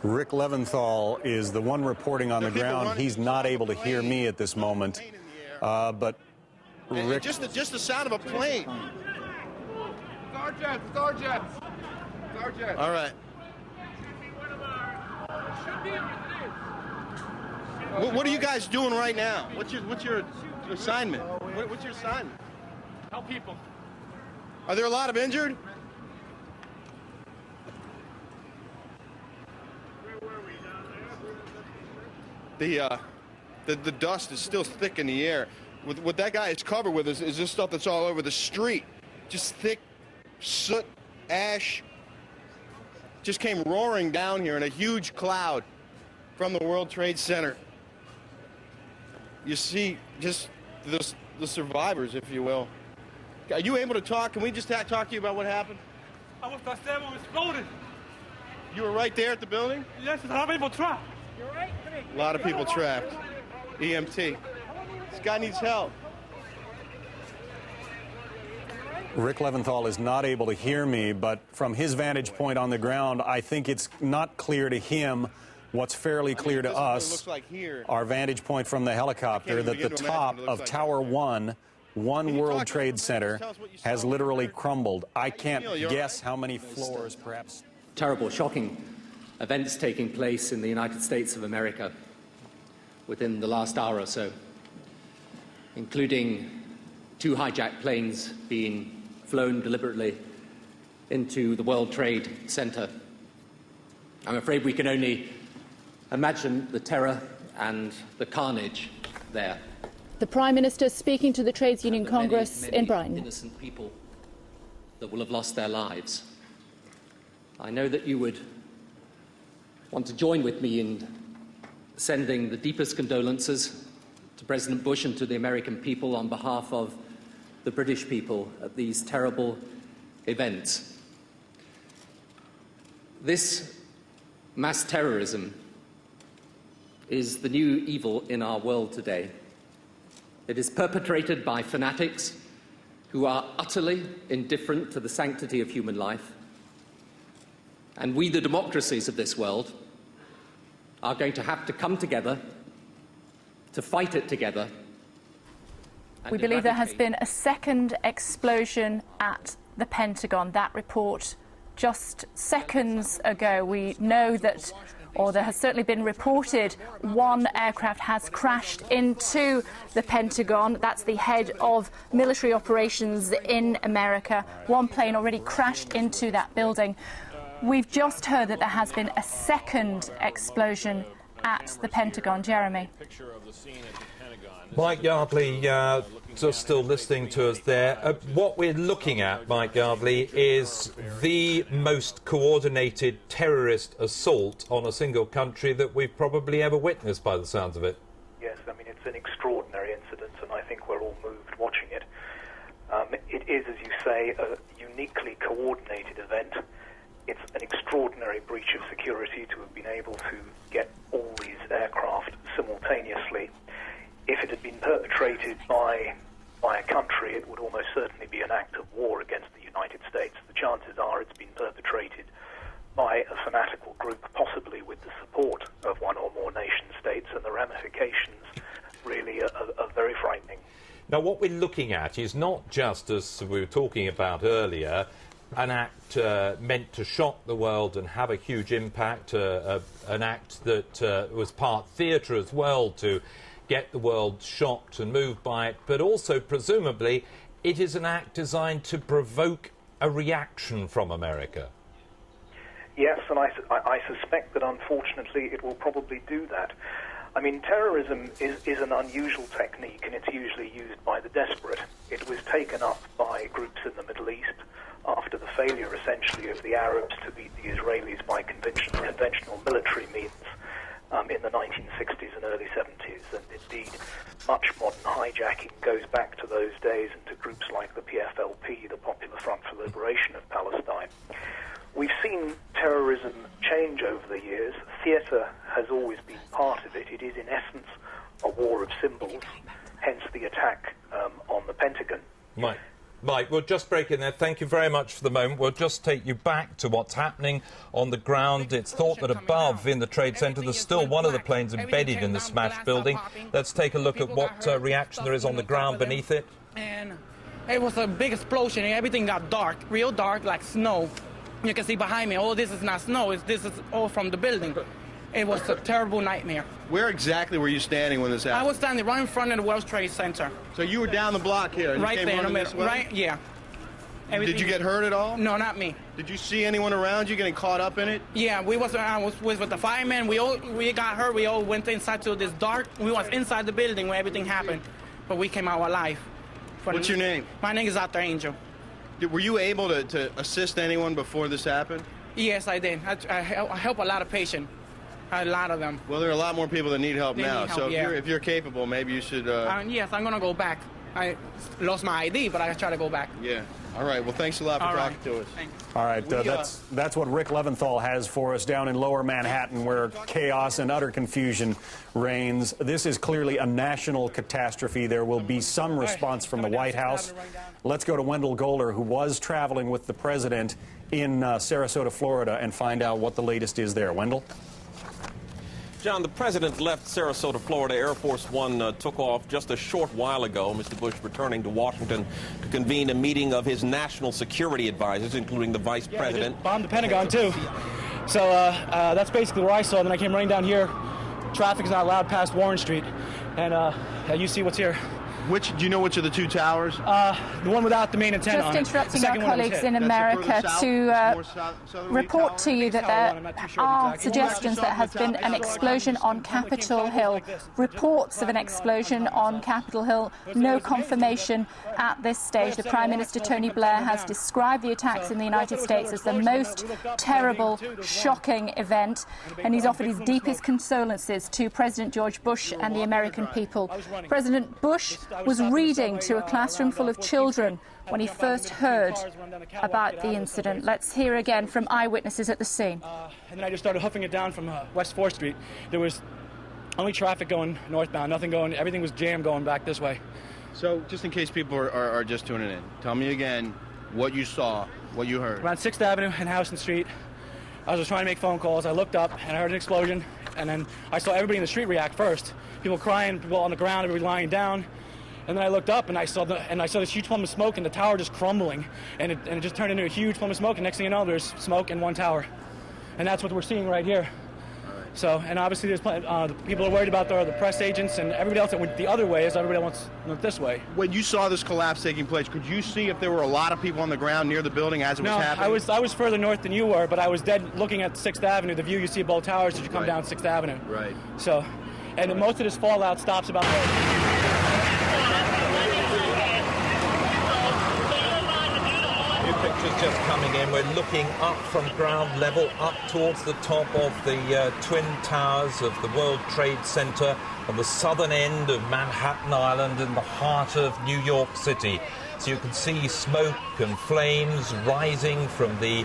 Rick Leventhal is the one reporting on the ground. He's not able to hear me at this moment. But Rick... Just the sound of a plane. Starjets. All right. What are you guys doing right now? What's your assignment? What's your assignment? Help people. Are there a lot of injured? The dust is still thick in the air. What that guy is covered with is this stuff that's all over the street. Just thick soot, ash. Just came roaring down here in a huge cloud from the World Trade Center. You see just the survivors, if you will. Are you able to talk? Can we just talk to you about what happened? I was there when it exploded. You were right there at the building? Yes, a lot of people trapped. You're right. A lot of people trapped. EMT. This guy needs help. Rick Leventhal is not able to hear me, but from his vantage point on the ground, I think it's not clear to him what's fairly clear to us, our vantage point from the helicopter, that the top of Tower 1, One World Trade Center, has literally crumbled. I can't guess how many floors, perhaps. Terrible, shocking events taking place in the United States of America within the last hour or so, including 2 hijacked planes being flown deliberately into the World Trade Center. I'm afraid we can only imagine the terror and the carnage there. The Prime Minister speaking to the Trades Union Congress in Brighton. Innocent people that will have lost their lives. I know that you would want to join with me in sending the deepest condolences to President Bush and to the American people on behalf of the British people at these terrible events. This mass terrorism is the new evil in our world today. It is perpetrated by fanatics who are utterly indifferent to the sanctity of human life. And we, the democracies of this world, are going to have to come together to fight it together. We believe there has been a second explosion at the Pentagon. That report just seconds ago. We know that, or there has certainly been reported, one aircraft has crashed into the Pentagon. That's the head of military operations in America. One plane already crashed into that building. We've just heard that there has been a second explosion at the Pentagon. Jeremy. Mike Yardley, just still listening to us there. What we're looking at, Mike Yardley, is the most coordinated terrorist assault on a single country that we've probably ever witnessed, by the sounds of it. Yes, I mean, it's an extraordinary incident, and I think we're all moved watching it. It is, as you say, a uniquely coordinated event. It's an extraordinary breach of security to have been able to get all these aircraft simultaneously. If it had been perpetrated by a country, it would almost certainly be an act of war against the United States. The chances are it's been perpetrated by a fanatical group, possibly with the support of one or more nation states, and the ramifications really are very frightening. Now, what we're looking at is not just, as we were talking about earlier, an act meant to shock the world and have a huge impact, an act that was part theatre as well to get the world shocked and moved by it, but also, presumably, it is an act designed to provoke a reaction from America. Yes, and I suspect that, unfortunately, it will probably do that. I mean, terrorism is an unusual technique, and it's usually used by the desperate. It was taken up by groups in the Middle East after the failure, essentially, of the Arabs to beat the Israelis by conventional military means in the 1960s and early 70s. And indeed, much modern hijacking goes back to those days and to groups like the PFLP, the Popular Front for Liberation of Palestine. We've seen terrorism change over the years. Theatre has always been part of it. It is, in essence, a war of symbols, hence the attack on the Pentagon. Mike, we'll just break in there. Thank you very much for the moment. We'll just take you back to what's happening on the ground. It's thought that above in the Trade Center there's still one of the planes embedded in the smashed building. Let's take a look at what reaction there is on the ground beneath it. And it was a big explosion and everything got dark, real dark, like snow. You can see behind me, this is not snow, this is all from the building. It was a terrible nightmare. Where exactly were you standing when this happened? I was standing right in front of the World Trade Center. So you were down the block here? And right you came there in the middle. this way? Right, yeah. Did you get hurt at all? No, not me. Did you see anyone around you getting caught up in it? Yeah, I was with the firemen. We got hurt. We all went inside to this dark. We was inside the building when everything happened, but we came out alive. What's your name? My name is Dr. Angel. Were you able to assist anyone before this happened? Yes, I did. I help a lot of patients. A lot of them. Well, there are a lot more people that need help now. So if you're capable, maybe you should... Yes, I'm going to go back. I lost my ID, but I try to go back. Yeah. All right. Well, thanks a lot for talking to us. All right. That's what Rick Leventhal has for us down in Lower Manhattan, where chaos and utter confusion reigns. This is clearly a national catastrophe. There will be some response from the White House. Let's go to Wendell Golder, who was traveling with the president in Sarasota, Florida, and find out what the latest is there. Wendell? John, the president left Sarasota, Florida. Air Force One took off just a short while ago. Mr. Bush returning to Washington to convene a meeting of his national security advisors, including the vice president. They bombed the Pentagon, too. So that's basically where I saw it. Then I came running down here. Traffic's not allowed past Warren Street. And you see what's here. Do you know which of the two towers? The one without the main antenna on it. Just interrupting our colleagues in America to report to you that there are suggestions that has been an explosion on Capitol Hill. Reports of an explosion on Capitol Hill. No confirmation at this stage. The Prime Minister, Tony Blair, has described the attacks in the United States as the most terrible, shocking event, and he's offered his deepest condolences to President George Bush and the American people. President Bush was reading to a classroom full of children when he first heard about the incident. Let's hear again from eyewitnesses at the scene. And then I just started hoofing it down from West 4th Street. There was only traffic going northbound, nothing going, everything was jammed going back this way. So just in case people are just tuning in, tell me again what you saw, what you heard. Around 6th Avenue and Houston Street, I was just trying to make phone calls. I looked up and I heard an explosion, and then I saw everybody in the street react first. People crying, people on the ground, everybody lying down. And then I looked up and I saw this huge plume of smoke and the tower just crumbling, and it just turned into a huge plume of smoke. And next thing you know, there's smoke in one tower, and that's what we're seeing right here. So, and obviously there's people are worried about the press agents and everybody else that went the other way as everybody wants went this way. When you saw this collapse taking place, could you see if there were a lot of people on the ground near the building as it was happening? I was further north than you were, but I was dead looking at 6th Avenue, the view you see of both towers as you come down 6th Avenue. Right. So, and most of this fallout stops about Pictures just coming in. We're looking up from ground level, up towards the top of the Twin Towers of the World Trade Center on the southern end of Manhattan Island in the heart of New York City. So you can see smoke and flames rising from the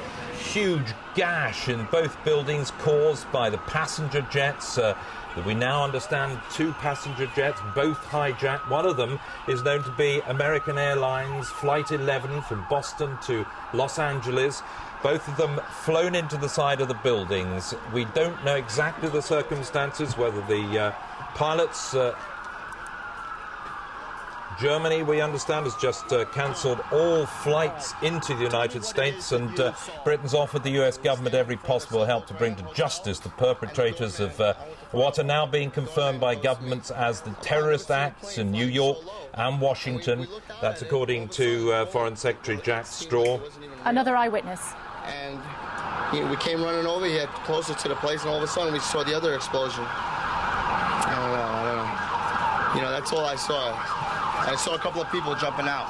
huge gash in both buildings caused by the passenger jets. That we now understand 2 passenger jets, both hijacked. One of them is known to be American Airlines Flight 11 from Boston to Los Angeles. Both of them flown into the side of the buildings. We don't know exactly the circumstances, whether the pilots... Germany, we understand, has just cancelled all flights into the United States, and Britain's offered the US government every possible help to bring to justice the perpetrators of what are now being confirmed by governments as the terrorist acts in New York and Washington. That's according to Foreign Secretary Jack Straw. Another eyewitness. And we came running over here closer to the place, and all of a sudden we saw the other explosion. I don't know. That's all I saw. I saw a couple of people jumping out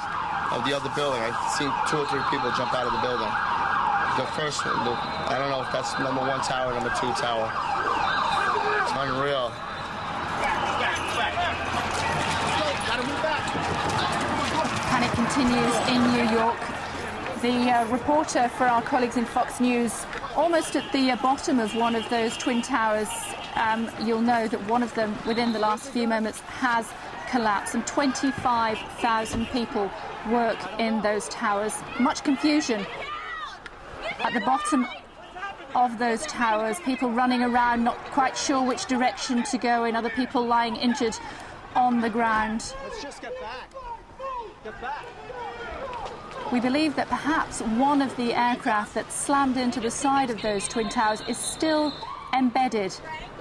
of the other building. I seen 2 or 3 people jump out of the building. The first one, I don't know if that's number 1 tower, number 2 tower. It's unreal. Panic continues in New York. The reporter for our colleagues in Fox News, almost at the bottom of one of those twin towers, you'll know that one of them, within the last few moments, has collapsed, and 25,000 people work in those towers. Much confusion at the bottom of those towers, people running around, not quite sure which direction to go in, other people lying injured on the ground. Let's just get back. Get back. We believe that perhaps one of the aircraft that slammed into the side of those twin towers is still embedded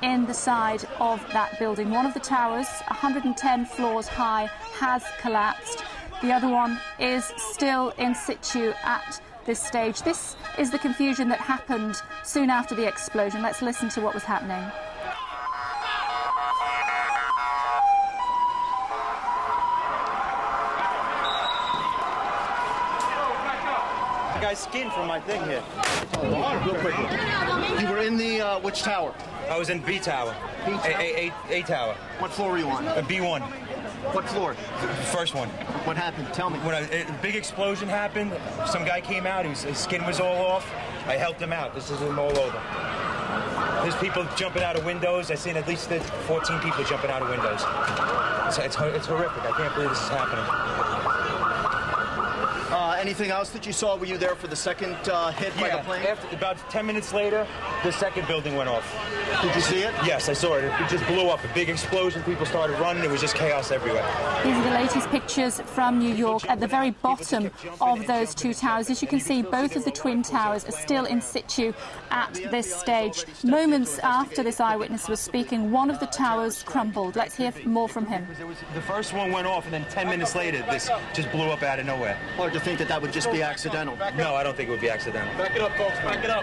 in the side of that building. One of the towers, 110 floors high, has collapsed. The other one is still in situ at this stage. This is the confusion that happened soon after the explosion. Let's listen to what was happening. The guy's skin from my thing here. Real quickly. You were in the, which tower? I was in B tower. A tower. What floor were you on? B1. What floor? The first one. What happened? Tell me. When a big explosion happened, some guy came out, his skin was all off. I helped him out. This is him all over. There's people jumping out of windows. I've seen at least 14 people jumping out of windows. It's horrific. I can't believe this is happening. Anything else that you saw? Were you there for the second hit by the plane? About 10 minutes later, the second building went off. Did you see it? Yes, I saw it. It just blew up. A big explosion. People started running. It was just chaos everywhere. These are the latest pictures from New York. At the very bottom of those 2 towers, as you can see, both of the twin towers are still in situ at this stage. Moments after this eyewitness was speaking, one of the towers crumbled. Let's hear more from him. The first one went off, and then 10 minutes later, this just blew up out of nowhere. Or do you think that would just be accidental? No, I don't think it would be accidental. Back it up, folks. Back it up.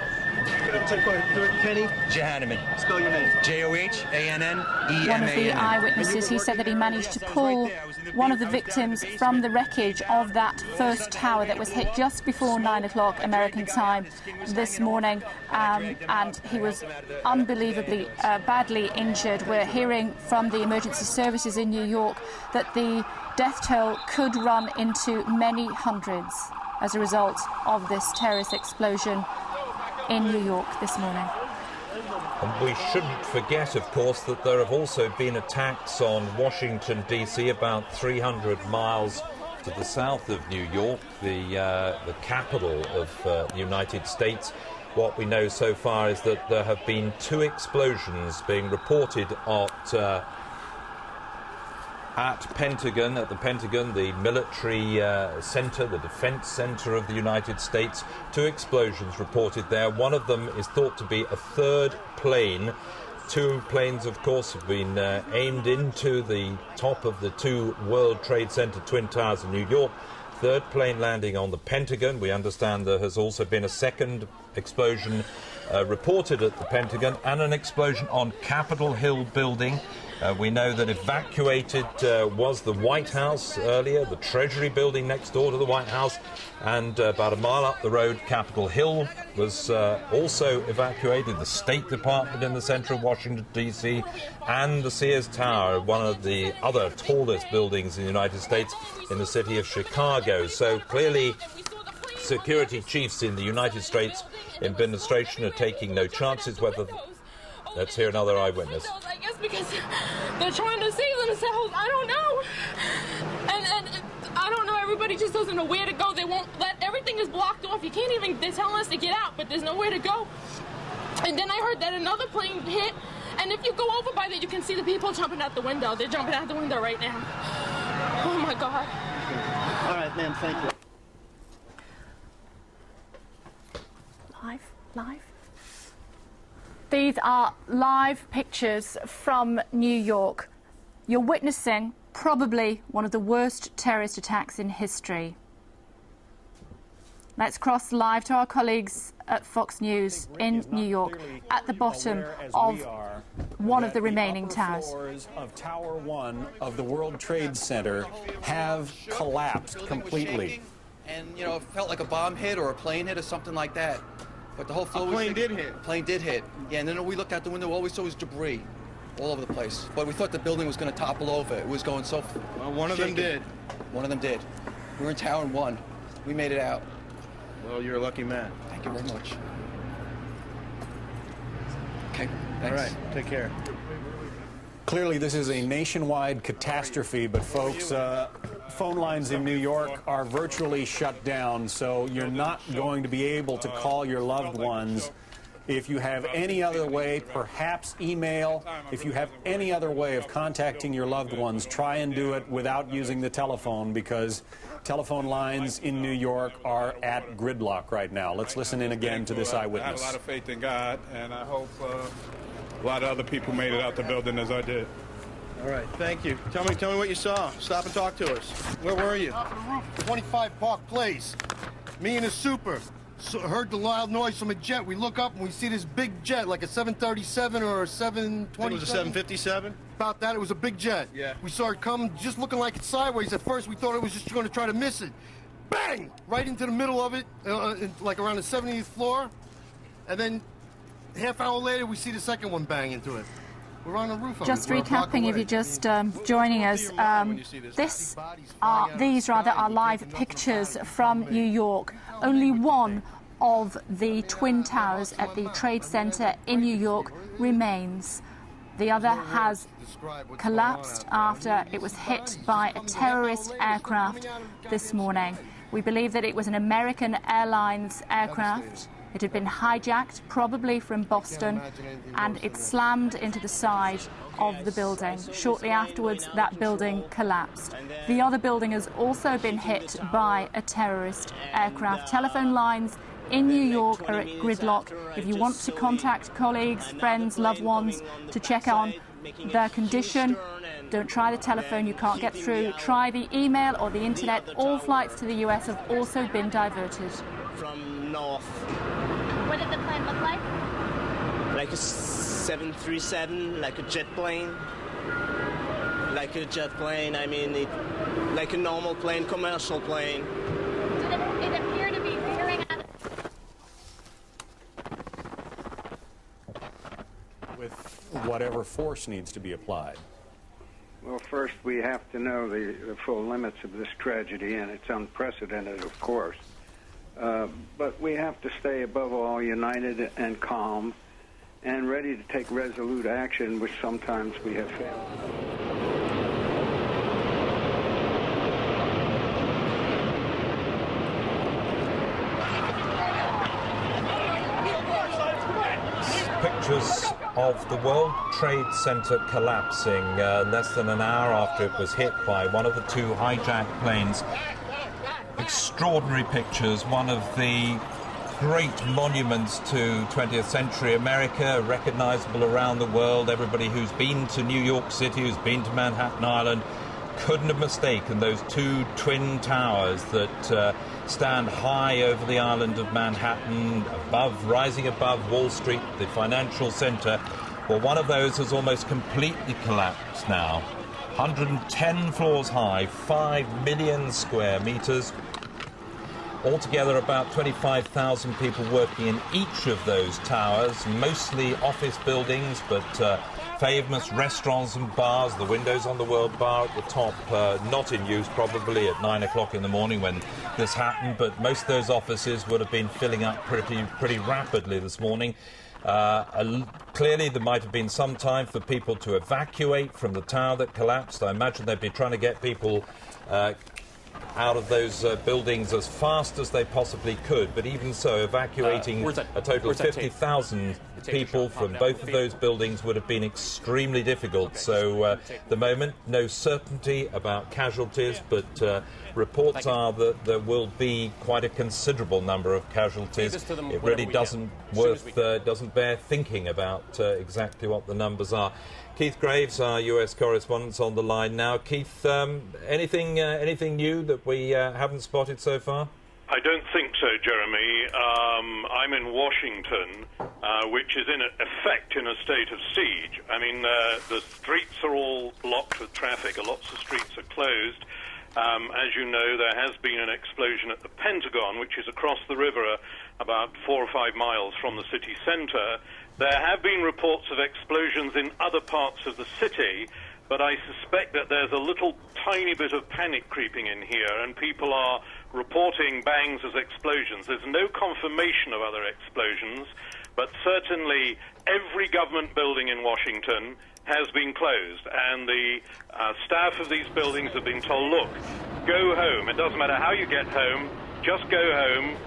Kenny? Johanneman. Spell your name. Johannenemanan. One of the eyewitnesses, he said that he managed to pull one of the victims from the wreckage of that first tower that was hit just before 9 o'clock American time this morning, and he was unbelievably badly injured. We're hearing from the emergency services in New York that the death toll could run into many hundreds as a result of this terrorist explosion in New York this morning. And we shouldn't forget, of course, that there have also been attacks on Washington, D.C., about 300 miles to the south of New York, the capital of the United States. What we know so far is that there have been 2 explosions being reported at the Pentagon, the military center, the defense center of the United States. 2 explosions reported there. One of them is thought to be a 3rd plane. 2 planes, of course, have been aimed into the top of the 2 World Trade Center Twin Towers in New York. 3rd plane landing on the Pentagon. We understand there has also been a 2nd explosion reported at the Pentagon, and an explosion on Capitol Hill building. We know that evacuated was the White House earlier, the Treasury building next door to the White House, and about a mile up the road, Capitol Hill was also evacuated, the State Department in the center of Washington, D.C., and the Sears Tower, one of the other tallest buildings in the United States in the city of Chicago. So clearly, security chiefs in the United States administration are taking no chances. Whether let's hear another eyewitness. I guess because they're trying to save themselves. I don't know. And I don't know. Everybody just doesn't know where to go. They won't let. Everything is blocked off. You can't even. They're telling us to get out, but there's nowhere to go. And then I heard that another plane hit. And if you go over by there, you can see the people jumping out the window. They're jumping out the window right now. Oh my God. All right, ma'am. Thank you. Live. These are live pictures from New York. You're witnessing probably one of the worst terrorist attacks in history. Let's cross live to our colleagues at Fox News in New York, at the bottom of one of the remaining towers. Floors of Tower 1 of the World Trade Center have collapsed completely. And, you know, it felt like a bomb hit or a plane hit or something like that. But the whole floor plane did hit. Plane did hit. Yeah, and then we looked out the window, all we saw was debris all over the place. But we thought the building was going to topple over. It was going so... Well, one of them did. One of them did. We were in Tower 1. We made it out. Well, you're a lucky man. Thank you very much. Okay, thanks. All right, take care. Clearly, this is a nationwide catastrophe, but folks, phone lines in New York are virtually shut down, so you're not going to be able to call your loved ones. If you have any other way, perhaps email. If you have any other way of contacting your loved ones, try and do it without using the telephone, because telephone lines in New York are at gridlock right now. Let's listen in again to this eyewitness. I have a lot of faith in God, and I hope a lot of other people made it out the building as I did. All right, thank you. Tell me what you saw. Stop and talk to us. Where were you? Top of the roof, 25 Park Place. Me and a super. So heard the loud noise from a jet. We look up and we see this big jet, like a 737 or a 727. It was a 757? About that, it was a big jet. Yeah. We saw it come, just looking like it's sideways. At first, we thought it was just going to try to miss it. Bang! Right into the middle of it, like around the 70th floor. And then, half hour later, we see the second one bang into it. We're on the roof of Just it. recapping, if you're just joining us, these are live pictures from New York. Only one of the Twin Towers at the Trade Center in New York remains. The other has collapsed after it was hit by a terrorist aircraft this morning. We believe that it was an American Airlines aircraft. It had been hijacked, probably from Boston, and it slammed into the side of the building. Shortly afterwards, that building collapsed. The other building has also been hit by a terrorist aircraft. Telephone lines in New York are at gridlock. If you want to contact colleagues, friends, loved ones to check on their condition, don't try the telephone, you can't get through. Try the email or the internet. All flights to the US have also been diverted. From north. What did the plane look like? Like a 737, like a jet plane. Like a jet plane, I mean, like a normal plane, commercial plane. Did it appear to be veering out of... With whatever force needs to be applied. Well, first we have to know the full limits of this tragedy, and it's unprecedented, of course. But we have to stay above all united and calm and ready to take resolute action, which sometimes we have failed. pictures of the World Trade Center collapsing less than an hour after it was hit by one of the two hijacked planes. Extraordinary pictures, one of the great monuments to 20th century America, recognizable around the world. Everybody who's been to New York City, who's been to Manhattan Island, couldn't have mistaken those two twin towers that stand high over the island of Manhattan, rising above Wall Street, the financial center. Well, one of those has almost completely collapsed now. 110 floors high, 5 million square meters. Altogether, about 25,000 people working in each of those towers, mostly office buildings, but famous restaurants and bars. The windows on the World Bar at the top, not in use probably at 9 o'clock in the morning when this happened, but most of those offices would have been filling up pretty rapidly this morning. Clearly, there might have been some time for people to evacuate from the tower that collapsed. I imagine they'd be trying to get people out of those buildings as fast as they possibly could, but even so, evacuating a total of 50,000 people from both of those buildings would have been extremely difficult. So at the moment, no certainty about casualties, but reports are that there will be quite a considerable number of casualties. It really doesn't bear thinking about exactly what the numbers are. Keith Graves, our US correspondent, on the line now. Keith, anything new that we haven't spotted so far? I don't think so, Jeremy. I'm in Washington, which is in effect in a state of siege. I mean, the streets are all blocked with traffic. Lots of streets are closed. As you know, there has been an explosion at the Pentagon, which is across the river about 4 or 5 miles from the city center. There have been reports of explosions in other parts of the city, but I suspect that there's a little tiny bit of panic creeping in here, and people are reporting bangs as explosions. There's no confirmation of other explosions, but certainly every government building in Washington has been closed, and the staff of these buildings have been told, look, go home. It doesn't matter how you get home, just go home.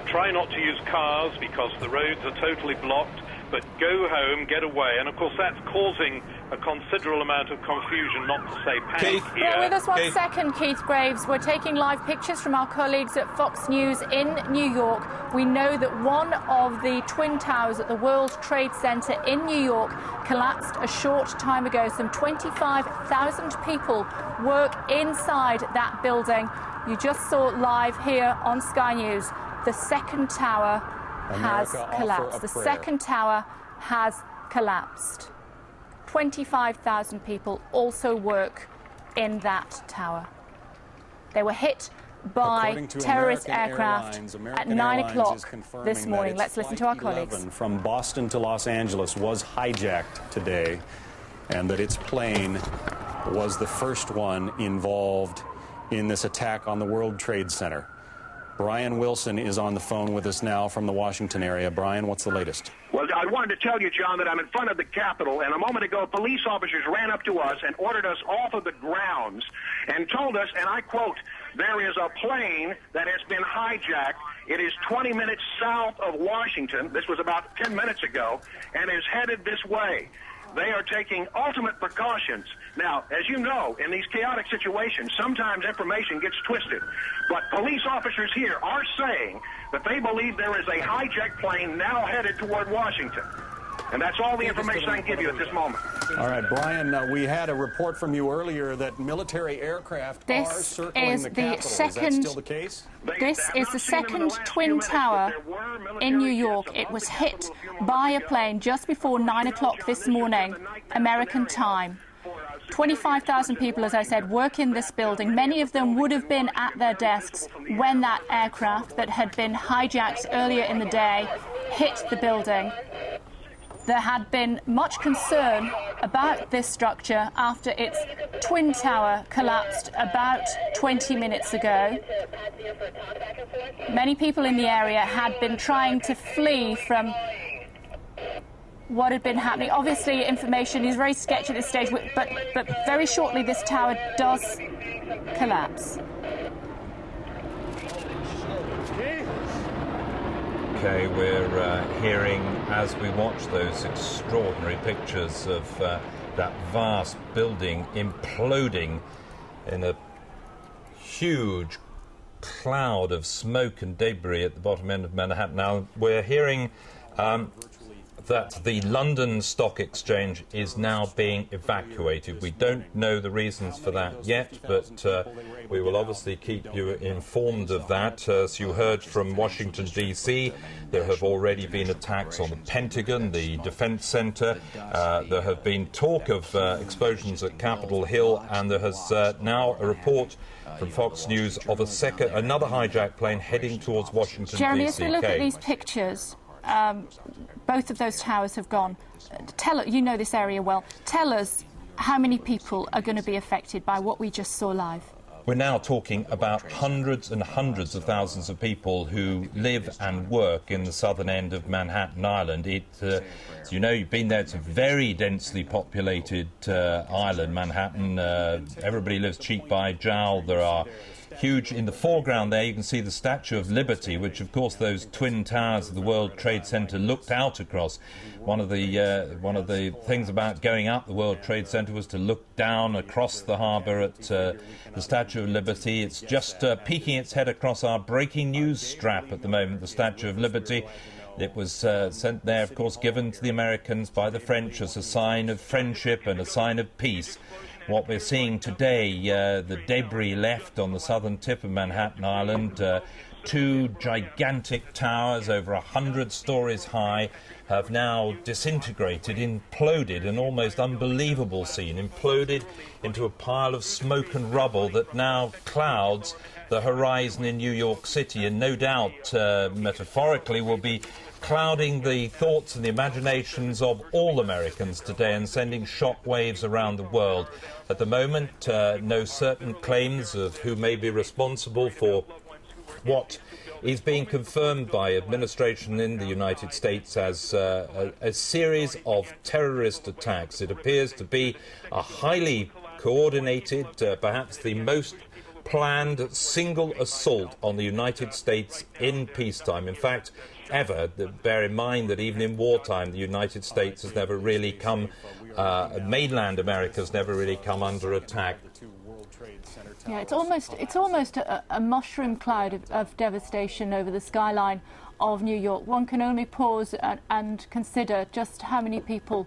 Try not to use cars because the roads are totally blocked, but go home, get away. And of course that's causing a considerable amount of confusion, not to say panic here. Bear with us one second, Keith Graves. We're taking live pictures from our colleagues at Fox News in New York. We know that one of the twin towers at the World Trade Center in New York collapsed a short time ago. Some 25,000 people work inside that building. You just saw live here on Sky News. The second tower has collapsed. The second tower has collapsed. 25,000 people also work in that tower. They were hit by terrorist aircraft at 9 o'clock this morning. Let's listen to our colleagues. From Boston to Los Angeles was hijacked today, and that its plane was the first one involved in this attack on the World Trade Center. Brian Wilson is on the phone with us now from the Washington area. Brian, what's the latest? Well, I wanted to tell you, John, that I'm in front of the Capitol, and a moment ago, police officers ran up to us and ordered us off of the grounds and told us, and I quote, there is a plane that has been hijacked. It is 20 minutes south of Washington. This was about 10 minutes ago, and is headed this way. They are taking ultimate precautions. Now, as you know, in these chaotic situations, sometimes information gets twisted. But police officers here are saying that they believe there is a hijacked plane now headed toward Washington. And that's all the information I can give you at this moment. All right, Brian, we had a report from you earlier that military aircraft are circling the Capitol. Is that still the case? This is the second twin tower in New York. It was hit by a plane just before 9 o'clock this morning, American time. 25,000 people, as I said, work in this building. Many of them would have been at their desks when that aircraft that had been hijacked earlier in the day hit the building. There had been much concern about this structure after its twin tower collapsed about 20 minutes ago. Many people in the area had been trying to flee from what had been happening. Obviously, information is very sketchy at this stage, but very shortly this tower does collapse. UK, we're hearing, as we watch those extraordinary pictures of that vast building imploding in a huge cloud of smoke and debris at the bottom end of Manhattan. Now, we're hearing that the London Stock Exchange is now being evacuated. We don't know the reasons for that yet, but we will obviously keep you informed of that. As you heard from Washington, D.C., there have already been attacks on the Pentagon, the Defense Center. There have been talk of explosions at Capitol Hill, and there has now a report from Fox News of another hijacked plane heading towards Washington, D.C. Jeremy, as we look at these pictures, both of those towers have gone. You know this area well. Tell us how many people are going to be affected by what we just saw live. We're now talking about hundreds and hundreds of thousands of people who live and work in the southern end of Manhattan Island. As you know, you've been there, it's a very densely populated island, Manhattan. Everybody lives cheek by jowl. There are huge, in the foreground there, you can see the Statue of Liberty, which, of course, those twin towers of the World Trade Center looked out across. One of the things about going up the World Trade Center was to look down across the harbour at the Statue of Liberty. It's just peeking its head across our breaking news strap at the moment, the Statue of Liberty. It was sent there, of course, given to the Americans by the French as a sign of friendship and a sign of peace. What we're seeing today, the debris left on the southern tip of Manhattan Island, two gigantic towers over 100 stories high, have now disintegrated, imploded, an almost unbelievable scene, imploded into a pile of smoke and rubble that now clouds the horizon in New York City, and no doubt, metaphorically, will be clouding the thoughts and the imaginations of all Americans today and sending shock waves around the world. At the moment, no certain claims of who may be responsible for what is being confirmed by administration in the United States as a series of terrorist attacks. It appears to be a highly coordinated, perhaps the most planned single assault on the United States in peacetime. In fact, ever. Bear in mind that even in wartime, the United States has never really come, mainland America's never really come under attack. Yeah, it's almost a mushroom cloud of devastation over the skyline of New York. One can only pause and consider just how many people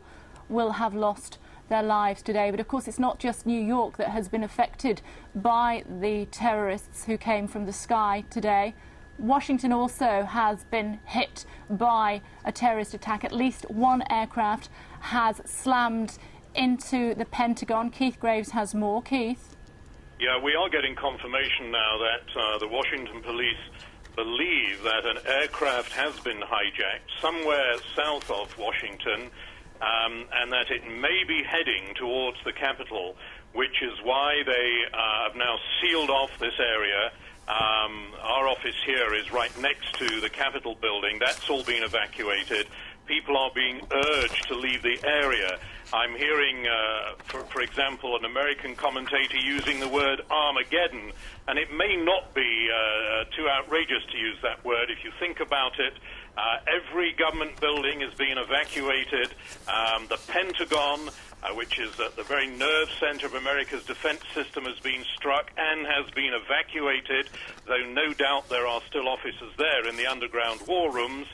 will have lost their lives today. But of course, it's not just New York that has been affected by the terrorists who came from the sky today. Washington also has been hit by a terrorist attack. At least one aircraft has slammed into the Pentagon. Keith Graves has more. Keith? Yeah, we are getting confirmation now that the Washington police believe that an aircraft has been hijacked somewhere south of Washington, and that it may be heading towards the Capitol, which is why they have now sealed off this area. Our office here is right next to the Capitol building. That's all been evacuated. People are being urged to leave the area. I'm hearing, for example, an American commentator using the word Armageddon, and it may not be too outrageous to use that word if you think about it. Every government building is being evacuated. The Pentagon, which is at the very nerve center of America's defense system, has been struck and has been evacuated, though no doubt there are still officers there in the underground war rooms.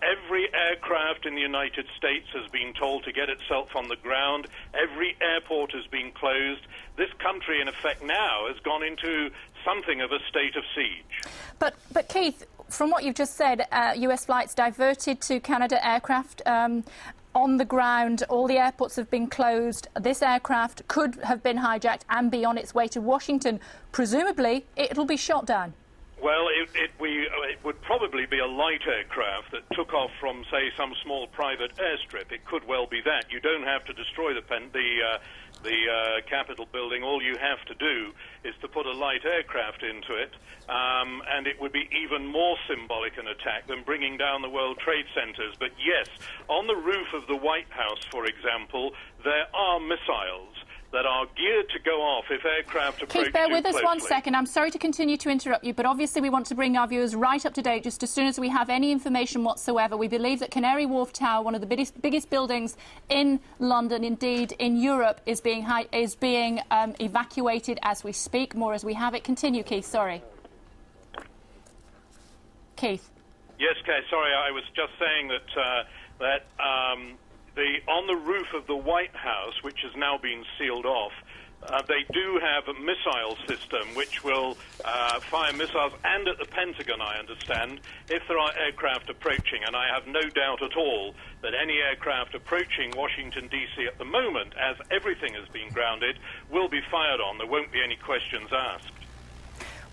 Every aircraft in the United States has been told to get itself on the ground. Every airport has been closed. This country, in effect, now has gone into something of a state of siege. But Keith, from what you've just said, US flights diverted to Canada, aircraft on the ground, all the airports have been closed. This aircraft could have been hijacked and be on its way to Washington. Presumably, it'll be shot down. Well, it would probably be a light aircraft that took off from, say, some small private airstrip. It could well be that. You don't have to destroy the Capitol building. All you have to do is to put a light aircraft into it, and it would be even more symbolic an attack than bringing down the World Trade Centers. But yes, on the roof of the White House, for example, there are missiles. that are geared to go off if aircraft approach Keith, bear with us closely. 1 second. I'm sorry to continue to interrupt you, but obviously we want to bring our viewers right up to date just as soon as we have any information whatsoever. We believe that Canary Wharf Tower, one of the biggest buildings in London, indeed in Europe, is being evacuated as we speak. More as we have it. Continue, Keith. Sorry. Keith. Yes, Kay, sorry, I was just saying that on the roof of the White House, which has now been sealed off, they do have a missile system which will fire missiles, and at the Pentagon, I understand, if there are aircraft approaching. And I have no doubt at all that any aircraft approaching Washington, D.C. at the moment, as everything has been grounded, will be fired on. There won't be any questions asked.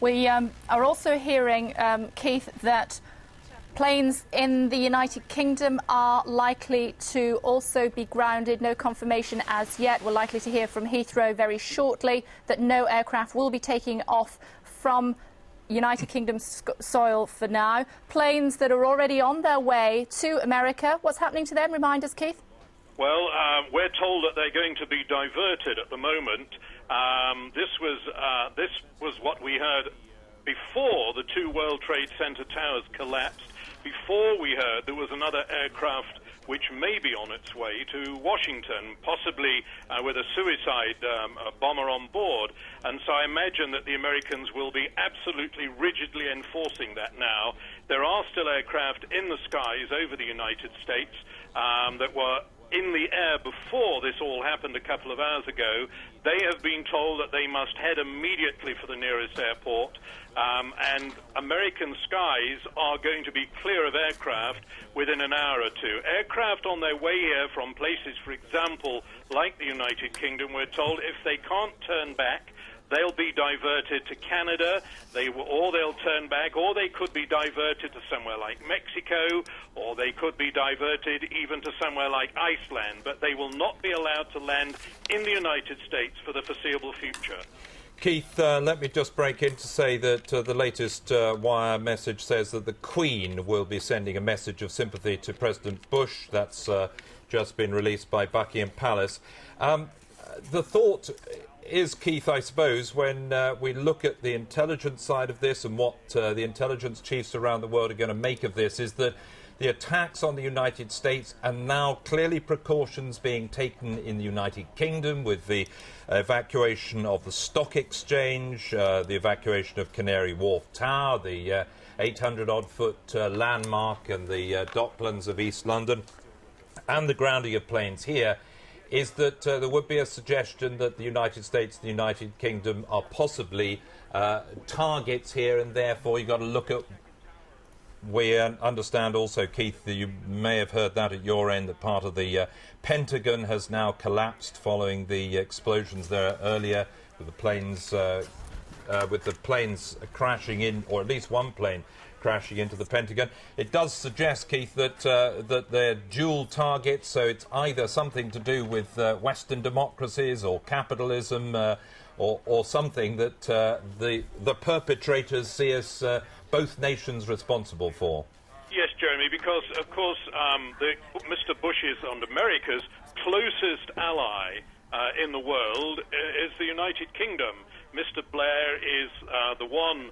We are also hearing, Keith, that planes in the United Kingdom are likely to also be grounded. No confirmation as yet. We're likely to hear from Heathrow very shortly that no aircraft will be taking off from United Kingdom soil for now. Planes that are already on their way to America, what's happening to them? Remind us, Keith. Well, we're told that they're going to be diverted at the moment. This was what we heard before the two World Trade Center towers collapsed. Before we heard there was another aircraft which may be on its way to Washington, possibly with a suicide bomber on board. And so I imagine that the Americans will be absolutely rigidly enforcing that now. There are still aircraft in the skies over the United States that were in the air before this all happened a couple of hours ago. They have been told that they must head immediately for the nearest airport, and American skies are going to be clear of aircraft within an hour or two. Aircraft on their way here from places, for example, like the United Kingdom, we're told if they can't turn back, they'll be diverted to Canada, or they'll turn back, or they could be diverted to somewhere like Mexico, or they could be diverted even to somewhere like Iceland, but they will not be allowed to land in the United States for the foreseeable future. Keith, let me just break in to say that the latest wire message says that the Queen will be sending a message of sympathy to President Bush. That's just been released by Buckingham Palace. The thought is, Keith, I suppose, when we look at the intelligence side of this and what the intelligence chiefs around the world are going to make of this, is that the attacks on the United States are now clearly precautions being taken in the United Kingdom with the evacuation of the stock exchange, the evacuation of Canary Wharf Tower, the 800-odd-foot landmark and the docklands of East London, and the grounding of planes here, is that there would be a suggestion that the United States and the United Kingdom are possibly targets here, and therefore you've got to look at. We understand also, Keith, that you may have heard that at your end, that part of the Pentagon has now collapsed following the explosions there earlier, with the planes crashing in, or at least one plane crashing into the Pentagon. It does suggest, Keith, that that they're dual targets, so it's either something to do with Western democracies or capitalism, or something that the perpetrators see as both nations responsible for. Yes, Jeremy, because, of course, Mr. Bush is, and America's closest ally in the world is the United Kingdom. Mr. Blair is the one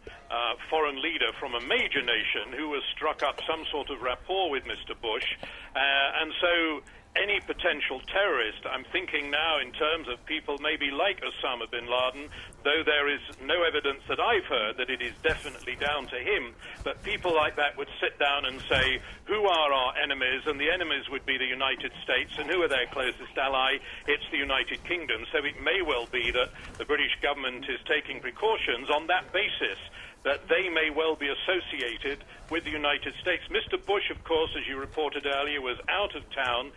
foreign leader from a major nation who has struck up some sort of rapport with Mr. Bush, and so any potential terrorist, I'm thinking now in terms of people maybe like Osama bin Laden, though there is no evidence that I've heard that it is definitely down to him, but people like that would sit down and say, who are our enemies? And the enemies would be the United States, and who are their closest ally? It's the United Kingdom. So it may well be that the British government is taking precautions on that basis, that they may well be associated with the United States. Mr. Bush, of course, as you reported earlier, was out of town.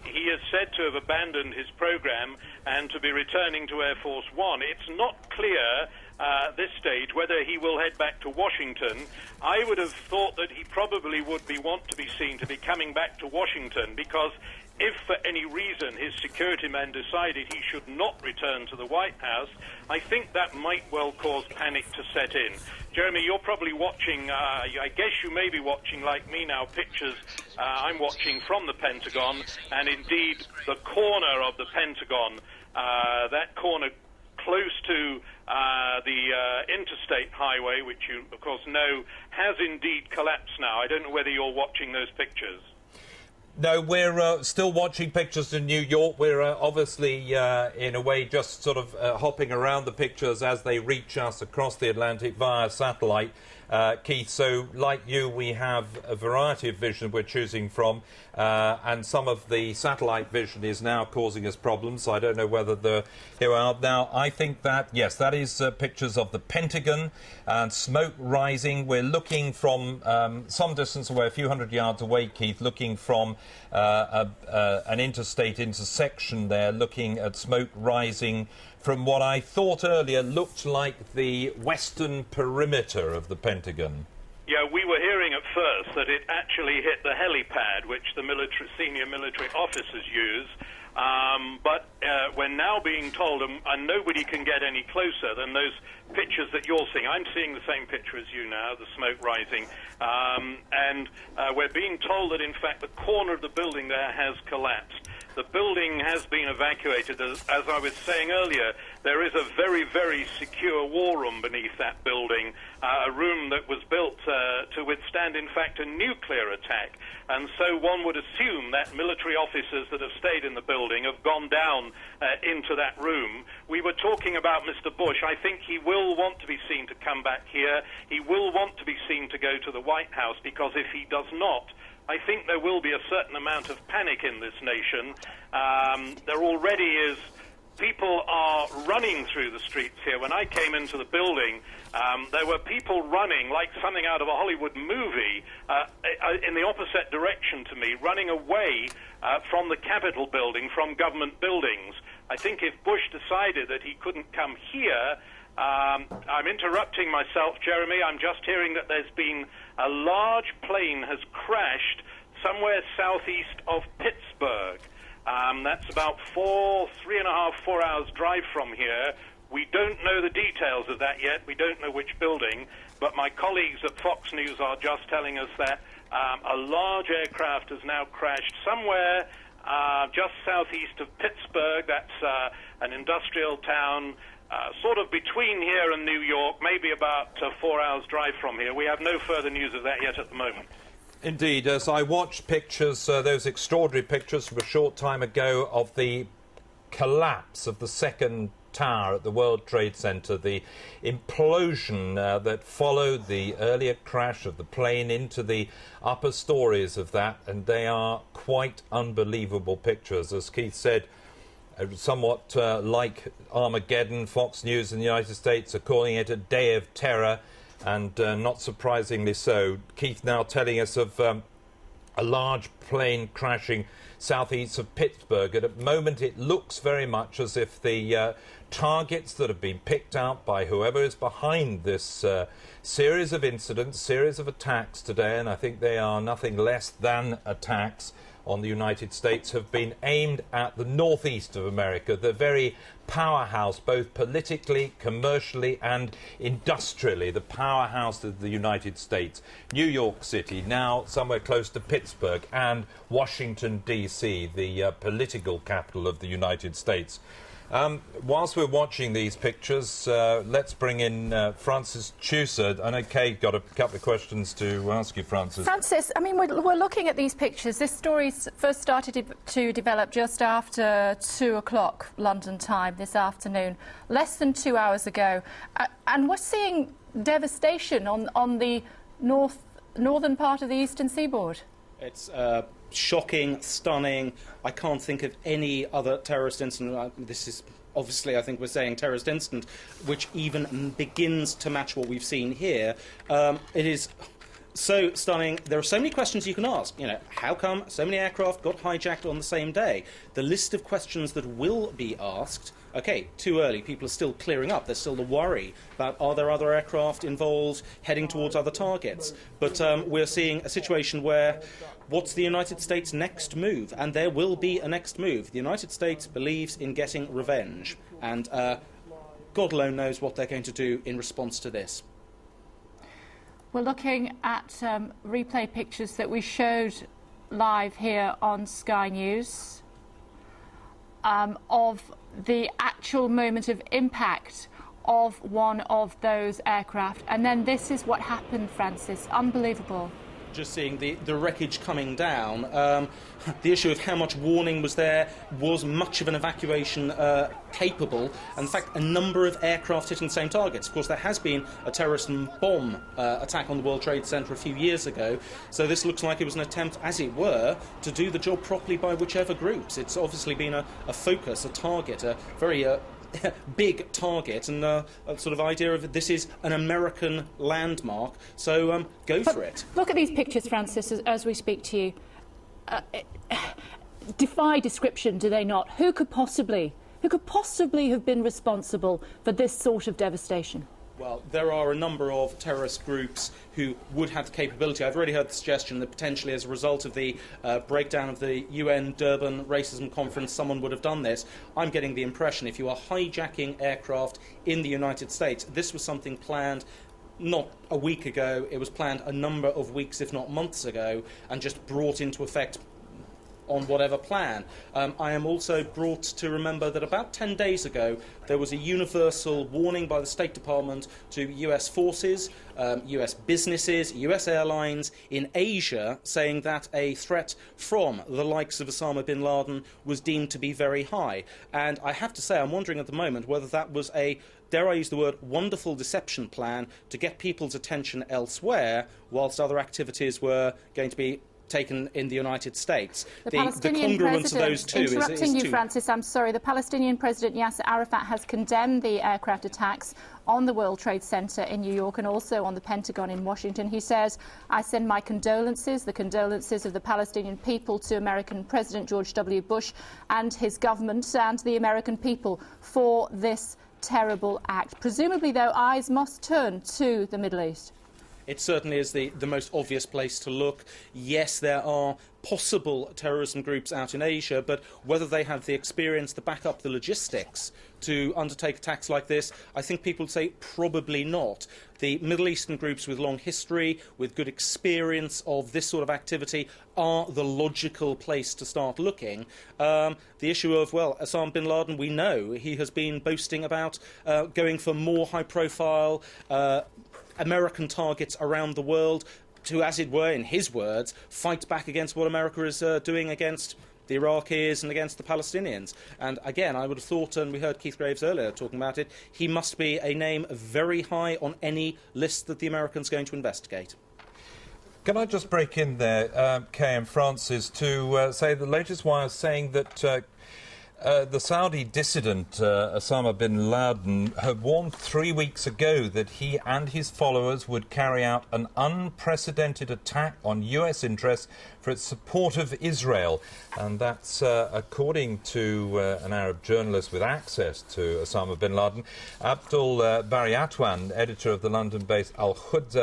He is said to have abandoned his program and to be returning to Air Force One. It's not clear at this stage whether he will head back to Washington. I would have thought that he probably would want to be seen to be coming back to Washington, because if for any reason his security men decided he should not return to the White House, I think that might well cause panic to set in. Jeremy, you're probably watching, I guess you may be watching, like me now, pictures I'm watching from the Pentagon, and indeed the corner of the Pentagon that corner close to the interstate highway, which you, of course, know has indeed collapsed now. I don't know whether you're watching those pictures. No, we're still watching pictures in New York. We're obviously, in a way, just sort of hopping around the pictures as they reach us across the Atlantic via satellite, Keith. So, like you, we have a variety of vision we're choosing from, and some of the satellite vision is now causing us problems. So I don't know whether here we are. Now, I think that, yes, that is pictures of the Pentagon and smoke rising. We're looking from some distance away, a few hundred yards away, Keith, looking from an interstate intersection there, looking at smoke rising from what I thought earlier looked like the western perimeter of the Pentagon. Yeah, we were hearing at first that it actually hit the helipad, which the senior military officers use. But we're now being told, and nobody can get any closer than those pictures that you're seeing. I'm seeing the same picture as you now, the smoke rising. And we're being told that, in fact, the corner of the building there has collapsed. The building has been evacuated. As I was saying earlier, there is a very, very secure war room beneath that building, a room that was built to withstand, in fact, a nuclear attack. And so one would assume that military officers that have stayed in the building have gone down into that room. We were talking about Mr. Bush. I think he will want to be seen to come back here. He will want to be seen to go to the White House, because if he does not, I think there will be a certain amount of panic in this nation. There already is. People are running through the streets here. When I came into the building, there were people running like something out of a Hollywood movie in the opposite direction to me, running away from the Capitol building, from government buildings. I think if Bush decided that he couldn't come here, I'm interrupting myself, Jeremy. I'm just hearing that there's been a large plane has crashed somewhere southeast of Pittsburgh. That's about 3.5, 4 hours drive from here. We don't know the details of that yet. We don't know which building, but my colleagues at Fox News are just telling us that a large aircraft has now crashed somewhere just southeast of Pittsburgh. That's an industrial town sort of between here and New York, maybe about 4 hours drive from here. We have no further news of that yet at the moment. Indeed, as I watched pictures, those extraordinary pictures from a short time ago of the collapse of the second tower at the World Trade Center, the implosion that followed the earlier crash of the plane into the upper stories of that, and they are quite unbelievable pictures. As Keith said, somewhat like Armageddon. Fox News in the United States are calling it a day of terror, and not surprisingly so. Keith now telling us of a large plane crashing southeast of Pittsburgh. At the moment, it looks very much as if the targets that have been picked out by whoever is behind this series of incidents, series of attacks today, and I think they are nothing less than attacks on the United States, have been aimed at the northeast of America, the very powerhouse, both politically, commercially and industrially, the powerhouse of the United States. New York City, now somewhere close to Pittsburgh, and Washington, D.C., the political capital of the United States. Whilst we're watching these pictures, let's bring in Francis Chusa. I know Kate got a couple of questions to ask you, Francis. Francis, I mean, we're looking at these pictures. This story first started to develop just after 2 o'clock London time this afternoon, less than 2 hours ago. And we're seeing devastation on the northern part of the eastern seaboard. It's shocking, stunning. I can't think of any other terrorist incident. This is obviously, I think we're saying terrorist incident, which even begins to match what we've seen here. It is so stunning. There are so many questions you can ask. You know, how come so many aircraft got hijacked on the same day? The list of questions that will be asked. OK, too early. People are still clearing up. There's still the worry about, are there other aircraft involved heading towards other targets? But we're seeing a situation where, what's the United States' next move? And there will be a next move. The United States believes in getting revenge. And God alone knows what they're going to do in response to this. We're looking at replay pictures that we showed live here on Sky News of the actual moment of impact of one of those aircraft. And then this is what happened, Francis. Unbelievable. Just seeing the wreckage coming down, the issue of how much warning was there, was much of an evacuation capable, and in fact a number of aircraft hitting the same targets. Of course, there has been a terrorist bomb attack on the World Trade Center a few years ago, so this looks like it was an attempt, as it were, to do the job properly by whichever groups. It's obviously been a focus, a target, a very big target, and a sort of idea of this is an American landmark, so go for it. Look at these pictures, Francis, as we speak to you. Defy description, do they not? Who could possibly have been responsible for this sort of devastation? Well, there are a number of terrorist groups who would have the capability. I've already heard the suggestion that potentially as a result of the breakdown of the UN Durban Racism Conference, someone would have done this. I'm getting the impression if you are hijacking aircraft in the United States, this was something planned not a week ago, it was planned a number of weeks, if not months ago, and just brought into effect on whatever plan. I am also brought to remember that about 10 days ago there was a universal warning by the State Department to US forces, US businesses, US airlines in Asia, saying that a threat from the likes of Osama bin Laden was deemed to be very high. And I have to say, I'm wondering at the moment whether that was a, dare I use the word, wonderful deception plan to get people's attention elsewhere whilst other activities were going to be taken in the United States. The congruence of those two interrupting is you, Francis, I'm sorry. The Palestinian President Yasser Arafat has condemned the aircraft attacks on the World Trade Center in New York and also on the Pentagon in Washington. He says, I send my condolences, the condolences of the Palestinian people, to American President George W. Bush and his government and the American people for this terrible act. Presumably, though, eyes must turn to the Middle East. It certainly is the most obvious place to look. Yes, there are possible terrorism groups out in Asia, but whether they have the experience to back up the logistics to undertake attacks like this, I think people would say probably not. The Middle Eastern groups with long history, with good experience of this sort of activity, are the logical place to start looking. The issue of, well, Osama bin Laden, we know he has been boasting about going for more high-profile American targets around the world to, as it were, in his words, fight back against what America is doing against the Iraqis and against the Palestinians. And again, I would have thought, and we heard Keith Graves earlier talking about it, he must be a name very high on any list that the Americans are going to investigate. Can I just break in there, Kay and Francis, to say the latest wire is saying that the Saudi dissident Osama bin Laden had warned 3 weeks ago that he and his followers would carry out an unprecedented attack on US interests for its support of Israel. And that's according to an Arab journalist with access to Osama bin Laden, Abdul Bari Atwan, editor of the London-based Al-Quds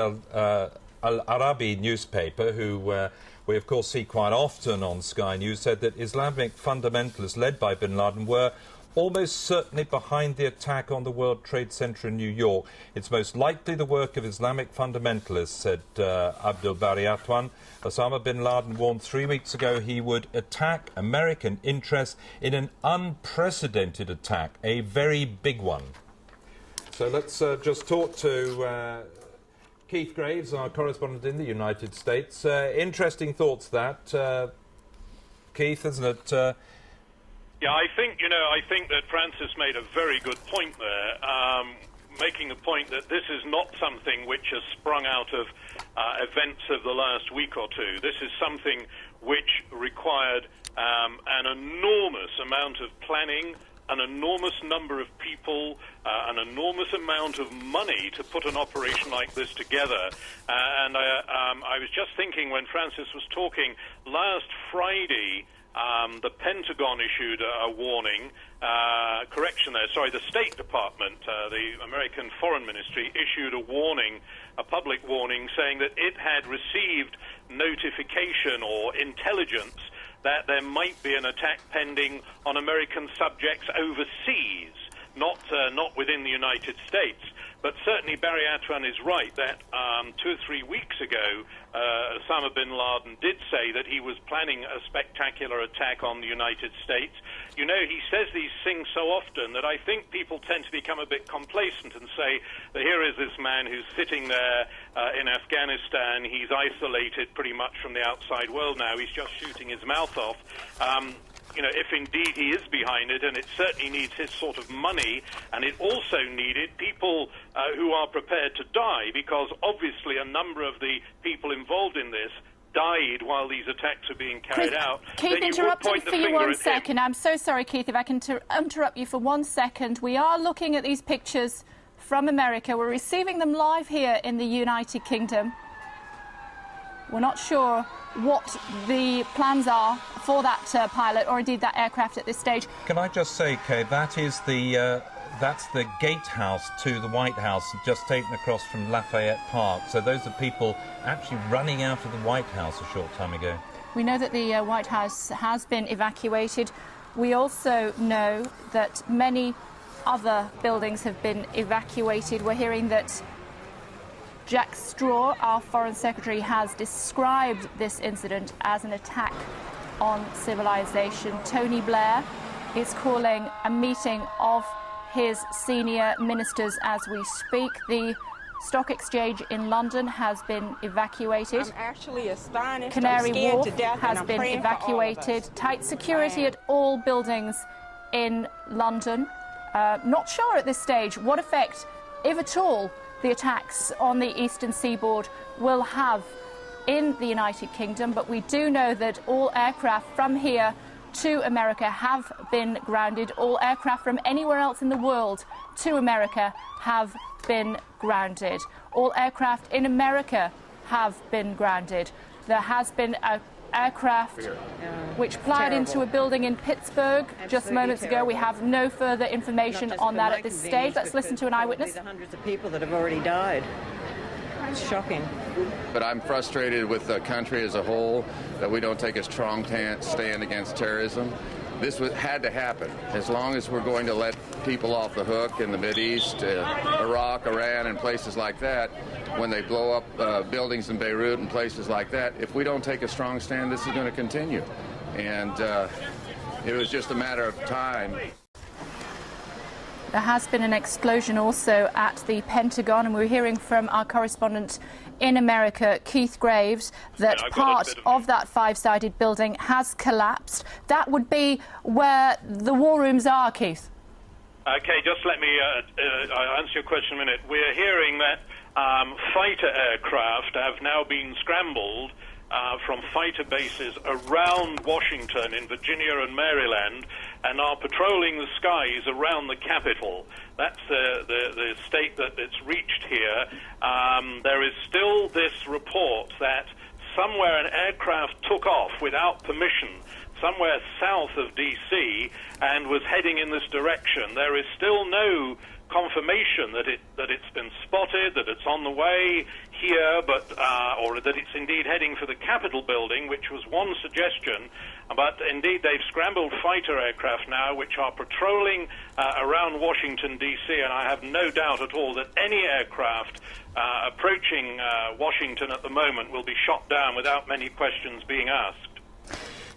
Al-Arabi newspaper, who we of course see quite often on Sky News, said that Islamic fundamentalists led by bin Laden were almost certainly behind the attack on the World Trade Center in New York. It's most likely the work of Islamic fundamentalists, said Abdul Bari Atwan. Osama bin Laden warned 3 weeks ago he would attack American interests in an unprecedented attack, a very big one. So let's just talk to Keith Graves, our correspondent in the United States. Interesting thoughts, that, Keith, isn't it? Yeah, I think that Francis made a very good point there, making the point that this is not something which has sprung out of events of the last week or two. This is something which required an enormous amount of planning, an enormous number of people, an enormous amount of money to put an operation like this together. And I was just thinking when Francis was talking, last Friday, the Pentagon issued a warning, the State Department, the American Foreign Ministry, issued a warning, a public warning, saying that it had received notification or intelligence that there might be an attack pending on American subjects overseas, not within the United States. But certainly Barry Atwan is right that 2 or 3 weeks ago, Osama bin Laden did say that he was planning a spectacular attack on the United States. you know, he says these things so often that I think people tend to become a bit complacent and say that here is this man who's sitting there in Afghanistan. He's isolated pretty much from the outside world now. He's just shooting his mouth off. You know, if indeed he is behind it, and it certainly needs his sort of money, and it also needed people who are prepared to die, because obviously a number of the people involved in this died while these attacks are being carried out. Keith, interrupting for you 1 second. I'm so sorry, Keith, if I can interrupt you for 1 second. We are looking at these pictures from America. We're receiving them live here in the United Kingdom. We're not sure what the plans are for that pilot or indeed that aircraft at this stage. Can I just say, Kay, that is that's the gatehouse to the White House, just taken across from Lafayette Park. So those are people actually running out of the White House a short time ago. We know that the White House has been evacuated. We also know that many other buildings have been evacuated. We're hearing that Jack Straw, our Foreign Secretary, has described this incident as an attack on civilization. Tony Blair is calling a meeting of his senior ministers as we speak. The Stock Exchange in London has been evacuated. I'm actually astonished. Canary Wharf to death, has been evacuated. Tight security at all buildings in London. Not sure at this stage what effect, if at all, the attacks on the eastern seaboard will have in the United Kingdom, but we do know that all aircraft from here to America have been grounded. All aircraft from anywhere else in the world to America have been grounded. All aircraft in America have been grounded. There has been an aircraft which ploughed into a building in Pittsburgh just moments ago. We have no further information on that at this stage. Let's listen to an eyewitness. The hundreds of people that have already died. It's shocking. But I'm frustrated with the country as a whole that we don't take a strong stand against terrorism. This had to happen. As long as we're going to let people off the hook in the Mideast, Iraq, Iran, and places like that, when they blow up buildings in Beirut and places like that, if we don't take a strong stand, this is going to continue. And it was just a matter of time. There has been an explosion also at the Pentagon, and we're hearing from our correspondent in America, Keith Graves, that part of that five-sided building has collapsed. That would be where the war rooms are, Keith. Okay, just let me answer your question a minute. We're hearing that fighter aircraft have now been scrambled from fighter bases around Washington in Virginia and Maryland and are patrolling the skies around the Capitol. That's the state that it's reached here. There is still this report that somewhere an aircraft took off without permission somewhere south of D.C. and was heading in this direction. There is still no confirmation that it's been spotted, that it's on the way here, but or that it's indeed heading for the Capitol building, which was one suggestion. But indeed, they've scrambled fighter aircraft now, which are patrolling around Washington, D.C., and I have no doubt at all that any aircraft approaching Washington at the moment will be shot down without many questions being asked.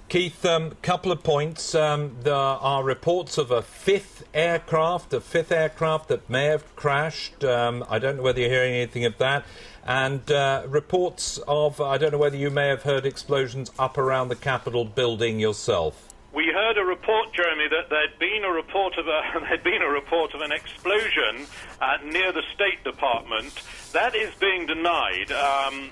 Keith, couple of points. There are reports of a fifth aircraft that may have crashed. I don't know whether you're hearing anything of that. And reports of, I don't know whether you may have heard explosions up around the Capitol building yourself. We heard a report, Jeremy, that there'd been a report of an explosion near the State Department. That is being denied.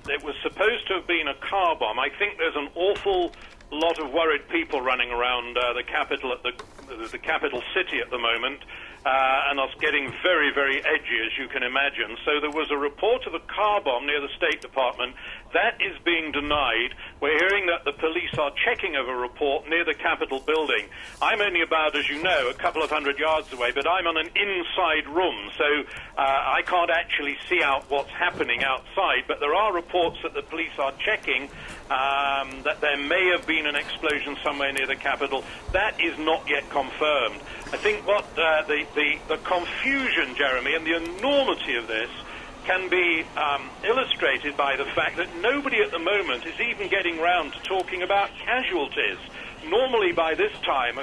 It was supposed to have been a car bomb. I think there's an awful lot of worried people running around the Capitol at the capital city at the moment, and us getting very, very edgy, as you can imagine. So there was a report of a car bomb near the State Department. That is being denied. We're hearing that the police are checking of a report near the Capitol building. I'm only about, as you know, a couple of hundred yards away, but I'm on an inside room, so I can't actually see out what's happening outside. But there are reports that the police are checking that there may have been an explosion somewhere near the Capitol. That is not yet confirmed. I think what the confusion, Jeremy, and the enormity of this can be illustrated by the fact that nobody at the moment is even getting round to talking about casualties. Normally by this time,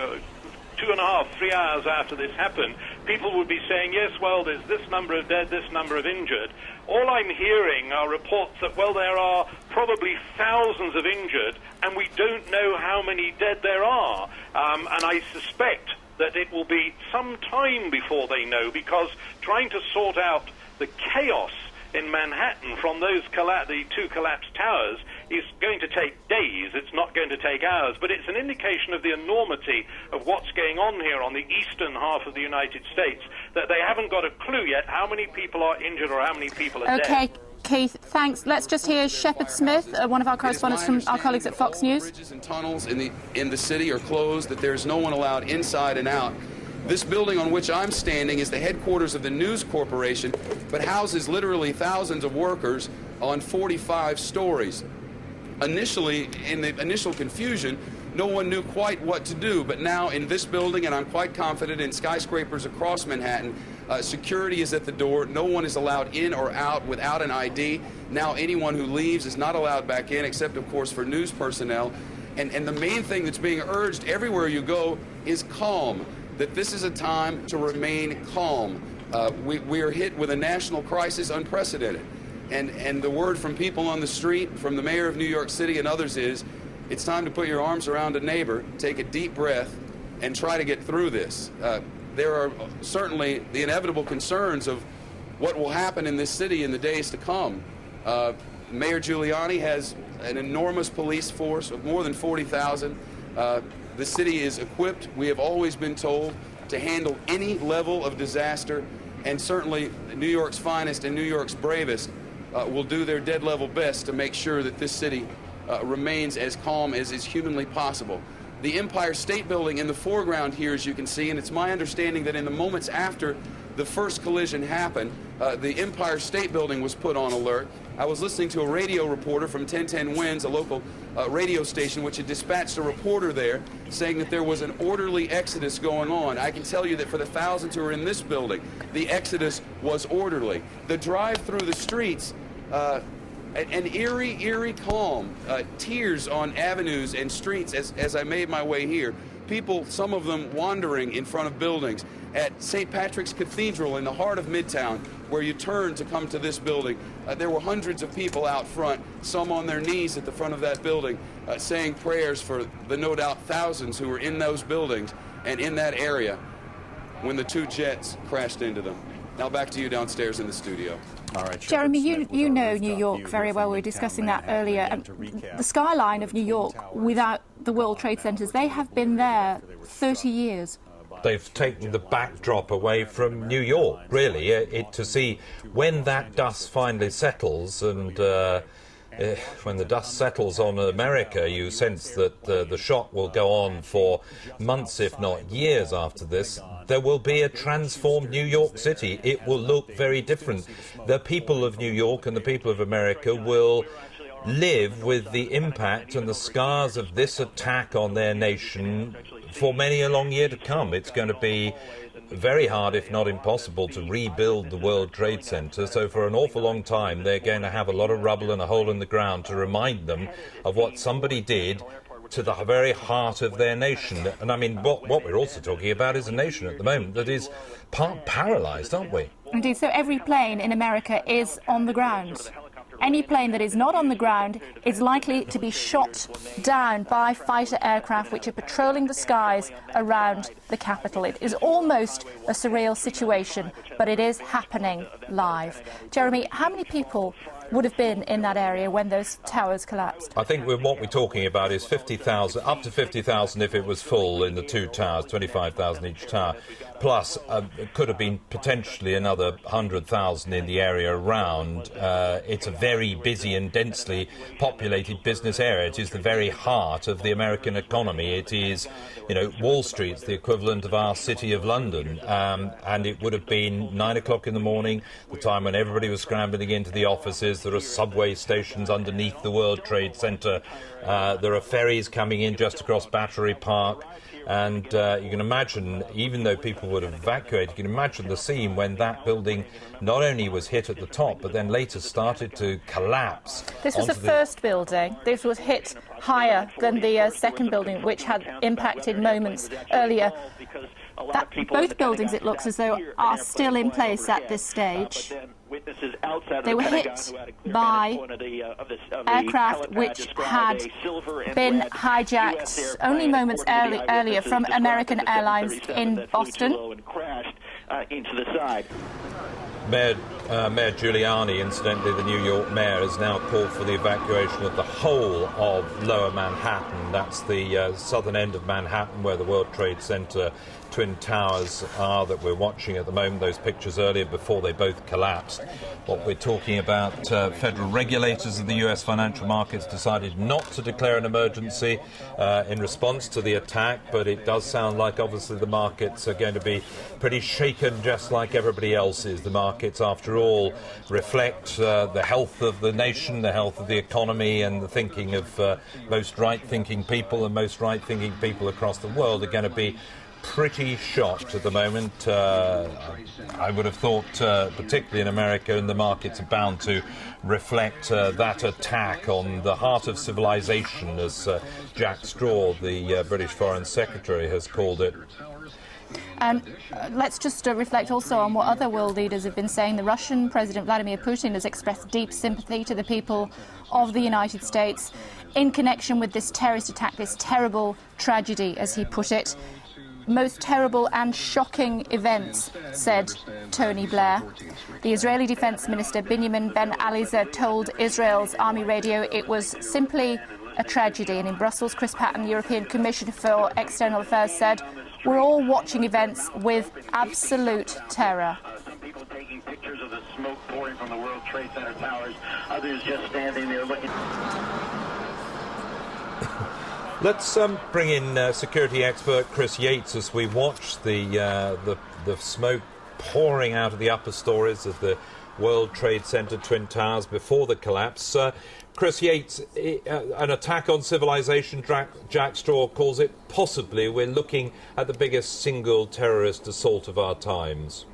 2.5, 3 hours after this happened, people would be saying, yes, well, there's this number of dead, this number of injured. All I'm hearing are reports that, well, there are probably thousands of injured, and we don't know how many dead there are. And I suspect that it will be some time before they know, because trying to sort out the chaos in Manhattan from those the two collapsed towers is going to take days. It's not going to take hours, but it's an indication of the enormity of what's going on here on the eastern half of the United States, that they haven't got a clue yet how many people are injured or how many people are dead. Okay, Keith, thanks. Let's just hear Shepard Smith, one of our correspondents from our colleagues at Fox News. Bridges and tunnels in the city are closed, that there's no one allowed inside and out. This building on which I'm standing is the headquarters of the News Corporation, but houses literally thousands of workers on 45 stories. Initially, in the initial confusion, no one knew quite what to do, but now in this building, and I'm quite confident in skyscrapers across Manhattan, security is at the door. No one is allowed in or out without an ID. Now anyone who leaves is not allowed back in, except, of course, for news personnel. And the main thing that's being urged everywhere you go is calm, that this is a time to remain calm. We are hit with a national crisis unprecedented. And the word from people on the street, from the mayor of New York City and others is, it's time to put your arms around a neighbor, take a deep breath, and try to get through this. There are certainly the inevitable concerns of what will happen in this city in the days to come. Mayor Giuliani has an enormous police force of more than 40,000. The city is equipped, we have always been told, to handle any level of disaster, and certainly New York's finest and New York's bravest will do their dead level best to make sure that this city remains as calm as is humanly possible. The Empire State Building in the foreground here, as you can see, and it's my understanding that in the moments after the first collision happened, the Empire State Building was put on alert. I was listening to a radio reporter from 1010 Winds, a local radio station, which had dispatched a reporter there saying that there was an orderly exodus going on. I can tell you that for the thousands who are in this building, the exodus was orderly. The drive through the streets, an eerie calm, tears on avenues and streets as I made my way here. People, some of them wandering in front of buildings. At St. Patrick's Cathedral in the heart of Midtown, where you turn to come to this building, there were hundreds of people out front, some on their knees at the front of that building, saying prayers for the no doubt thousands who were in those buildings and in that area when the two jets crashed into them. Now back to you downstairs in the studio. All right, Jeremy, you know New York very well. We were discussing that earlier. The skyline of New York without the World Trade Centers, they have been there 30 years. They've taken the backdrop away from New York, really, to see when that dust finally settles, and when the dust settles on America, you sense that the shock will go on for months, if not years after this. There will be a transformed New York City. It will look very different. The people of New York and the people of America will live with the impact and the scars of this attack on their nation for many a long year to come. It's going to be very hard, if not impossible, to rebuild the World Trade Center. So for an awful long time, they're going to have a lot of rubble and a hole in the ground to remind them of what somebody did to the very heart of their nation. And I mean, what we're also talking about is a nation at the moment that is part paralysed, aren't we? Indeed. So every plane in America is on the ground. Any plane that is not on the ground is likely to be shot down by fighter aircraft which are patrolling the skies around the capital. It is almost a surreal situation, but it is happening live. Jeremy, how many people would have been in that area when those towers collapsed? I think what we're talking about is 50,000, up to 50,000 if it was full in the two towers, 25,000 each tower. Plus, it could have been potentially another 100,000 in the area around. It's a very busy and densely populated business area. It is the very heart of the American economy. It is, Wall Street's the equivalent of our city of London. And it would have been 9 o'clock in the morning, the time when everybody was scrambling into the offices. bridges, there are subway stations underneath the World Trade Center, there are ferries coming in just across Battery Park. And you can imagine, even though people would have evacuated, you can imagine the scene when that building not only was hit at the top, but then later started to collapse. This was the first building. This was hit higher than the second building, which had impacted moments earlier. Both buildings, it looks as though, are still in place at this stage. They were hit by aircraft which had been hijacked only moments earlier from American Airlines in Boston. Mayor Giuliani, incidentally, the New York mayor, has now called for the evacuation of the whole of Lower Manhattan. That's the southern end of Manhattan where the World Trade Center Twin Towers are that we're watching at the moment, those pictures earlier before they both collapsed. What we're talking about, federal regulators of the US financial markets decided not to declare an emergency in response to the attack, but it does sound like obviously the markets are going to be pretty shaken just like everybody else is. The markets, after all, reflect the health of the nation, the health of the economy, and the thinking of most right-thinking people, and most right-thinking people across the world are going to be pretty shocked at the moment. I would have thought, particularly in America, and the markets are bound to reflect that attack on the heart of civilization, as Jack Straw, the British Foreign Secretary, has called it. Let's just reflect also on what other world leaders have been saying. The Russian President Vladimir Putin has expressed deep sympathy to the people of the United States in connection with this terrorist attack, this terrible tragedy, as he put it. Most terrible and shocking events, said Tony Blair. The Israeli Defense Minister Benjamin Ben-Alizer told Israel's Army Radio it was simply a tragedy. And in Brussels, Chris Patton, European Commissioner for External Affairs, said, "We're all watching events with absolute terror." Some people taking pictures of the smoke pouring from the World Trade Center towers, others just standing there looking. Let's bring in security expert Chris Yates as we watch the smoke pouring out of the upper stories of the World Trade Center Twin Towers before the collapse. Chris Yates, an attack on civilization, Jack Straw calls it. Possibly we're looking at the biggest single terrorist assault of our times.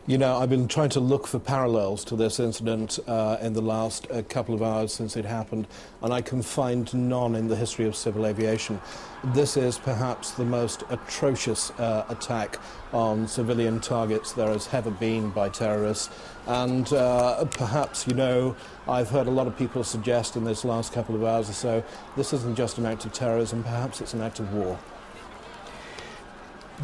You know, I've been trying to look for parallels to this incident in the last couple of hours since it happened, and I can find none in the history of civil aviation. This is perhaps the most atrocious attack on civilian targets there has ever been by terrorists. And perhaps, you know, I've heard a lot of people suggest in this last couple of hours or so, this isn't just an act of terrorism, perhaps it's an act of war.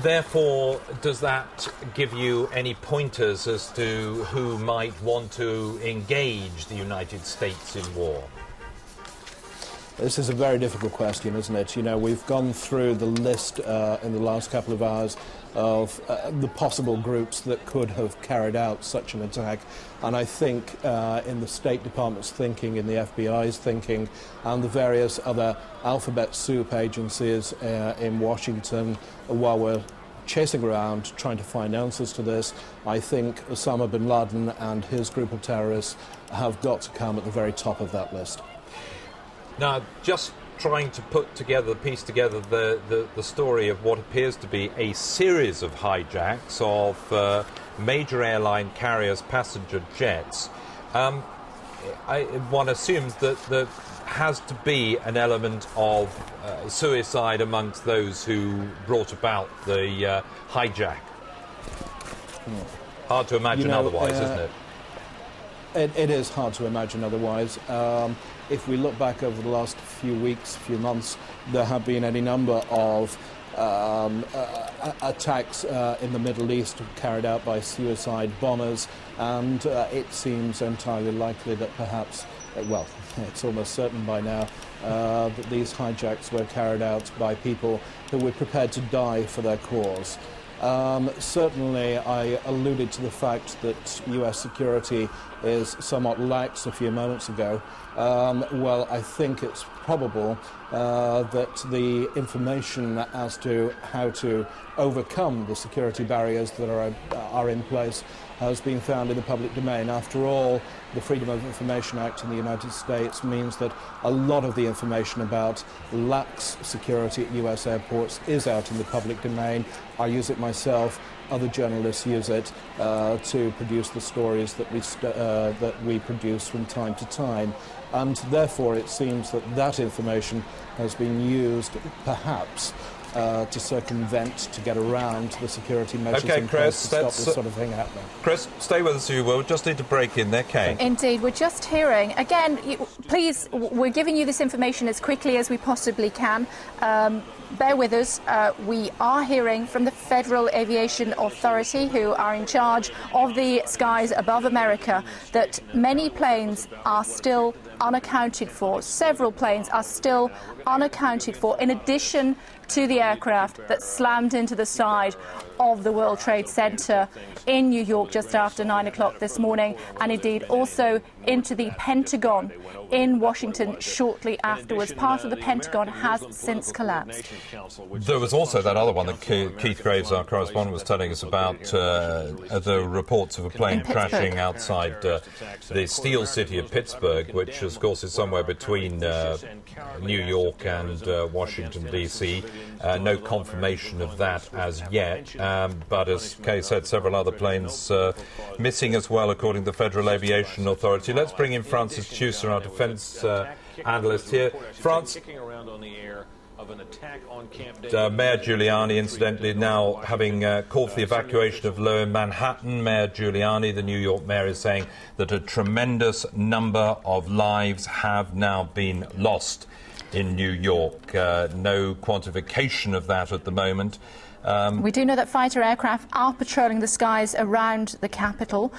Therefore, does that give you any pointers as to who might want to engage the United States in war? This is a very difficult question, isn't it? You know, we've gone through the list in the last couple of hours of the possible groups that could have carried out such an attack. And I think in the State Department's thinking, in the FBI's thinking, and the various other alphabet soup agencies in Washington, while we're chasing around trying to find answers to this, I think Osama bin Laden and his group of terrorists have got to come at the very top of that list. Now, just trying to piece together the story of what appears to be a series of hijacks of major airline carriers' passenger jets. One assumes that there has to be an element of suicide amongst those who brought about the hijack. Hard to imagine otherwise, isn't it? It is hard to imagine otherwise. If we look back over the last few weeks, few months, there have been any number of attacks in the Middle East carried out by suicide bombers, and it seems entirely likely that perhaps, well, it's almost certain by now, that these hijacks were carried out by people who were prepared to die for their cause. Certainly, I alluded to the fact that US security is somewhat lax a few moments ago. Well, I think it's probable that the information as to how to overcome the security barriers that are in place has been found in the public domain. After all, the Freedom of Information Act in the United States means that a lot of the information about lax security at US airports is out in the public domain. I use it myself. Other journalists use it to produce the stories that we produce from time to time. And therefore it seems that that information has been used, perhaps, to circumvent, to get around the security measures in place to stop this sort of thing happening. Chris, stay with us, you will. We just need to break in there, Kay. Indeed, we're just hearing, again, please, we're giving you this information as quickly as we possibly can. Bear with us. We are hearing from the Federal Aviation Authority, who are in charge of the skies above America, that many planes are still unaccounted for. Several planes are still unaccounted for, in addition to the aircraft that slammed into the side of the World Trade Center in New York just after 9 o'clock this morning, and indeed also into the Pentagon in Washington shortly afterwards. Part of the Pentagon has since collapsed. There was also that other one that Keith Graves, our correspondent, was telling us about, the reports of a plane crashing outside the Steel City of Pittsburgh, which, of course, is somewhere between New York and Washington, D.C. No confirmation of that as yet, but as Kay said, several other planes missing as well, according to the Federal Aviation Authority. Let's bring in Francis Chusser, our defence analyst here. France, Mayor Giuliani, incidentally, now having called for the evacuation of low in Manhattan. Mayor Giuliani, the New York mayor, is saying that a tremendous number of lives have now been lost in New York. No quantification of that at the moment. We do know that fighter aircraft are patrolling the skies around the capital.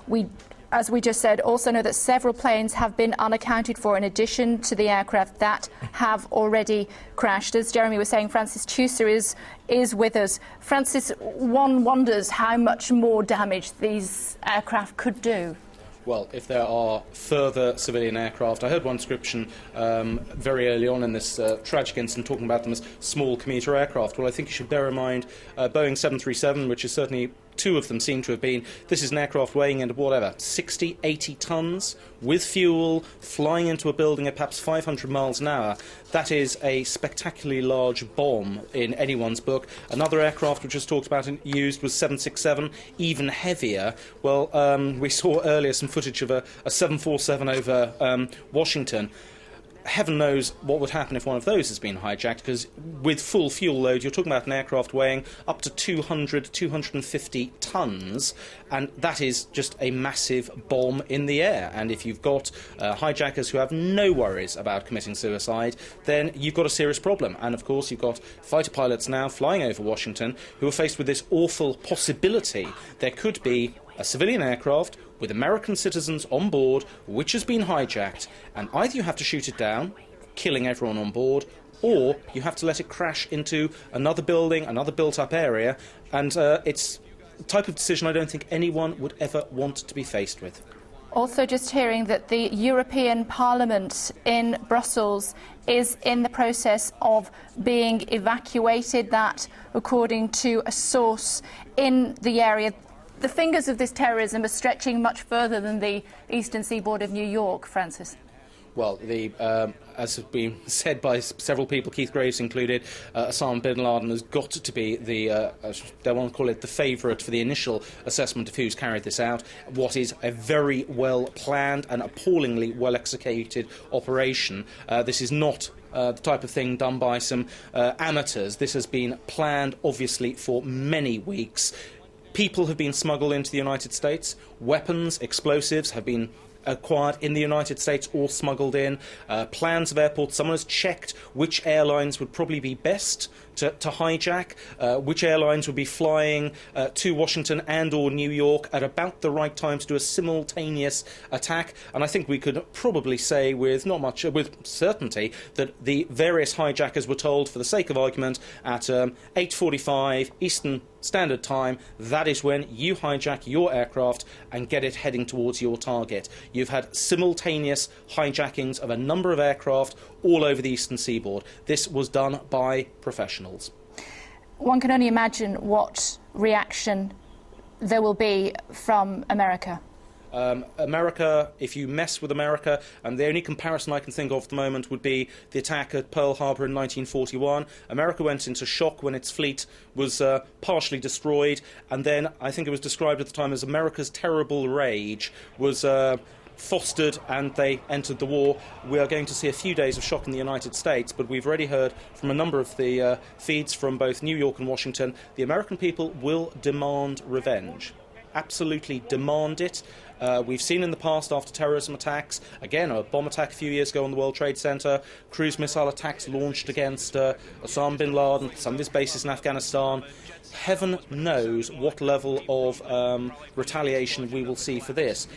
We, as we just said, also know that several planes have been unaccounted for, in addition to the aircraft that have already crashed. As Jeremy was saying, Francis Chusser is with us. Francis, one wonders how much more damage these aircraft could do. Well, if there are further civilian aircraft, I heard one description very early on in this tragic incident talking about them as small commuter aircraft. Well, I think you should bear in mind Boeing 737, which is certainly two of them seem to have been. This is an aircraft weighing in whatever, 60, 80 tons, with fuel, flying into a building at perhaps 500 miles an hour. That is a spectacularly large bomb in anyone's book. Another aircraft which was talked about and used was 767, even heavier. Well, we saw earlier some footage of a 747 over Washington. Heaven knows what would happen if one of those has been hijacked, because with full fuel load, you're talking about an aircraft weighing up to 200, 250 tons, and that is just a massive bomb in the air. And if you've got hijackers who have no worries about committing suicide, then you've got a serious problem. And of course, you've got fighter pilots now flying over Washington who are faced with this awful possibility. There could be a civilian aircraft with American citizens on board, which has been hijacked, and either you have to shoot it down, killing everyone on board, or you have to let it crash into another building, another built-up area, and it's a type of decision I don't think anyone would ever want to be faced with. Also just hearing that the European Parliament in Brussels is in the process of being evacuated, that according to a source in the area. The fingers of this terrorism are stretching much further than the eastern seaboard of New York, Francis. Well, as has been said by several people, Keith Graves included, Osama bin Laden has got to be the, they want to call it the favourite for the initial assessment of who's carried this out. What is a very well-planned and appallingly well-executed operation. This is not the type of thing done by some amateurs. This has been planned, obviously, for many weeks. People have been smuggled into the United States. Weapons, explosives have been acquired in the United States or smuggled in. Plans of airports. Someone has checked which airlines would probably be best to hijack, which airlines would be flying to Washington and or New York at about the right time to do a simultaneous attack. And I think we could probably say with with certainty that the various hijackers were told, for the sake of argument, at 8:45 Eastern Standard Time, that is when you hijack your aircraft and get it heading towards your target. You've had simultaneous hijackings of a number of aircraft all over the eastern seaboard. This was done by professionals. One can only imagine what reaction there will be from America? America, if you mess with America, and the only comparison I can think of at the moment would be the attack at Pearl Harbor in 1941. America went into shock when its fleet was partially destroyed, and then I think it was described at the time as America's terrible rage was fostered, and they entered the war. We are going to see a few days of shock in the United States, but we've already heard from a number of the feeds from both New York and Washington, the American people will demand revenge. Absolutely demand it. We've seen in the past, after terrorism attacks, again, a bomb attack a few years ago on the World Trade Center, cruise missile attacks launched against Osama bin Laden, some of his bases in Afghanistan. Heaven knows what level of retaliation we will see for this.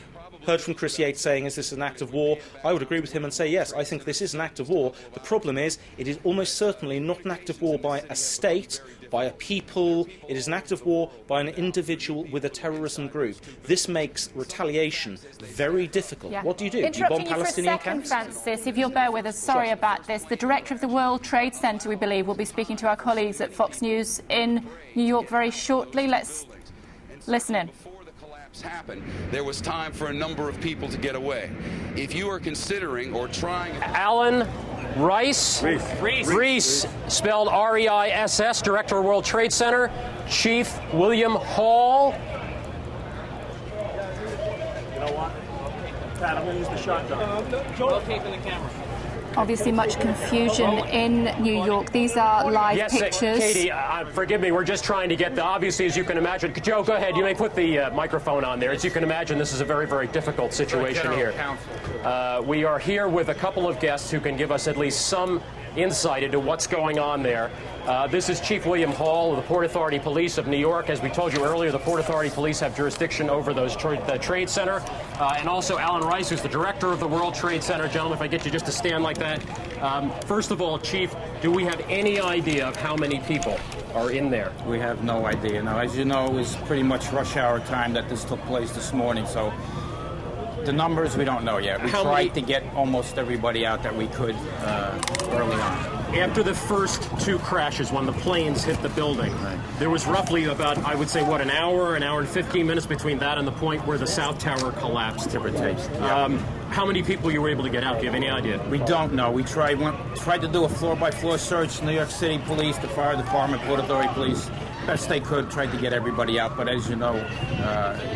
Heard from Chris Yates saying, is this an act of war? I would agree with him and say, yes, I think this is an act of war. The problem is, it is almost certainly not an act of war by a state, by a people. It is an act of war by an individual with a terrorism group. This makes retaliation very difficult. Yeah. What do? Do you bomb Palestinian camps? Francis, if you'll bear with us, sorry about this. The director of the World Trade Center, we believe, will be speaking to our colleagues at Fox News in New York very shortly. Let's listen in. Happened, there was time for a number of people to get away. If you are considering or trying... Alan Rice, Reese, spelled R-E-I-S-S, Director of World Trade Center, Chief William Hall. You know what? Pat, I'm going to use the shotgun. Rotating the camera. Obviously much confusion in New York. These are live pictures. Katie, forgive me, we're just trying to get the, obviously, as you can imagine. Joe, go ahead. You may put the microphone on there. As you can imagine, this is a very, very difficult situation here. We are here with a couple of guests who can give us at least some insight into what's going on there. This is Chief William Hall of the Port Authority Police of New York. As we told you earlier, the Port Authority Police have jurisdiction over those the Trade Center. And also Alan Rice, who's the director of the World Trade Center. Gentlemen, if I get you just to stand like that. First of all, Chief, do we have any idea of how many people are in there? We have no idea. Now, as you know, it was pretty much rush hour time that this took place this morning, so the numbers we don't know yet. We tried to get almost everybody out that we could early on. After the first two crashes, when the planes hit the building, there was roughly about, I would say, what, an hour and 15 minutes between that and the point where the South Tower collapsed, give or take. How many people you were able to get out? Do you have any idea? We don't know. We tried to do a floor-by-floor search. New York City Police, the Fire Department, Port Authority Police, best they could, tried to get everybody out. But as you know,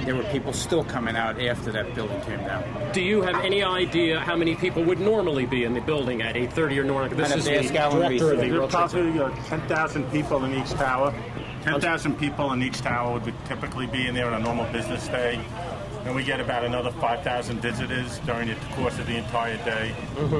there were people still coming out after that building came down. Do you have any idea how many people would normally be in the building at 8:30 or normal? This is the director of the World Trade Center. Probably 10,000 people in each tower. 10,000 people in each tower would typically be in there on a normal business day. And we get about another 5,000 visitors during the course of the entire day.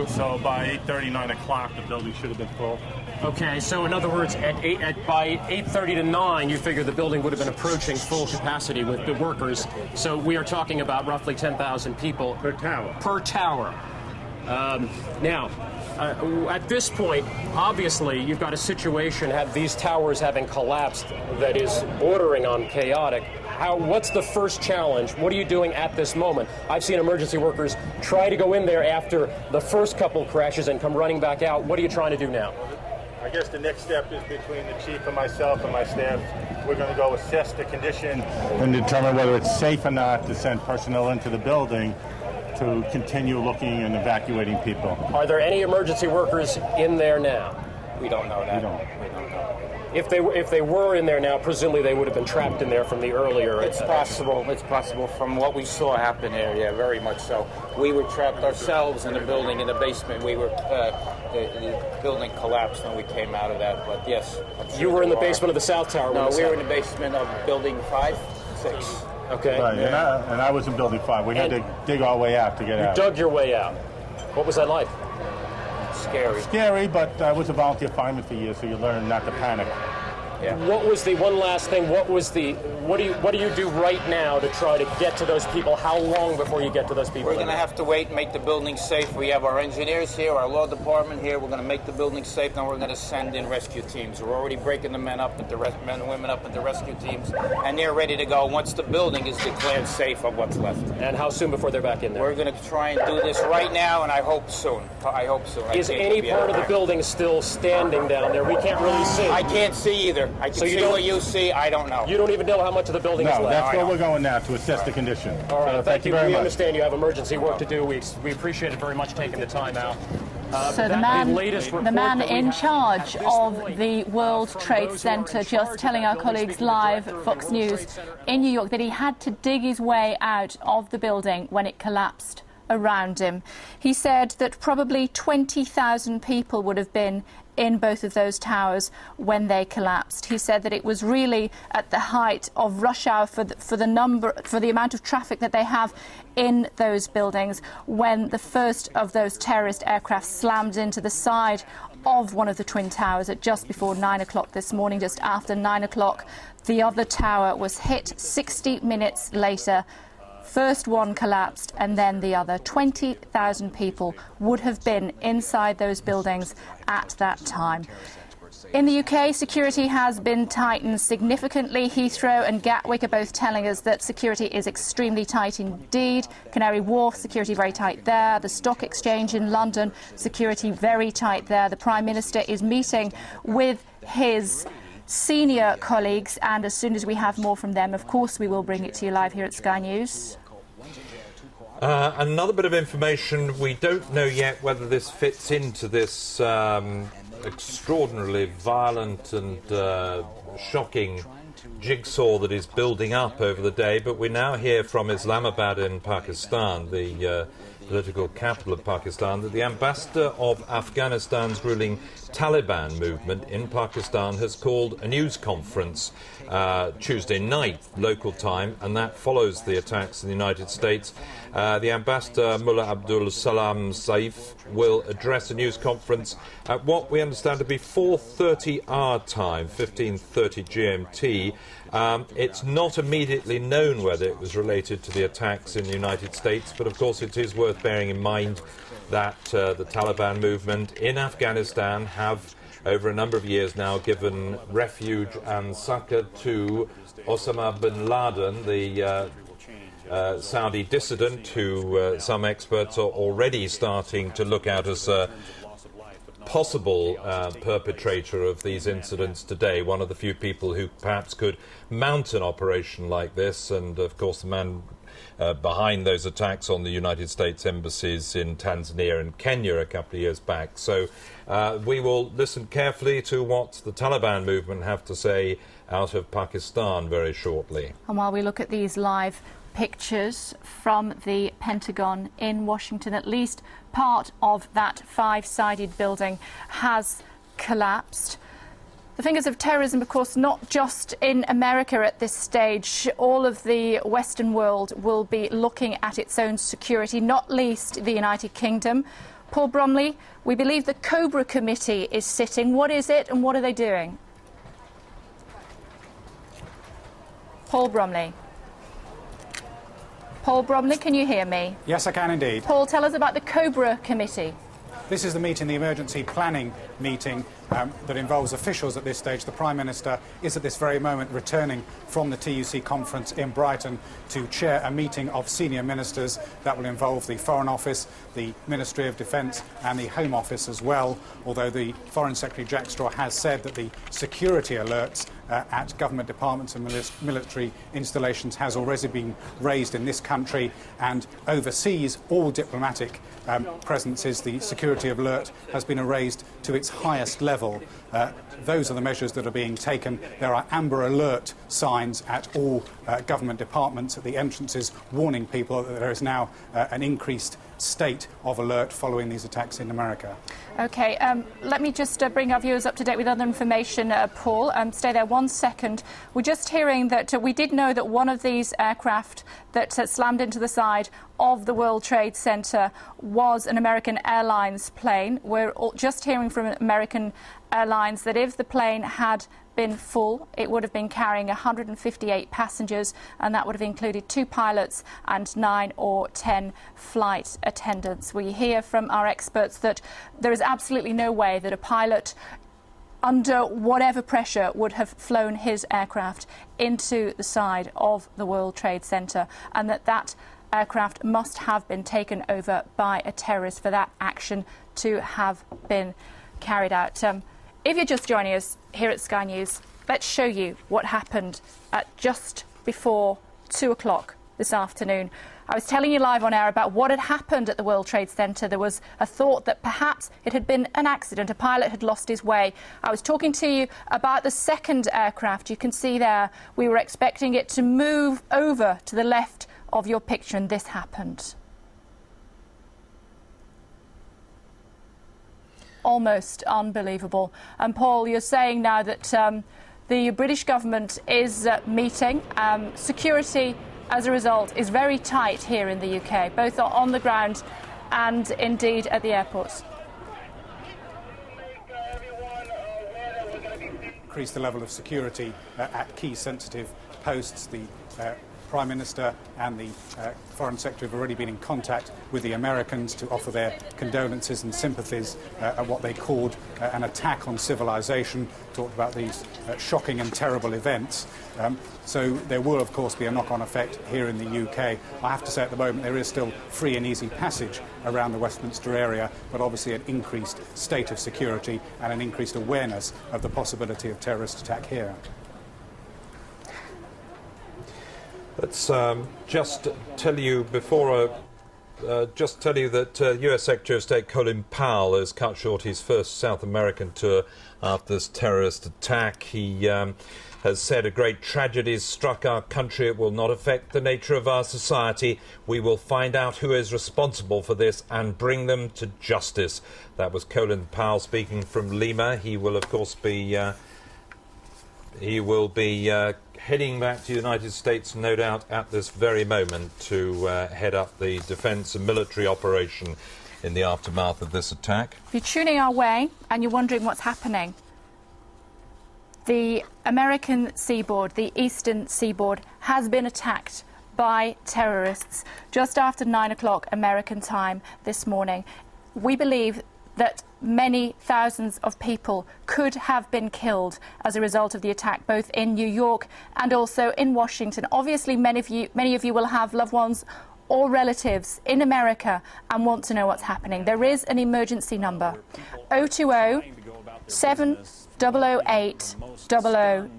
So by 8:30, 9 o'clock, the building should have been full. Okay, so in other words, by 8:30 to 9, you figure the building would have been approaching full capacity with the workers. So we are talking about roughly 10,000 people per tower. Per tower. Now, at this point, obviously, you've got a situation, these towers having collapsed, that is bordering on chaotic. What's the first challenge? What are you doing at this moment? I've seen emergency workers try to go in there after the first couple crashes and come running back out. What are you trying to do now? I guess the next step is between the chief and myself and my staff. We're going to go assess the condition and determine whether it's safe or not to send personnel into the building to continue looking and evacuating people. Are there any emergency workers in there now? We don't know that. We don't know. If they were in there now, presumably they would have been trapped in there from the earlier. It's possible. It's possible from what we saw happen here. Yeah, very much so. We were trapped ourselves in the building in the basement. We were the building collapsed and we came out of that. But yes, sure you were in the basement of the South Tower. No, we were in the basement of building 5, 6. Okay. Right, yeah. and I was in building 5. We had to dig our way out to get out. You dug your way out. What was that like? Scary. Scary, but I was a volunteer fireman for years, so you learn not to panic. Yeah. What was the one last thing? What do you do right now to try to get to those people? How long before you get to those people? We're going to have to wait and make the building safe. We have our engineers here, our law department here. We're going to make the building safe. Now we're going to send in rescue teams. We're already breaking the men and women up into rescue teams, and they're ready to go once the building is declared safe of what's left. And how soon before they're back in there? We're going to try and do this right now, and I hope soon. Is any part of the building still standing down there? We can't really see. I can't see either. here. I can see what you see. I don't know. You don't even know how much of the building is left. No, that's where we're going now, to assess the condition. All right, So thank you. very We much. understand you have emergency work to do. We appreciate it very much taking the time out. So the man in charge of the World Trade Center just telling our colleagues live at Fox News in New York that he had to dig his way out of the building when it collapsed around him. He said that probably 20,000 people would have been in both of those towers when they collapsed. He said that it was really at the height of rush hour for the amount of traffic that they have in those buildings when the first of those terrorist aircraft slammed into the side of one of the Twin Towers at just before 9 o'clock this morning, just after 9 o'clock. The other tower was hit 60 minutes later. First one collapsed and then the other. 20,000 people would have been inside those buildings at that time. In the UK, security has been tightened significantly. Heathrow and Gatwick are both telling us that security is extremely tight indeed. Canary Wharf, security very tight there. The Stock Exchange in London, security very tight there. The Prime Minister is meeting with his senior colleagues, and as soon as we have more from them, of course, we will bring it to you live here at Sky News. Another bit of information, we don't know yet whether this fits into this extraordinarily violent and shocking jigsaw that is building up over the day, but we now hear from Islamabad in Pakistan, the political capital of Pakistan, that the ambassador of Afghanistan's ruling Taliban movement in Pakistan has called a news conference Tuesday night, local time, and that follows the attacks in the United States. The ambassador, Mullah Abdul Salam Saif, will address a news conference at what we understand to be 4:30 our time, 15:30 GMT. It's not immediately known whether it was related to the attacks in the United States, but of course it is worth bearing in mind that the Taliban movement in Afghanistan have, over a number of years now, given refuge and succor to Osama bin Laden, the Saudi dissident who some experts are already starting to look at as a possible perpetrator of these incidents today, one of the few people who perhaps could mount an operation like this, and of course the man behind those attacks on the United States embassies in Tanzania and Kenya a couple of years back. So we will listen carefully to what the Taliban movement have to say out of Pakistan very shortly. And while we look at these live pictures from the Pentagon in Washington, at least part of that five-sided building has collapsed. The fingers of terrorism, of course, not just in America at this stage. All of the Western world will be looking at its own security, not least the United Kingdom. Paul Bromley, we believe the Cobra Committee is sitting. What is it and what are they doing? Paul Bromley. Paul Bromley, can you hear me? Yes, I can indeed. Paul, tell us about the Cobra Committee. This is the meeting, the emergency planning meeting that involves officials at this stage. The Prime Minister is at this very moment returning from the TUC conference in Brighton to chair a meeting of senior ministers that will involve the Foreign Office, the Ministry of Defence and the Home Office as well, although the Foreign Secretary Jack Straw has said that the security alerts at government departments and military installations has already been raised in this country, and overseas all diplomatic presences the security alert has been raised to its highest level. Those are the measures that are being taken. There are amber alert signs at all government departments at the entrances warning people that there is now an increased state of alert following these attacks in America. OK, let me just bring our viewers up to date with other information, Paul. Stay there 1 second. We're just hearing that we did know that one of these aircraft that slammed into the side of the World Trade Center was an American Airlines plane. We're just hearing from American Airlines that if the plane had been full, it would have been carrying 158 passengers, and that would have included 2 pilots and 9 or 10 flight attendants. We hear from our experts that there is absolutely no way that a pilot, under whatever pressure, would have flown his aircraft into the side of the World Trade Center, and that aircraft must have been taken over by a terrorist for that action to have been carried out. If you're just joining us here at Sky News, let's show you what happened at just before 2 o'clock this afternoon. I was telling you live on air about what had happened at the World Trade Center. There was a thought that perhaps it had been an accident. A pilot had lost his way. I was talking to you about the second aircraft. You can see there we were expecting it to move over to the left of your picture, and this happened. Almost unbelievable. And Paul, you're saying now that the British government is meeting. Security, as a result, is very tight here in the UK, both on the ground and indeed at the airports. Increase the level of security at key sensitive posts. The Prime Minister and the Foreign Secretary have already been in contact with the Americans to offer their condolences and sympathies at what they called an attack on civilization, talked about these shocking and terrible events. So there will, of course, be a knock-on effect here in the UK. I have to say at the moment there is still free and easy passage around the Westminster area, but obviously an increased state of security and an increased awareness of the possibility of terrorist attack here. Let's just tell you that US Secretary of State Colin Powell has cut short his first South American tour after this terrorist attack. He has said a great tragedy has struck our country. It will not affect the nature of our society. We will find out who is responsible for this and bring them to justice. That was Colin Powell speaking from Lima. He will, of course, be heading back to the United States, no doubt, at this very moment to head up the defence and military operation in the aftermath of this attack. If you're tuning our way and you're wondering what's happening, the American seaboard, the eastern seaboard, has been attacked by terrorists just after 9 o'clock American time this morning. We believe that many thousands of people could have been killed as a result of the attack, both in New York and also in Washington. Obviously, many of you will have loved ones or relatives in America and want to know what's happening. There is an emergency number, 020 7008 0000,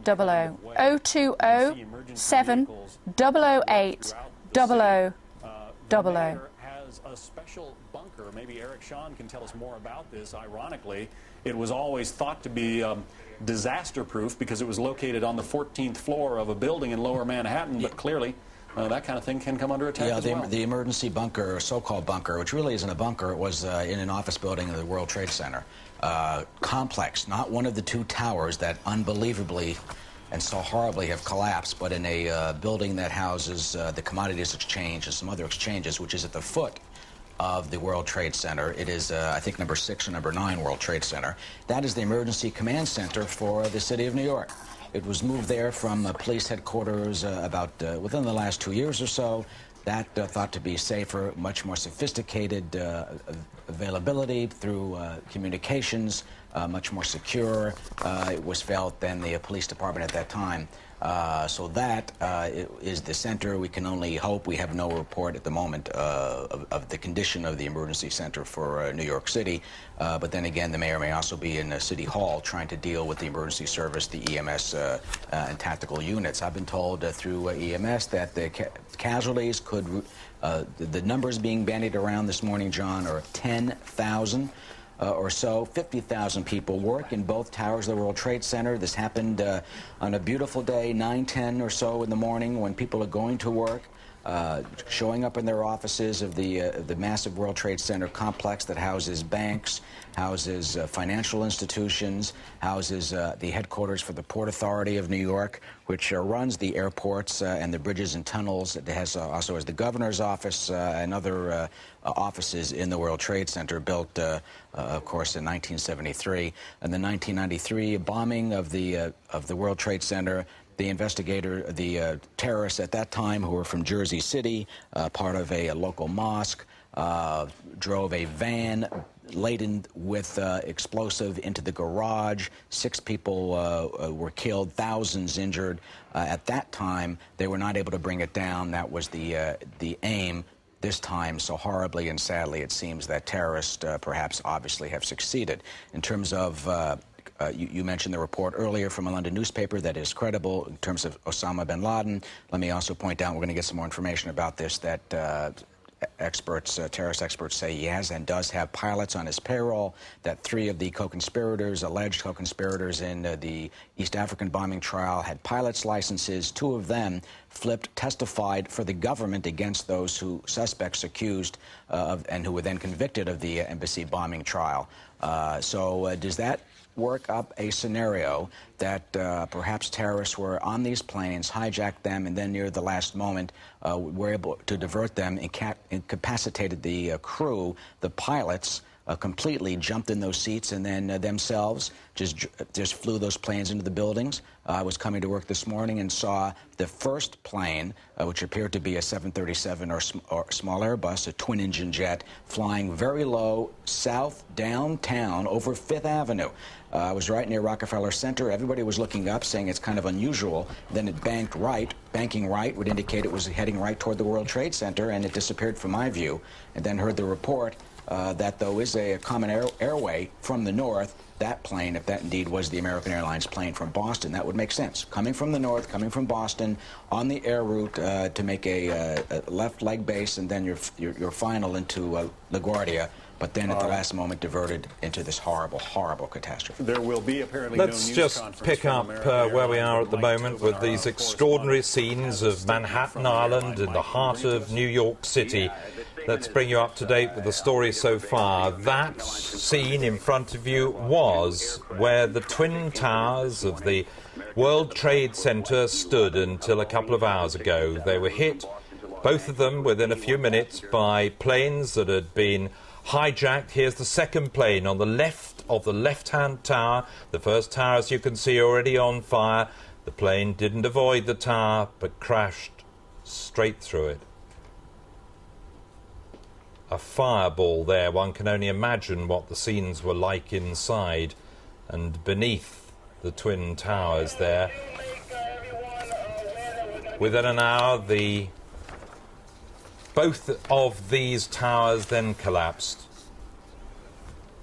020 7008 0000. A special bunker. Maybe Eric Shawn can tell us more about this. Ironically, it was always thought to be disaster-proof because it was located on the 14th floor of a building in Lower Manhattan, but clearly that kind of thing can come under attack as well. The emergency bunker, or so-called bunker, which really isn't a bunker, it was in an office building in the World Trade Center. Complex, not one of the two towers that unbelievably and so horribly have collapsed, but in a building that houses the Commodities Exchange and some other exchanges, which is at the foot of the World Trade Center. It is, I think, number 6 or number 9 World Trade Center. That is the emergency command center for the city of New York. It was moved there from police headquarters about within the last 2 years or so. That thought to be safer, much more sophisticated availability through communications, much more secure, it was felt, than the police department at that time. So that is the center. We can only hope. We have no report at the moment of the condition of the emergency center for New York City. But then again, the mayor may also be in City Hall trying to deal with the emergency service, the EMS and tactical units. I've been told through EMS that the casualties could, the numbers being bandied around this morning, John, are 10,000. Or so. 50,000 people work in both towers of the World Trade Center. This happened on a beautiful day, 9:10 or so in the morning, when people are going to work, showing up in their offices of the massive World Trade Center complex that houses banks, houses financial institutions, houses the headquarters for the Port Authority of New York, which runs the airports and the bridges and tunnels. It has also has the governor's office and other offices in the World Trade Center, built, of course, in 1973. And the 1993 bombing of the World Trade Center, the terrorists at that time, who were from Jersey City, part of a local mosque, drove a van laden with explosive into the garage. 6 people were killed, thousands injured. At that time, they were not able to bring it down. That was the aim. This time, so horribly and sadly, it seems that terrorists perhaps obviously have succeeded. In terms of You mentioned the report earlier from a London newspaper that is credible in terms of Osama bin Laden. Let me also point out, we're going to get some more information about this, that terrorist experts say he has and does have pilots on his payroll, that 3 of the co-conspirators, alleged co-conspirators in the East African bombing trial had pilots' licenses. 2 of them testified for the government against those suspects accused of, and who were then convicted of the embassy bombing trial. So does that work up a scenario that perhaps terrorists were on these planes, hijacked them, and then near the last moment were able to divert them, incapacitated the crew, the pilots, completely jumped in those seats, and then themselves just flew those planes into the buildings? I was coming to work this morning and saw the first plane, which appeared to be a 737 or small Airbus, a twin-engine jet, flying very low south downtown over 5th Avenue. I was right near Rockefeller Center. Everybody was looking up, saying it's kind of unusual. Then it banked right. Banking right would indicate it was heading right toward the World Trade Center, and it disappeared from my view. And then heard the report that, though, is a common airway from the north. That plane, if that indeed was the American Airlines plane from Boston, that would make sense. Coming from the north, coming from Boston, on the air route to make a left leg base, and then your final into LaGuardia, but then at the last moment diverted into this horrible, horrible catastrophe. There will be apparently Let's just pick up where we are at the moment with these extraordinary scenes of Manhattan Island in the heart of New York City. Let's bring you up to date with the story so far. That scene in front of you was where the twin towers of the World Trade Center stood until a couple of hours ago. They were hit, both of them within a few minutes, by planes that had been hijacked. Here's the second plane on the left of the left-hand tower. The first tower, as you can see, already on fire. The plane didn't avoid the tower, but crashed straight through it. A fireball there. One can only imagine what the scenes were like inside and beneath the twin towers there. Within an hour, both of these towers then collapsed.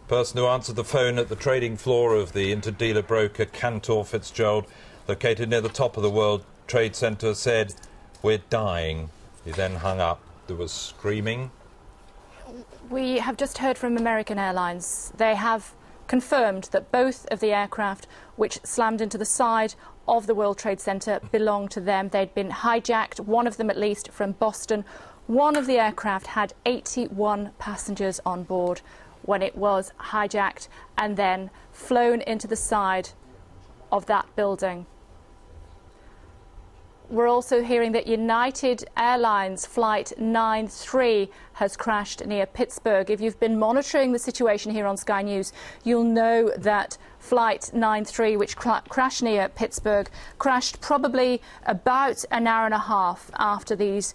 Person who answered the phone at the trading floor of the interdealer broker Cantor Fitzgerald, located near the top of the World Trade Center, said, "We're dying." He then hung up. There was screaming. We have just heard from American Airlines. They have confirmed that both of the aircraft which slammed into the side of the World Trade Center belonged to them. They'd been hijacked, one of them at least, from Boston. One of the aircraft had 81 passengers on board when it was hijacked and then flown into the side of that building. We're also hearing that United Airlines Flight 93 has crashed near Pittsburgh. If you've been monitoring the situation here on Sky News, you'll know that Flight 93, which crashed near Pittsburgh, crashed probably about an hour and a half after these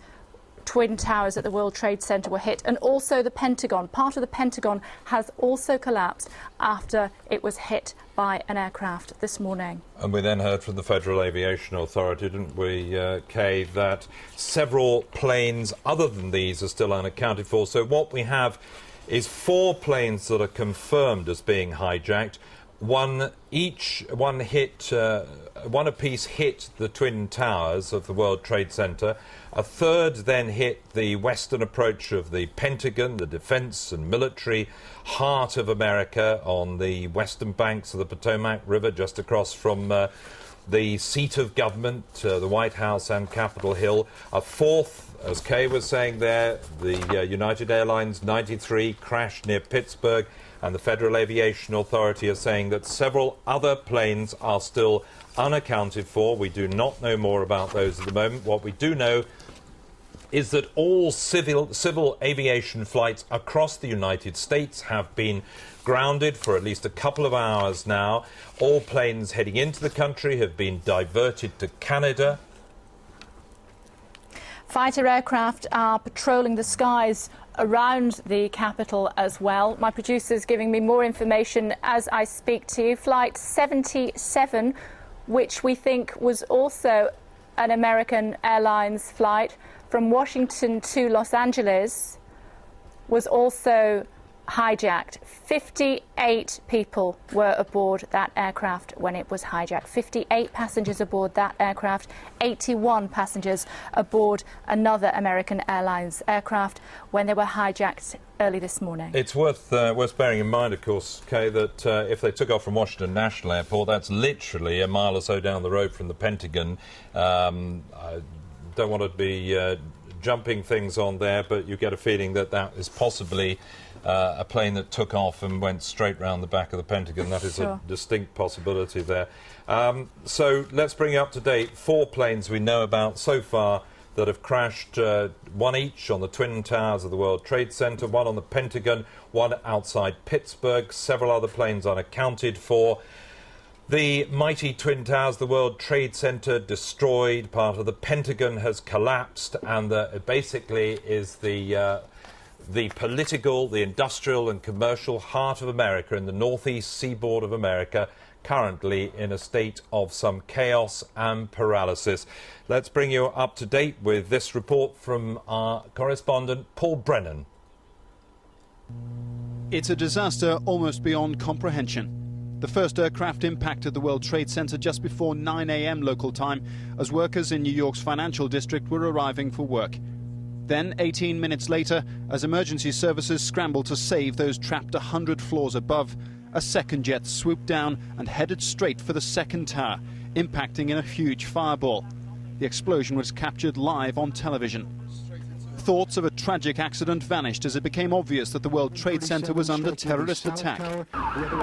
twin towers at the World Trade Center were hit. And also the Pentagon. Part of the Pentagon has also collapsed after it was hit by an aircraft this morning. And we then heard from the Federal Aviation Authority, didn't we, Kay, that several planes other than these are still unaccounted for. So what we have is 4 planes that are confirmed as being hijacked. One apiece hit the twin towers of the World Trade Center. A third then hit the western approach of the Pentagon, the defense and military heart of America, on the western banks of the Potomac River, just across from the seat of government, the White House and Capitol Hill. A fourth, as Kay was saying there, the United Airlines 93 crashed near Pittsburgh, and the Federal Aviation Authority are saying that several other planes are still unaccounted for. We do not know more about those at the moment. What we do know is that all civil aviation flights across the United States have been grounded for at least a couple of hours now. All planes heading into the country have been diverted to Canada. Fighter aircraft are patrolling the skies around the capital as well. My producer's giving me more information as I speak to you. Flight 77, which we think was also an American Airlines flight from Washington to Los Angeles, was also hijacked. 58 people were aboard that aircraft when it was hijacked. 58 passengers aboard that aircraft, 81 passengers aboard another American Airlines aircraft when they were hijacked early this morning. It's worth bearing in mind, of course, Kay, that if they took off from Washington National Airport, that's literally a mile or so down the road from the Pentagon. I don't want to be jumping things on there, but you get a feeling that that is possibly a plane that took off and went straight round the back of the Pentagon. That is a distinct possibility there. So let's bring you up to date. 4 planes we know about so far that have crashed, 1 each on the Twin Towers of the World Trade Center, 1 on the Pentagon, 1 outside Pittsburgh, several other planes unaccounted for. The mighty Twin Towers, the World Trade Center, destroyed. Part of the Pentagon has collapsed, and basically is the political, the industrial and commercial heart of America in the northeast seaboard of America, currently in a state of some chaos and paralysis. Let's bring you up to date with this report from our correspondent, Paul Brennan. It's a disaster almost beyond comprehension. The first aircraft impacted the World Trade Center just before 9 a.m. local time as workers in New York's financial district were arriving for work. Then, 18 minutes later, as emergency services scrambled to save those trapped 100 floors above, a second jet swooped down and headed straight for the second tower, impacting in a huge fireball. The explosion was captured live on television. Thoughts of a tragic accident vanished as it became obvious that the World Trade Center was under terrorist attack.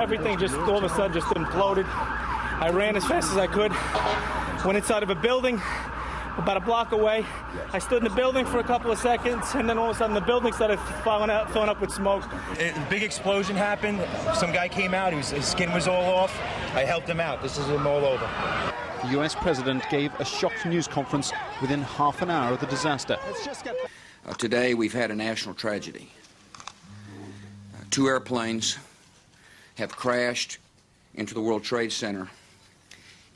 Everything just all of a sudden just imploded. I ran as fast as I could, went inside of a building about a block away. I stood in the building for a couple of seconds, and then all of a sudden the building started filling up with smoke. A big explosion happened. Some guy came out. His skin was all off. I helped him out. This is him all over. The US president gave a shocked news conference within half an hour of the disaster. Today we've had a national tragedy. 2 airplanes have crashed into the World Trade Center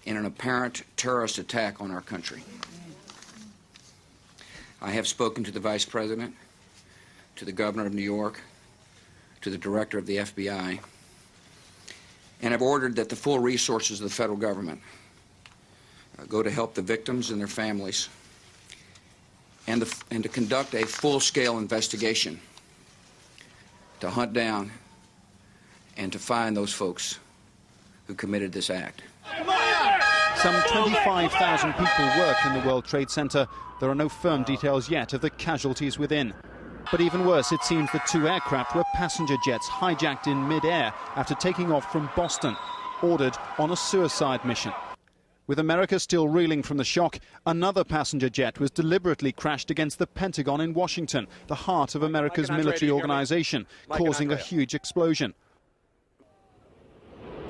in an apparent terrorist attack on our country. I have spoken to the Vice President, to the Governor of New York, to the Director of the FBI, and have ordered that the full resources of the federal government go to help the victims and their families, and to conduct a full-scale investigation to hunt down and to find those folks who committed this act. Some 25,000 people work in the World Trade Center. There are no firm details yet of the casualties within. But even worse, it seems the 2 aircraft were passenger jets hijacked in mid-air after taking off from Boston, ordered on a suicide mission. With America still reeling from the shock, another passenger jet was deliberately crashed against the Pentagon in Washington, the heart of America's military organization, causing a huge explosion.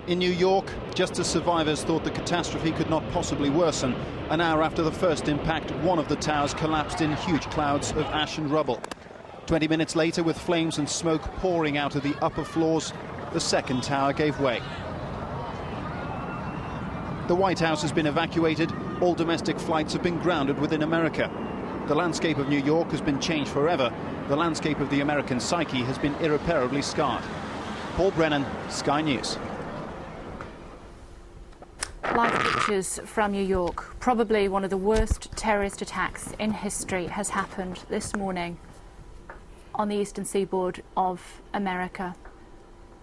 In New York, just as survivors thought the catastrophe could not possibly worsen, an hour after the first impact, one of the towers collapsed in huge clouds of ash and rubble. 20 minutes later, with flames and smoke pouring out of the upper floors, the second tower gave way. The White House has been evacuated. All domestic flights have been grounded within America. The landscape of New York has been changed forever. The landscape of the American psyche has been irreparably scarred. Paul Brennan, Sky News. Live pictures from New York. Probably one of the worst terrorist attacks in history has happened this morning on the eastern seaboard of America.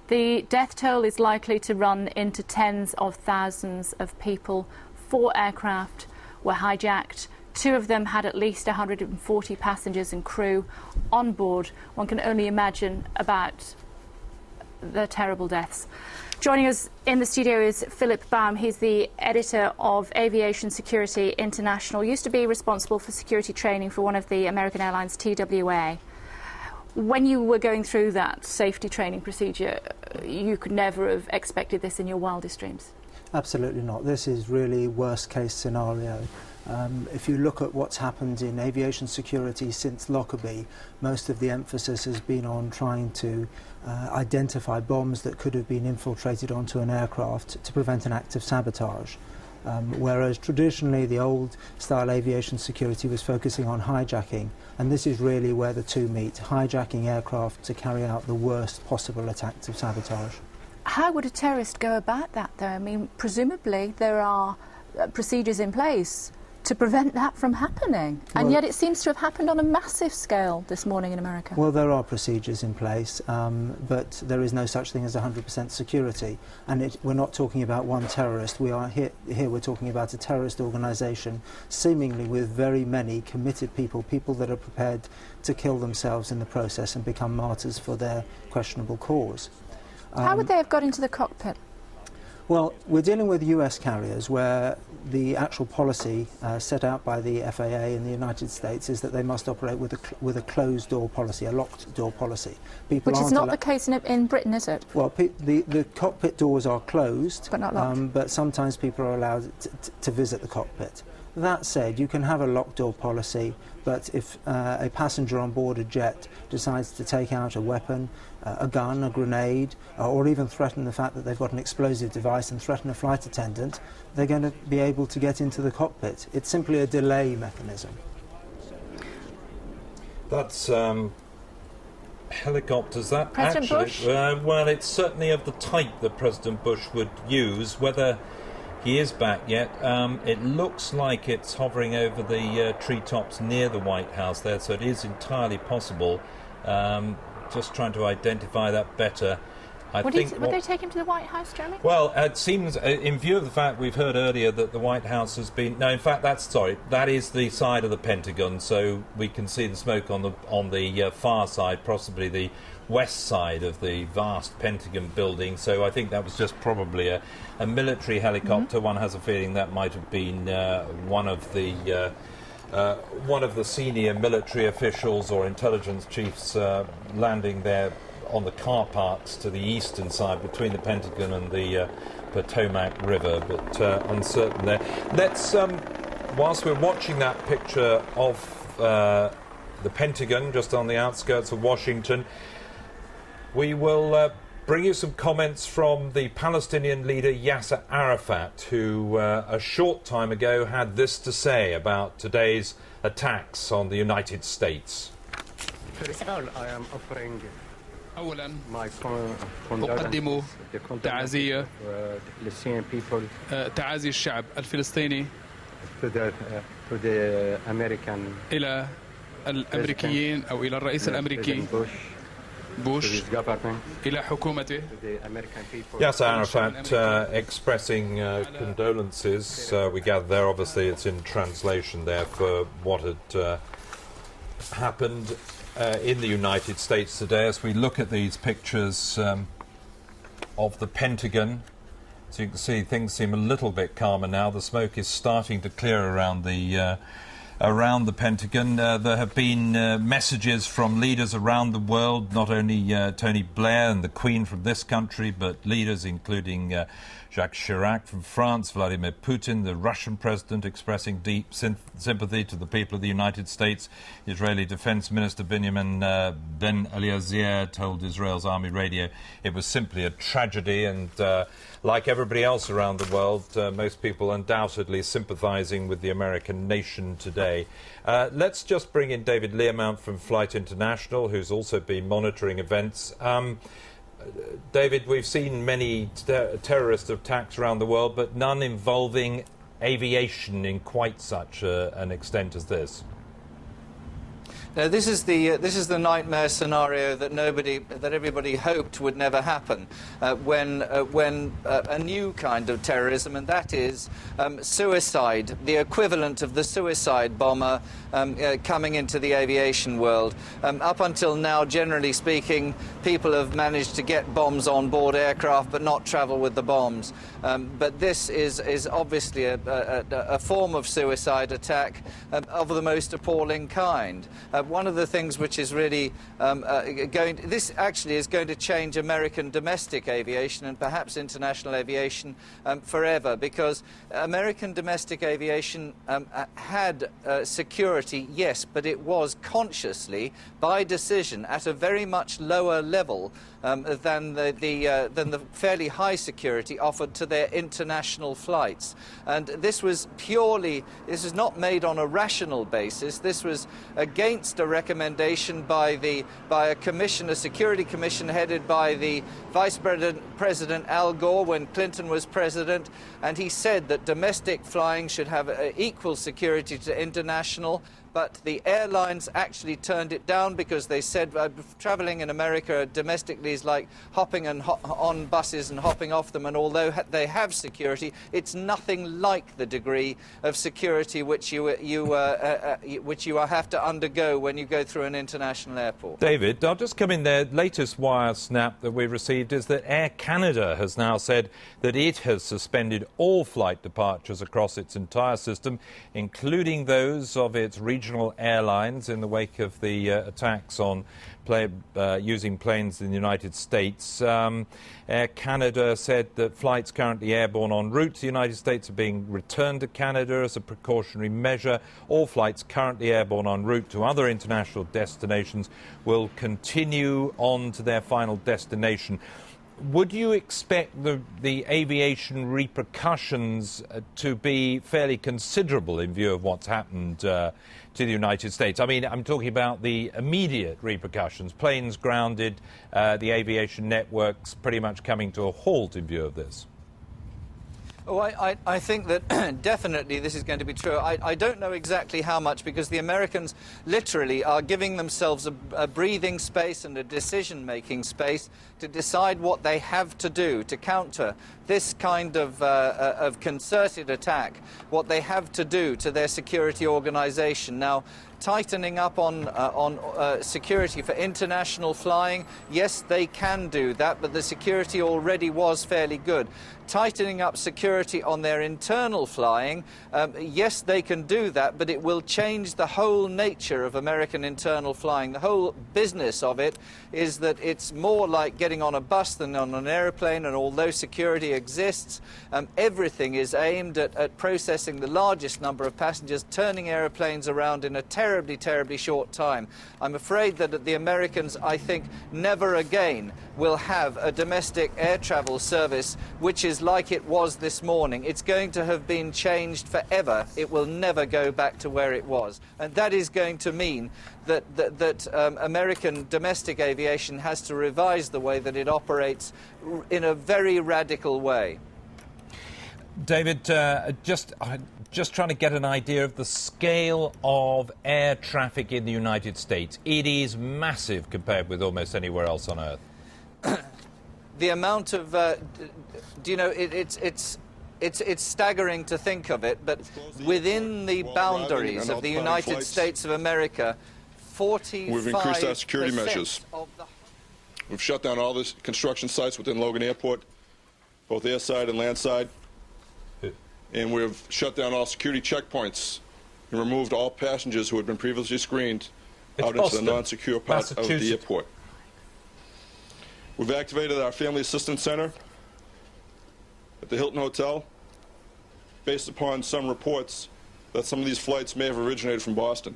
The death toll is likely to run into tens of thousands of people. 4 aircraft were hijacked. 2 of them had at least 140 passengers and crew on board. One can only imagine about the terrible deaths. Joining us in the studio is Philip Baum. He's the editor of Aviation Security International. Used to be responsible for security training for one of the American Airlines TWA. When you were going through that safety training procedure, you could never have expected this in your wildest dreams. Absolutely not. This is really worst case scenario. If you look at what's happened in aviation security since Lockerbie, most of the emphasis has been on trying to identify bombs that could have been infiltrated onto an aircraft to prevent an act of sabotage. Whereas traditionally the old-style aviation security was focusing on hijacking, and this is really where the two meet, hijacking aircraft to carry out the worst possible attacks of sabotage. How would a terrorist go about that, though? I mean, presumably there are procedures in place to prevent that from happening, and yet it seems to have happened on a massive scale this morning in America. Well, there are procedures in place, but there is no such thing as 100% security, and we're not talking about one terrorist. We are here we're talking about a terrorist organisation, seemingly with very many committed people that are prepared to kill themselves in the process and become martyrs for their questionable cause. How would they have got into the cockpit? Well, we're dealing with US carriers where the actual policy set out by the FAA in the United States is that they must operate with a closed door policy, a locked door policy. Which is not the case in Britain, is it? Well, the cockpit doors are closed, but not locked. But sometimes people are allowed to visit the cockpit. That said, you can have a locked door policy, but if a passenger on board a jet decides to take out a weapon, a gun, a grenade, or even threaten the fact that they've got an explosive device and threaten a flight attendant, they're going to be able to get into the cockpit. It's simply a delay mechanism. That's helicopters. That President Bush? Well, it's certainly of the type that President Bush would use. Whether he is back yet, it looks like it's hovering over the treetops near the White House there, so it is entirely possible. Just trying to identify that better. Would they take him to the White House, Jeremy? Well, it seems, in view of the fact we've heard earlier that the White House has been... No, in fact, that is the side of the Pentagon, so we can see the smoke on the far side, possibly the west side of the vast Pentagon building, so I think that was just probably a military helicopter. Mm-hmm. One has a feeling that might have been one of the senior military officials or intelligence chiefs landing there on the car parks to the eastern side between the Pentagon and the Potomac River, but uncertain there. Let's, whilst we're watching that picture of the Pentagon just on the outskirts of Washington, we will bring you some comments from the Palestinian leader Yasser Arafat, who a short time ago had this to say about today's attacks on the United States. First of all, I am offering my أقدم تعازي الشعب الفلسطيني إلى الأمريكيين أو إلى الرئيس الأمريكي Bush, إلى حكومته. Yasser Arafat expressing condolences. We gather there, obviously it's in translation there, for what had happened in the United States today. As we look at these pictures of the Pentagon, so you can see things seem a little bit calmer now. The smoke is starting to clear around the Pentagon. There have been messages from leaders around the world, not only Tony Blair and the Queen from this country, but leaders including Jacques Chirac from France, Vladimir Putin, the Russian president, expressing deep sympathy to the people of the United States. Israeli Defense Minister Benjamin Ben-Eliezer told Israel's Army Radio it was simply a tragedy, and like everybody else around the world, most people undoubtedly sympathizing with the American nation today. Let's just bring in David Learmount from Flight International, who's also been monitoring events. David, we've seen many terrorist attacks around the world, but none involving aviation in quite such an extent as this. This is the nightmare scenario that everybody hoped would never happen when a new kind of terrorism, and that is suicide, the equivalent of the suicide bomber coming into the aviation world. Up until now, generally speaking, people have managed to get bombs on board aircraft but not travel with the bombs. But this is obviously a form of suicide attack of the most appalling kind. one of the things which is really this actually is going to change American domestic aviation and perhaps international aviation forever, because American domestic aviation had security, yes, but it was consciously, by decision, at a very much lower level than the fairly high security offered to their international flights. And this was not made on a rational basis. This was against a recommendation by a commission, a security commission headed by the Vice President Al Gore when Clinton was president, and he said that domestic flying should have equal security to international. But the airlines actually turned it down because they said travelling in America domestically is like hopping on buses and hopping off them, and although they have security, it's nothing like the degree of security which you have to undergo when you go through an international airport. David, I'll just come in there. Latest wire snap that we received is that Air Canada has now said that it has suspended all flight departures across its entire system, including those of its regional airlines, in the wake of the attacks on using planes in the United States. Air Canada said that flights currently airborne en route to the United States are being returned to Canada as a precautionary measure. All flights currently airborne en route to other international destinations will continue on to their final destination. Would you expect the aviation repercussions to be fairly considerable in view of what's happened to the United States? I mean, I'm talking about the immediate repercussions, planes grounded, the aviation networks pretty much coming to a halt in view of this. Oh, I think that definitely this is going to be true. I don't know exactly how much, because the Americans literally are giving themselves a breathing space and a decision-making space to decide what they have to do to counter this kind of concerted attack, what they have to do to their security organization. Now, tightening up on security for international flying, yes, they can do that, but the security already was fairly good. Tightening up security on their internal flying, yes, they can do that, but it will change the whole nature of American internal flying. The whole business of it is that it's more like getting on a bus than on an airplane, and although security exists, everything is aimed at processing the largest number of passengers, turning airplanes around in a terribly, terribly short time. I'm afraid that the Americans, I think, never again will have a domestic air travel service which is like it was this morning. It's going to have been changed forever. It will never go back to where it was. And that is going to mean that American domestic aviation has to revise the way that it operates in a very radical way. David, just trying to get an idea of the scale of air traffic in the United States. It is massive compared with almost anywhere else on Earth. The amount of, do you know, it's staggering to think of it, but within the boundaries of the United States of America, 45%. We've increased our security measures. We've shut down all the construction sites within Logan Airport, both airside and landside. And we've shut down all security checkpoints and removed all passengers who had been previously screened out into the non-secure part of the airport. We've activated our Family Assistance Center at the Hilton Hotel based upon some reports that some of these flights may have originated from Boston.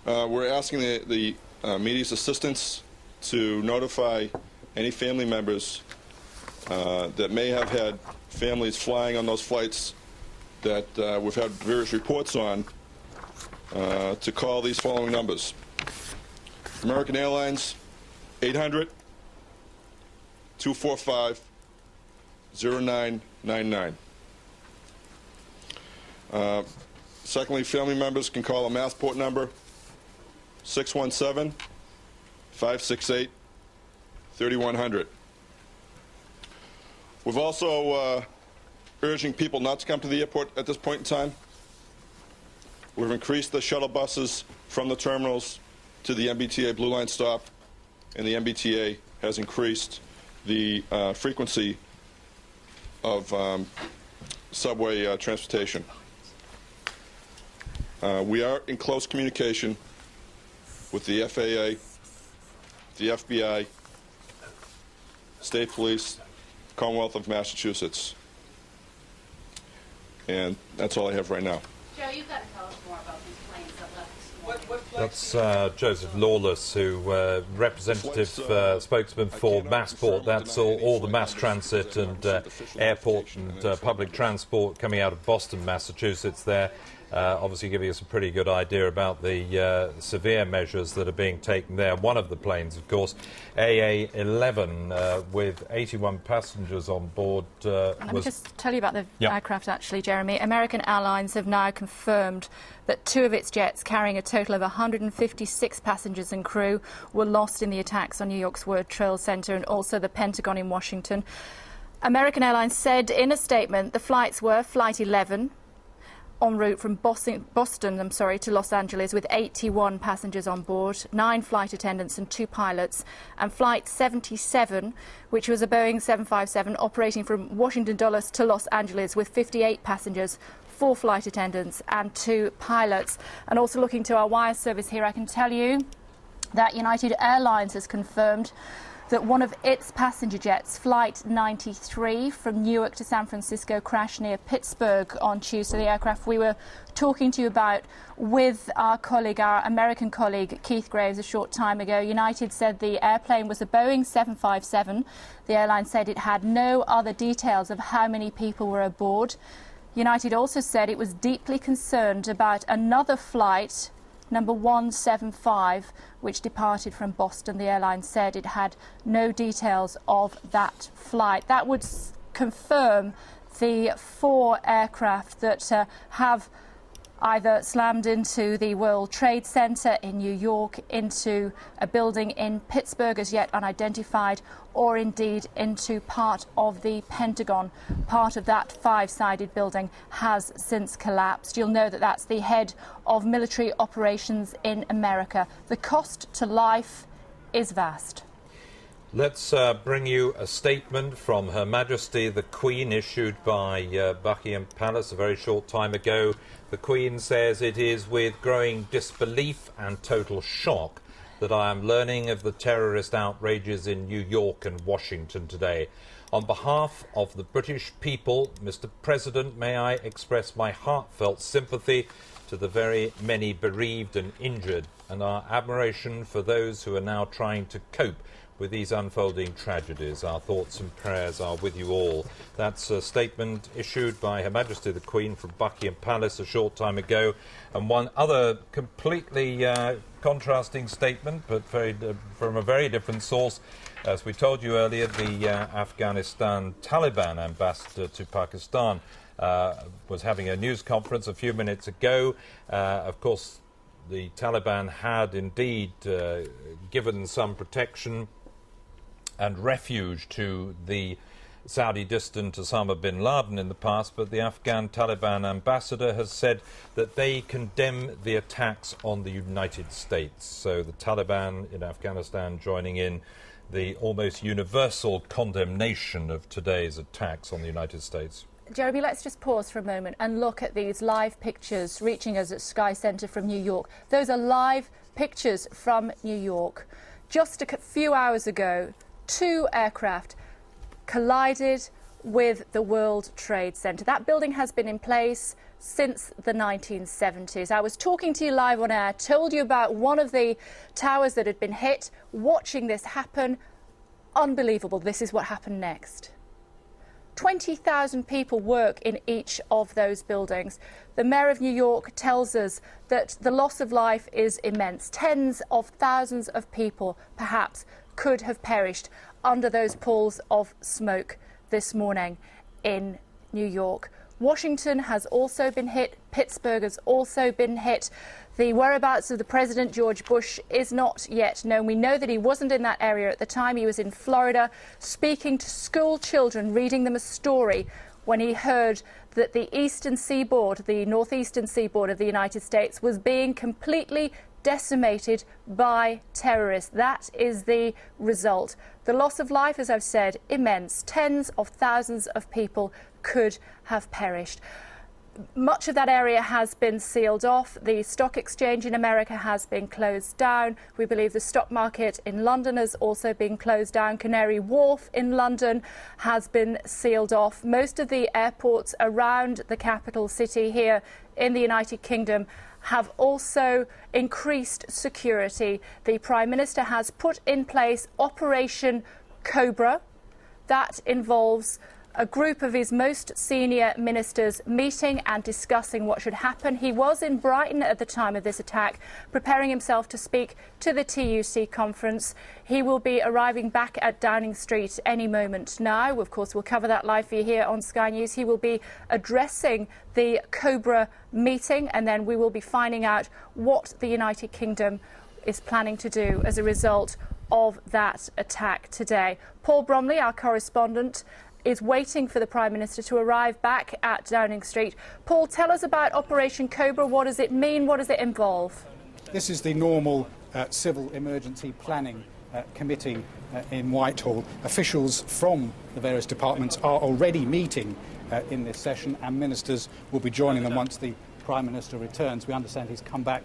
We're asking the media's assistance to notify any family members that may have had families flying on those flights that we've had various reports on, to call these following numbers. American Airlines, 800-245-0999. Secondly, family members can call a Massport number, 617-568-3100. We've also urging people not to come to the airport at this point in time. We've increased the shuttle buses from the terminals to the MBTA Blue Line stop, and the MBTA has increased the frequency of subway transportation. We are in close communication with the FAA, the FBI, State Police, Commonwealth of Massachusetts. And that's all I have right now. Joe, you've got to tell us more about these planes that left this morning. That's Joseph Lawless, who representative spokesman for Massport. That's all the mass transit and airport and public transport coming out of Boston, Massachusetts there. Obviously giving us a pretty good idea about the severe measures that are being taken there. One of the planes, of course, AA-11, with 81 passengers on board. Let me just tell you about the aircraft, actually, Jeremy. American Airlines have now confirmed that 2 of its jets, carrying a total of 156 passengers and crew, were lost in the attacks on New York's World Trade Center and also the Pentagon in Washington. American Airlines said in a statement the flights were Flight 11, en route from Boston to Los Angeles, with 81 passengers on board, 9 flight attendants and 2 pilots, and Flight 77, which was a Boeing 757 operating from Washington Dulles to Los Angeles with 58 passengers, 4 flight attendants and 2 pilots. And also looking to our wire service here, I can tell you that United Airlines has confirmed that one of its passenger jets, Flight 93, from Newark to San Francisco, crashed near Pittsburgh on Tuesday. The aircraft we were talking to you about with our colleague, our American colleague, Keith Graves, a short time ago. United said the airplane was a Boeing 757. The airline said it had no other details of how many people were aboard. United also said it was deeply concerned about another flight, number 175, which departed from Boston. The airline said it had no details of that flight. That would confirm the 4 aircraft that have either slammed into the World Trade Center in New York, into a building in Pittsburgh as yet unidentified, or indeed into part of the Pentagon. Part of that 5-sided building has since collapsed. You'll know that that's the head of military operations in America. The cost to life is vast. Let's bring you a statement from Her Majesty the Queen, issued by Buckingham Palace a very short time ago. The Queen says, "It is with growing disbelief and total shock that I am learning of the terrorist outrages in New York and Washington today. On behalf of the British people, Mr. President, may I express my heartfelt sympathy to the very many bereaved and injured, and our admiration for those who are now trying to cope with these unfolding tragedies. Our thoughts and prayers are with you all." That's a statement issued by Her Majesty the Queen from Buckingham Palace a short time ago. And one other completely contrasting statement, but from a very different source. As we told you earlier, the Afghanistan Taliban ambassador to Pakistan was having a news conference a few minutes ago. Of course, the Taliban had indeed given some protection and refuge to the Saudi dissident Osama bin Laden in the past, but the Afghan Taliban ambassador has said that they condemn the attacks on the United States. So the Taliban in Afghanistan joining in the almost universal condemnation of today's attacks on the United States. Jeremy, let's just pause for a moment and look at these live pictures reaching us at Sky Centre from New York. Those are live pictures from New York. Just a few hours ago, 2 aircraft collided with the World Trade Center. That building has been in place since the 1970s. I was talking to you live on air, told you about one of the towers that had been hit, watching this happen. Unbelievable. This is what happened next. 20,000 people work in each of those buildings. The Mayor of New York tells us that the loss of life is immense. Tens of thousands of people, perhaps, could have perished under those pools of smoke this morning in New York. Washington has also been hit. Pittsburgh has also been hit. The whereabouts of the President, George Bush, is not yet known. We know that he wasn't in that area at the time. He was in Florida speaking to school children, reading them a story when he heard that the eastern seaboard, the northeastern seaboard of the United States, was being completely decimated by terrorists. That is the result. The loss of life, as I've said, immense. Tens of thousands of people could have perished. Much of that area has been sealed off. The stock exchange in America has been closed down. We believe the stock market in London has also been closed down. Canary Wharf in London has been sealed off. Most of the airports around the capital city here in the United Kingdom have also increased security. The Prime Minister has put in place Operation Cobra. That involves a group of his most senior ministers meeting and discussing what should happen. He was in Brighton at the time of this attack, preparing himself to speak to the TUC conference. He will be arriving back at Downing Street any moment now. Of course, we'll cover that live for you here on Sky News. He will be addressing the Cobra meeting, and then we will be finding out what the United Kingdom is planning to do as a result of that attack today. Paul Bromley, our correspondent, is waiting for the Prime Minister to arrive back at Downing Street. Paul, tell us about Operation Cobra. What does it mean? What does it involve? This is the normal civil emergency planning committee in Whitehall. Officials from the various departments are already meeting in this session, and ministers will be joining them once the Prime Minister returns. We understand he's come back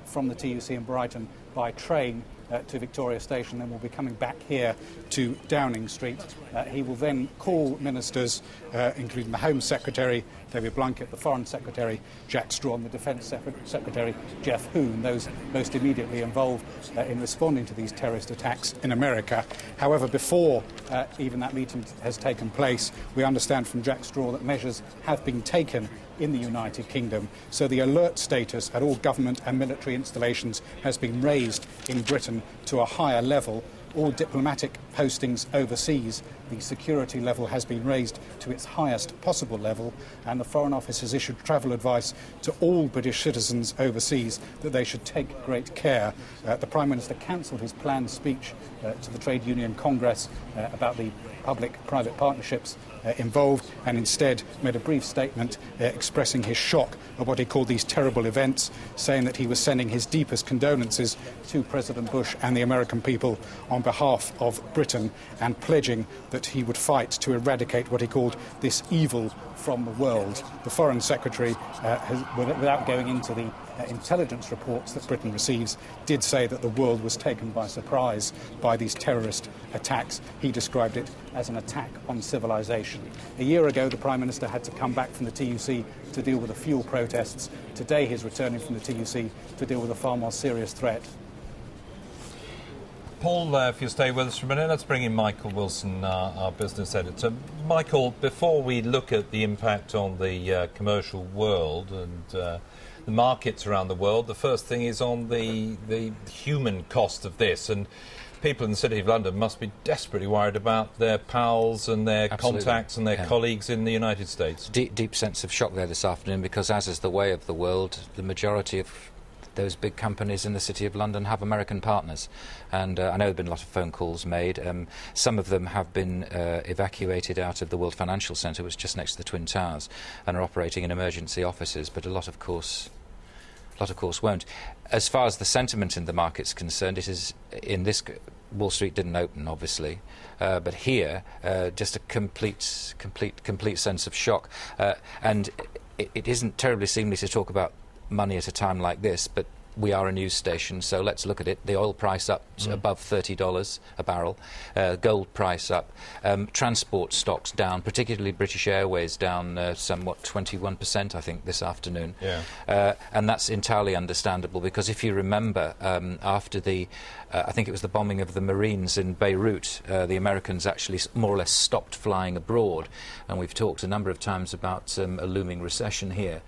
from the TUC in Brighton by train to Victoria Station, then will be coming back here to Downing Street. He will then call ministers, including the Home Secretary, David Blunkett, the Foreign Secretary, Jack Straw, and the Defence Secretary, Jeff Hoon, those most immediately involved in responding to these terrorist attacks in America. However, before even that meeting has taken place, we understand from Jack Straw that measures have been taken in the United Kingdom. So the alert status at all government and military installations has been raised in Britain to a higher level. All diplomatic postings overseas, the security level has been raised to its highest possible level, and the Foreign Office has issued travel advice to all British citizens overseas that they should take great care. The Prime Minister cancelled his planned speech to the Trade Union Congress about the public-private partnerships involved, and instead made a brief statement expressing his shock at what he called these terrible events, saying that he was sending his deepest condolences to President Bush and the American people on behalf of Britain, and pledging that he would fight to eradicate what he called this evil from the world. The Foreign Secretary, without going into the intelligence reports that Britain receives, did say that the world was taken by surprise by these terrorist attacks. He described it as an attack on civilization. A year ago, the Prime Minister had to come back from the TUC to deal with the fuel protests. Today, he's returning from the TUC to deal with a far more serious threat. Paul, if you stay with us for a minute, let's bring in Michael Wilson, our business editor. Michael, before we look at the impact on the commercial world and the markets around the world, the first thing is on the human cost of this. And people in the City of London must be desperately worried about their pals and their contacts and their colleagues in the United States. Deep sense of shock there this afternoon, because as is the way of the world, the majority of those big companies in the City of London have American partners, and I know there have been a lot of phone calls made. Some of them have been evacuated out of the World Financial Centre, which is just next to the Twin Towers, and are operating in emergency offices, but a lot of course won't. As far as the sentiment in the market's concerned, it is in this. Wall Street didn't open, obviously, but here, just a complete sense of shock, and it isn't terribly seemly to talk about money at a time like this, but we are a news station, so let's look at it. The oil price up to above $30 a barrel, gold price up, transport stocks down, particularly British Airways down somewhat 21%, I think, this afternoon. Yeah. And that's entirely understandable, because if you remember, after the, I think it was the bombing of the Marines in Beirut, the Americans actually more or less stopped flying abroad, and we've talked a number of times about a looming recession here.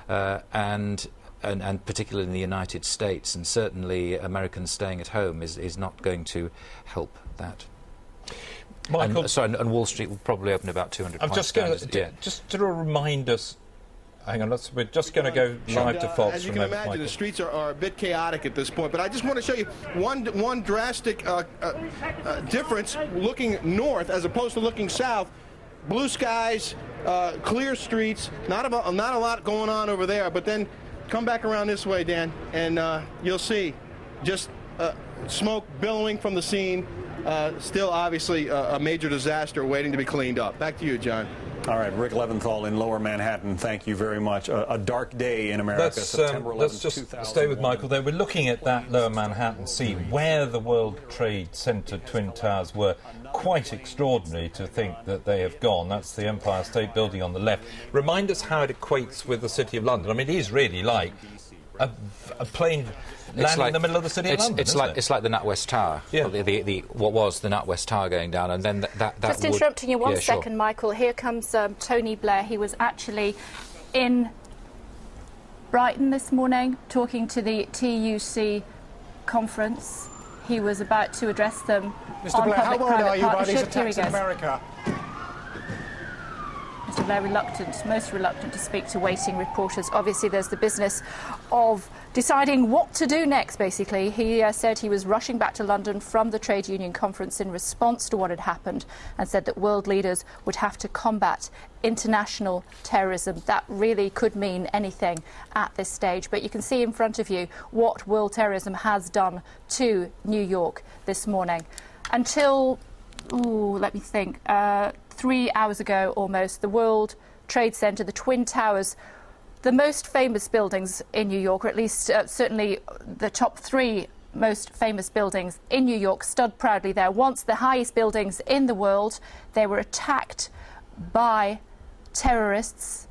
And particularly in the United States, and certainly Americans staying at home is not going to help that. Michael, and Wall Street will probably open about 200 points. Just to remind us, hang on, we're just going to go live to Fox. As you can imagine, the streets are a bit chaotic at this point, but I just want to show you one drastic difference looking north as opposed to looking south. Blue skies, clear streets, not a lot going on over there, but then come back around this way, Dan, and you'll see just smoke billowing from the scene. Still, obviously, a major disaster waiting to be cleaned up. Back to you, John. All right, Rick Leventhal in Lower Manhattan, thank you very much. A dark day in America, September 11th, let's just stay with Michael there. We're looking at that Lower Manhattan scene where the World Trade Center Twin Towers were. Quite extraordinary to think that they have gone. That's the Empire State Building on the left. Remind us how it equates with the City of London. I mean, it is really like a plane landing in the middle of the City of London, it's like the NatWest Tower, what was the NatWest Tower going down, and then that Just interrupting you one second, Michael. Here comes Tony Blair. He was actually in Brighton this morning talking to the TUC conference. He was about to address them Mr. on Blair, how worried are you by these partnership. attacks in America? Mr. Blair most reluctant to speak to waiting reporters. Obviously, there's the business of deciding what to do next, basically. He said he was rushing back to London from the trade union conference in response to what had happened and said that world leaders would have to combat international terrorism. That really could mean anything at this stage. But you can see in front of you what world terrorism has done to New York this morning. Until, let me think, 3 hours ago almost, the World Trade Center, the Twin Towers, the most famous buildings in New York, or at least certainly the top 3 most famous buildings in New York, stood proudly there. Once the highest buildings in the world, they were attacked by terrorists.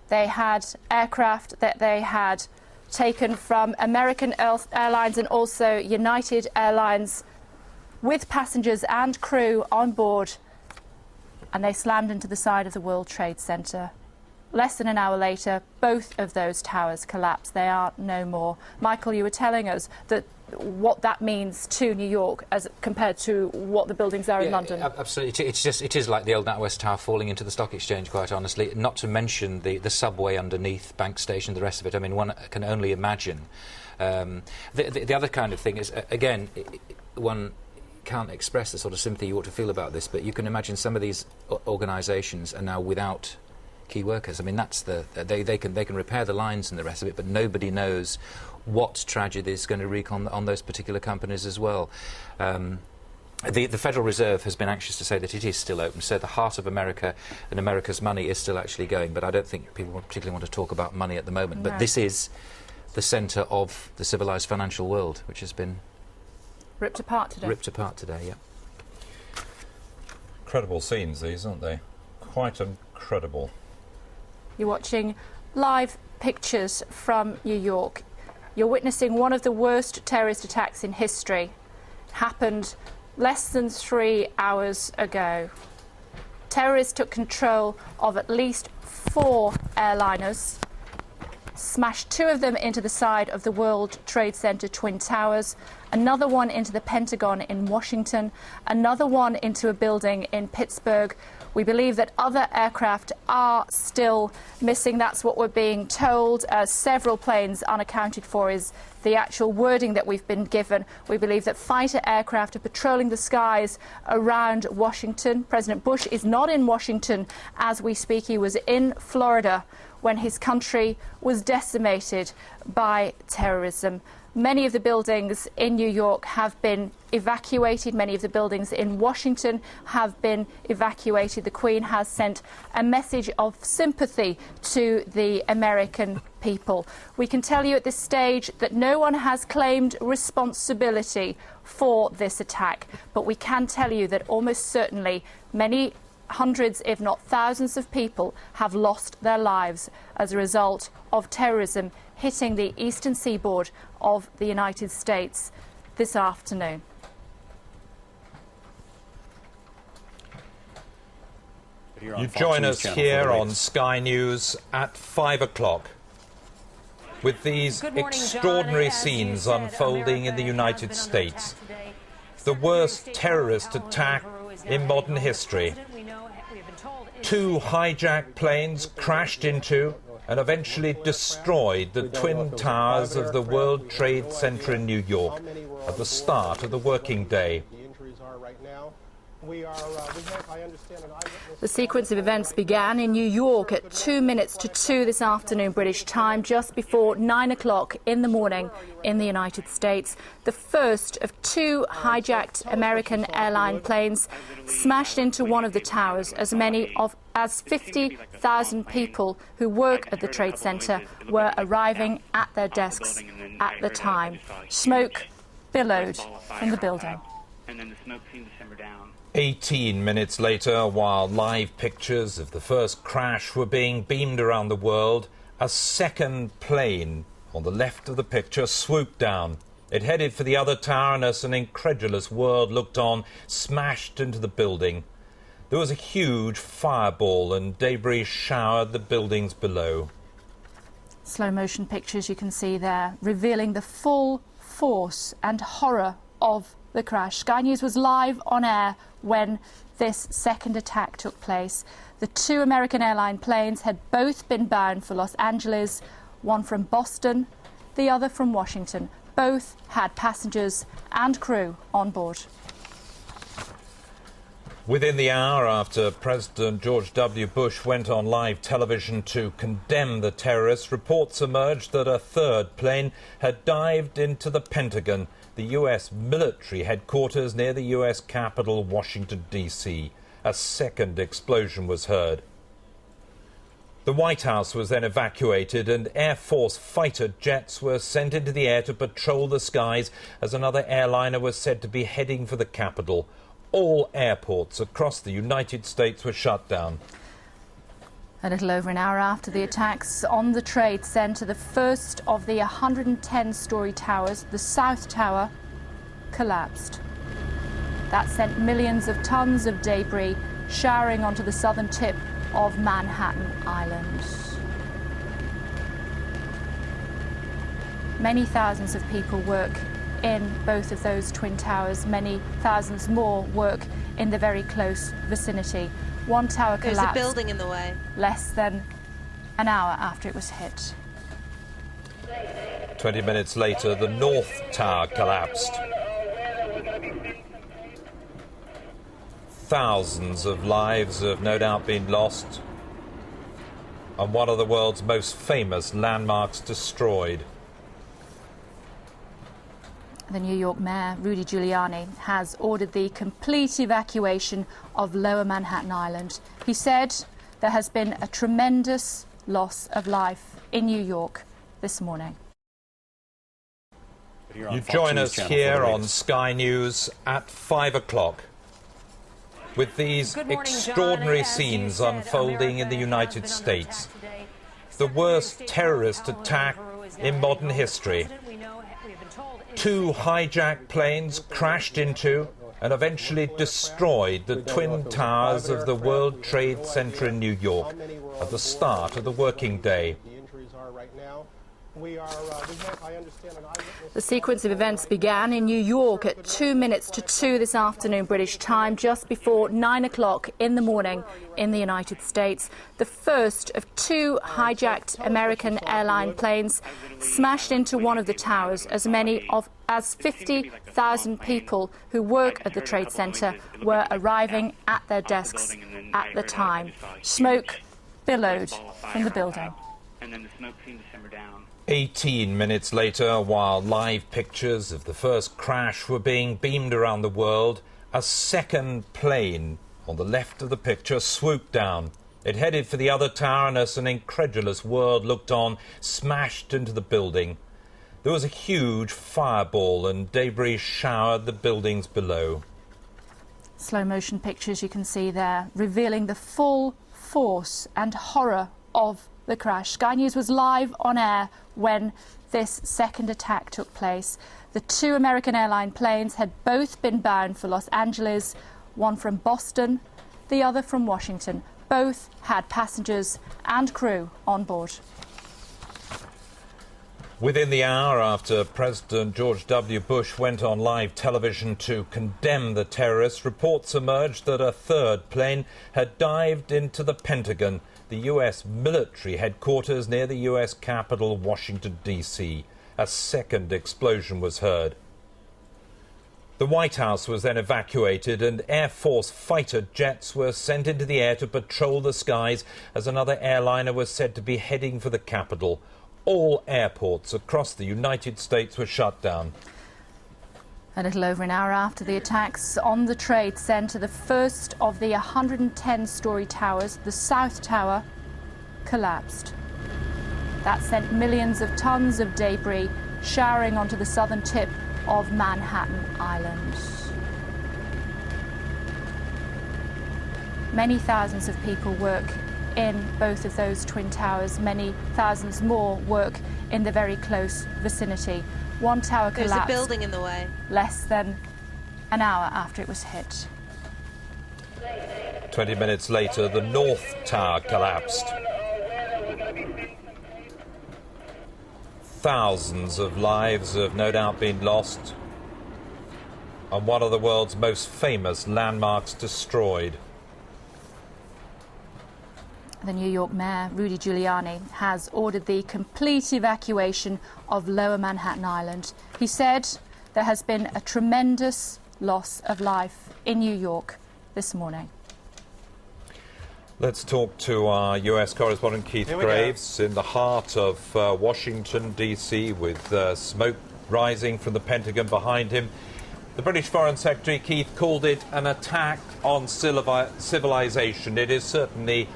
They had aircraft that they had taken from American Airlines and also United Airlines with passengers and crew on board, and they slammed into the side of the World Trade Center. Less than an hour later, both of those towers collapsed. They are no more. Michael, you were telling us that what that means to New York as compared to what the buildings are in London. Absolutely. It is like the old NatWest Tower falling into the stock exchange, quite honestly, not to mention the subway underneath, bank station, the rest of it. I mean, one can only imagine. The other kind of thing is, again, one can't express the sort of sympathy you ought to feel about this, but you can imagine some of these organisations are now without key workers. I mean, that's they can repair the lines and the rest of it, but nobody knows what tragedy is going to wreak on those particular companies as well. The Federal Reserve has been anxious to say that it is still open, so the heart of America and America's money is still actually going, but I don't think people particularly want to talk about money at the moment. No. But this is the centre of the civilised financial world, which has been ripped apart today. Ripped apart today, yeah. Incredible scenes, these, aren't they? Quite incredible. You're watching live pictures from New York. You're witnessing one of the worst terrorist attacks in history. Happened less than 3 hours ago. Terrorists took control of at least 4 airliners, smashed 2 of them into the side of the World Trade Center Twin Towers, another one into the Pentagon in Washington, another one into a building in Pittsburgh. We believe that other aircraft are still missing. That's what we're being told. Several planes unaccounted for is the actual wording that we've been given. We believe that fighter aircraft are patrolling the skies around Washington. President Bush is not in Washington as we speak. He was in Florida when his country was decimated by terrorism. Many of the buildings in New York have been evacuated. Many of the buildings in Washington have been evacuated. The Queen has sent a message of sympathy to the American people. We can tell you at this stage that no one has claimed responsibility for this attack, but we can tell you that almost certainly many hundreds, if not thousands of people have lost their lives as a result of terrorism hitting the eastern seaboard of the United States this afternoon. You join us here on Sky News at 5 o'clock with these extraordinary scenes unfolding in the United States. The worst terrorist attack in modern history. 2 hijacked planes crashed into and eventually destroyed the Twin Towers of the World Trade Center in New York at the start of the working day. The injuries are right now. The sequence of events began in New York at 2 minutes to 2 this afternoon British time, just before 9 o'clock in the morning in the United States. The first of two hijacked American airline planes smashed into one of the towers. As many as 50,000 people who work at the Trade Center were arriving at their desks at the time. Smoke billowed from the building. And then the smoke seemed to simmer down. 18 minutes later, while live pictures of the first crash were being beamed around the world, a second plane on the left of the picture swooped down. It headed for the other tower, and as an incredulous world looked on, smashed into the building. There was a huge fireball, and debris showered the buildings below. Slow motion pictures you can see there, revealing the full force and horror of the crash. Sky News was live on air when this second attack took place. The two American airline planes had both been bound for Los Angeles, one from Boston, the other from Washington. Both had passengers and crew on board. Within the hour after President George W. Bush went on live television to condemn the terrorists, reports emerged that a third plane had dived into the Pentagon, the U.S. military headquarters near the U.S. capital, Washington, D.C. A second explosion was heard. The White House was then evacuated, and Air Force fighter jets were sent into the air to patrol the skies as another airliner was said to be heading for the capital. All airports across the United States were shut down. A little over an hour after the attacks on the Trade Center, the first of the 110-story towers, the South Tower, collapsed. That sent millions of tons of debris showering onto the southern tip of Manhattan Island. Many thousands of people work in both of those twin towers. Many thousands more work in the very close vicinity. One tower collapsed. There's a building in the way. Less than an hour after it was hit. 20 minutes later, the North Tower collapsed. Thousands of lives have no doubt been lost, and one of the world's most famous landmarks destroyed. The New York Mayor, Rudy Giuliani, has ordered the complete evacuation of Lower Manhattan Island. He said there has been a tremendous loss of life in New York this morning. You join us here on Sky News at 5 o'clock with these extraordinary scenes unfolding in the United States. The worst terrorist attack in modern history. Two hijacked planes crashed into and eventually destroyed the twin towers of the World Trade Center in New York at the start of the working day. The sequence of events began in New York at 2 minutes to 2 this afternoon British time, just before 9 o'clock in the morning in the United States. The first of two hijacked American airline planes smashed into one of the towers. As many as 50,000 people who work at the Trade Center were arriving at their desks at the time. Smoke billowed from the building. And then the smoke seemed to simmer down. 18 minutes later, while live pictures of the first crash were being beamed around the world, a second plane on the left of the picture swooped down. It headed for the other tower, and as an incredulous world looked on, smashed into the building. There was a huge fireball, and debris showered the buildings below. Slow motion pictures you can see there, revealing the full force and horror of the crash. Sky News was live on air when this second attack took place. The two American airline planes had both been bound for Los Angeles, one from Boston, the other from Washington. Both had passengers and crew on board. Within the hour after President George W. Bush went on live television to condemn the terrorists, reports emerged that a third plane had dived into the Pentagon, the U.S. military headquarters near the U.S. capital, Washington, D.C. A second explosion was heard. The White House was then evacuated and Air Force fighter jets were sent into the air to patrol the skies as another airliner was said to be heading for the capital. All airports across the United States were shut down. A little over an hour after the attacks on the Trade Center, the first of the 110-story towers, the South Tower, collapsed. That sent millions of tons of debris showering onto the southern tip of Manhattan Island. Many thousands of people work in both of those twin towers. Many thousands more work in the very close vicinity. One tower collapsed. There's a building in the way. Less than an hour after it was hit. 20 minutes later, the North Tower collapsed. Thousands of lives have no doubt been lost, and one of the world's most famous landmarks destroyed. The New York Mayor, Rudy Giuliani, has ordered the complete evacuation of Lower Manhattan Island. He said there has been a tremendous loss of life in New York this morning. Let's talk to our US correspondent Keith Graves in the heart of Washington, D.C., with smoke rising from the Pentagon behind him. The British Foreign Secretary, Keith, called it an attack on civilization. It is certainly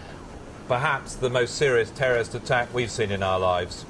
perhaps the most serious terrorist attack we've seen in our lives.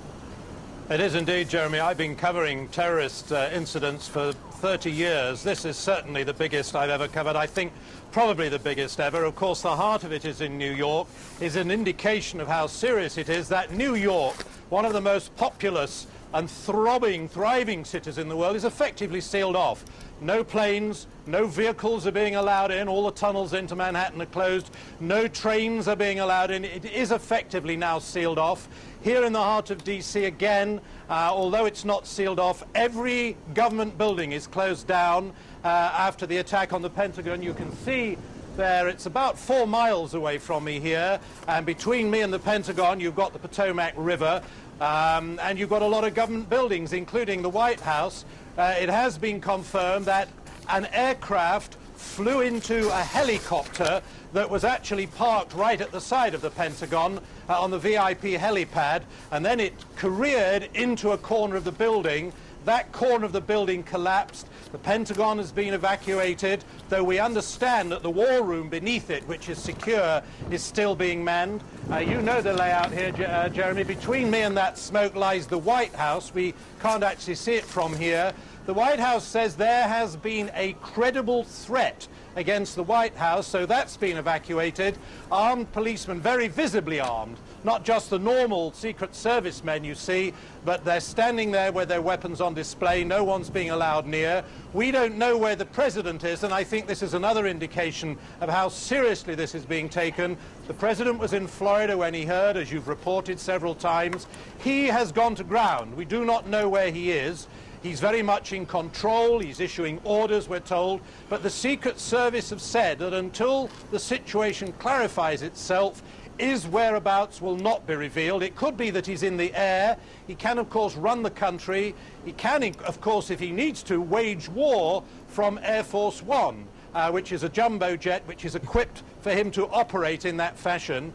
It is indeed, Jeremy. I've been covering terrorist incidents for 30 years. This is certainly the biggest I've ever covered. I think probably the biggest ever. Of course, the heart of it is in New York, is an indication of how serious it is that New York, one of the most populous and thriving cities in the world, is effectively sealed off. No planes, no vehicles are being allowed in. All the tunnels into Manhattan are closed. No trains are being allowed in. It is effectively now sealed off. Here in the heart of D.C. again, although it's not sealed off, every government building is closed down after the attack on the Pentagon. You can see there, it's about 4 miles away from me here, and between me and the Pentagon you've got the Potomac River, and you've got a lot of government buildings, including the White House. It has been confirmed that an aircraft flew into a helicopter that was actually parked right at the side of the Pentagon on the VIP helipad, and then it careered into a corner of the building. That corner of the building collapsed. The Pentagon has been evacuated, though we understand that the war room beneath it, which is secure, is still being manned. You know the layout here, Jeremy. Between me and that smoke lies the White House. We can't actually see it from here. The White House says there has been a credible threat against the White House, so that's been evacuated. Armed policemen, very visibly armed, not just the normal Secret Service men you see, but they're standing there with their weapons on display. No one's being allowed near. We don't know where the president is, and I think this is another indication of how seriously this is being taken. The president was in Florida when he heard, as you've reported several times. He has gone to ground. We do not know where he is. He's very much in control. He's issuing orders, we're told. But the Secret Service have said that until the situation clarifies itself, his whereabouts will not be revealed. It could be that he's in the air. He can, of course, run the country. He can, of course, if he needs to, wage war from Air Force One, which is a jumbo jet which is equipped for him to operate in that fashion.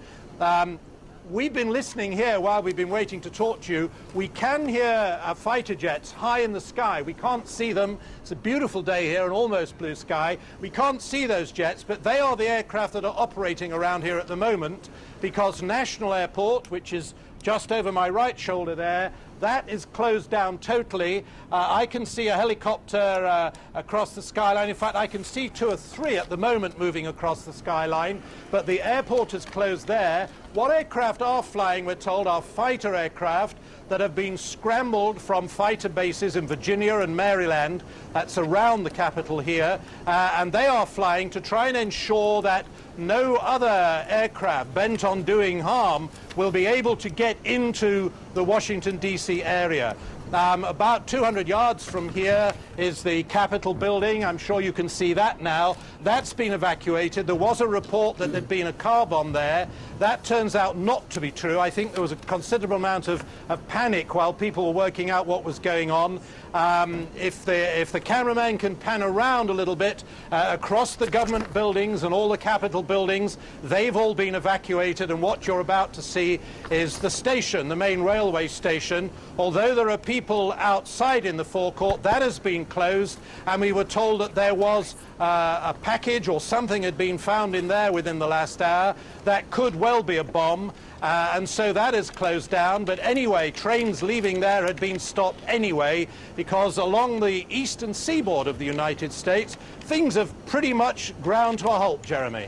We've been listening here while we've been waiting to talk to you. We can hear fighter jets high in the sky. We can't see them. It's a beautiful day here, an almost blue sky. We can't see those jets, but they are the aircraft that are operating around here at the moment, because National Airport, which is just over my right shoulder there, that is closed down totally. I can see a helicopter across the skyline. In fact, I can see 2 or 3 at the moment moving across the skyline, but the airport is closed there. What aircraft are flying, we're told, are fighter aircraft that have been scrambled from fighter bases in Virginia and Maryland. That's around the capital here, and they are flying to try and ensure that no other aircraft bent on doing harm will be able to get into the Washington, D.C. area. About 200 yards from here is the Capitol building. I'm sure you can see that now. That's been evacuated. There was a report that there'd been a car bomb there. That turns out not to be true. I think there was a considerable amount of panic while people were working out what was going on. If the cameraman can pan around a little bit across the government buildings and all the Capitol buildings, they've all been evacuated, and what you're about to see is the station, the main railway station. Although there are people outside in the forecourt, that has been closed, and we were told that there was a package or something had been found in there within the last hour that could well be a bomb, and so that is closed down. But anyway, trains leaving there had been stopped anyway, because along the eastern seaboard of the United States, things have pretty much ground to a halt, Jeremy.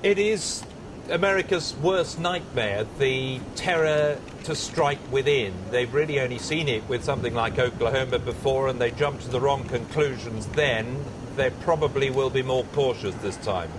It is America's worst nightmare, the terror to strike within. They've really only seen it with something like Oklahoma before, and they jumped to the wrong conclusions then. They probably will be more cautious this time.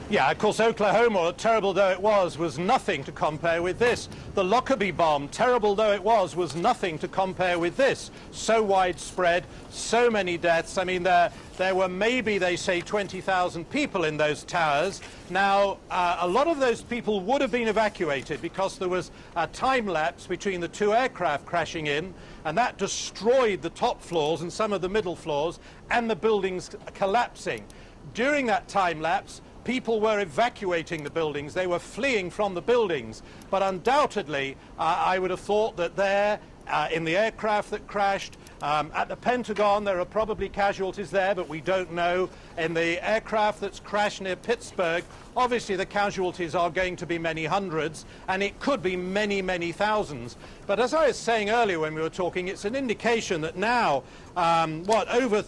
Yeah, of course, Oklahoma, terrible though it was nothing to compare with this. The Lockerbie bomb, terrible though it was nothing to compare with this. So widespread, so many deaths. I mean, there were maybe, they say, 20,000 people in those towers. Now, a lot of those people would have been evacuated because there was a time lapse between the two aircraft crashing in, and that destroyed the top floors and some of the middle floors, and the buildings collapsing. During that time lapse, people were evacuating the buildings. They were fleeing from the buildings. But undoubtedly, I would have thought that there, in the aircraft that crashed, at the Pentagon, there are probably casualties there, but we don't know. In the aircraft that's crashed near Pittsburgh, obviously the casualties are going to be many hundreds, and it could be many, many thousands. But as I was saying earlier when we were talking, it's an indication that now, over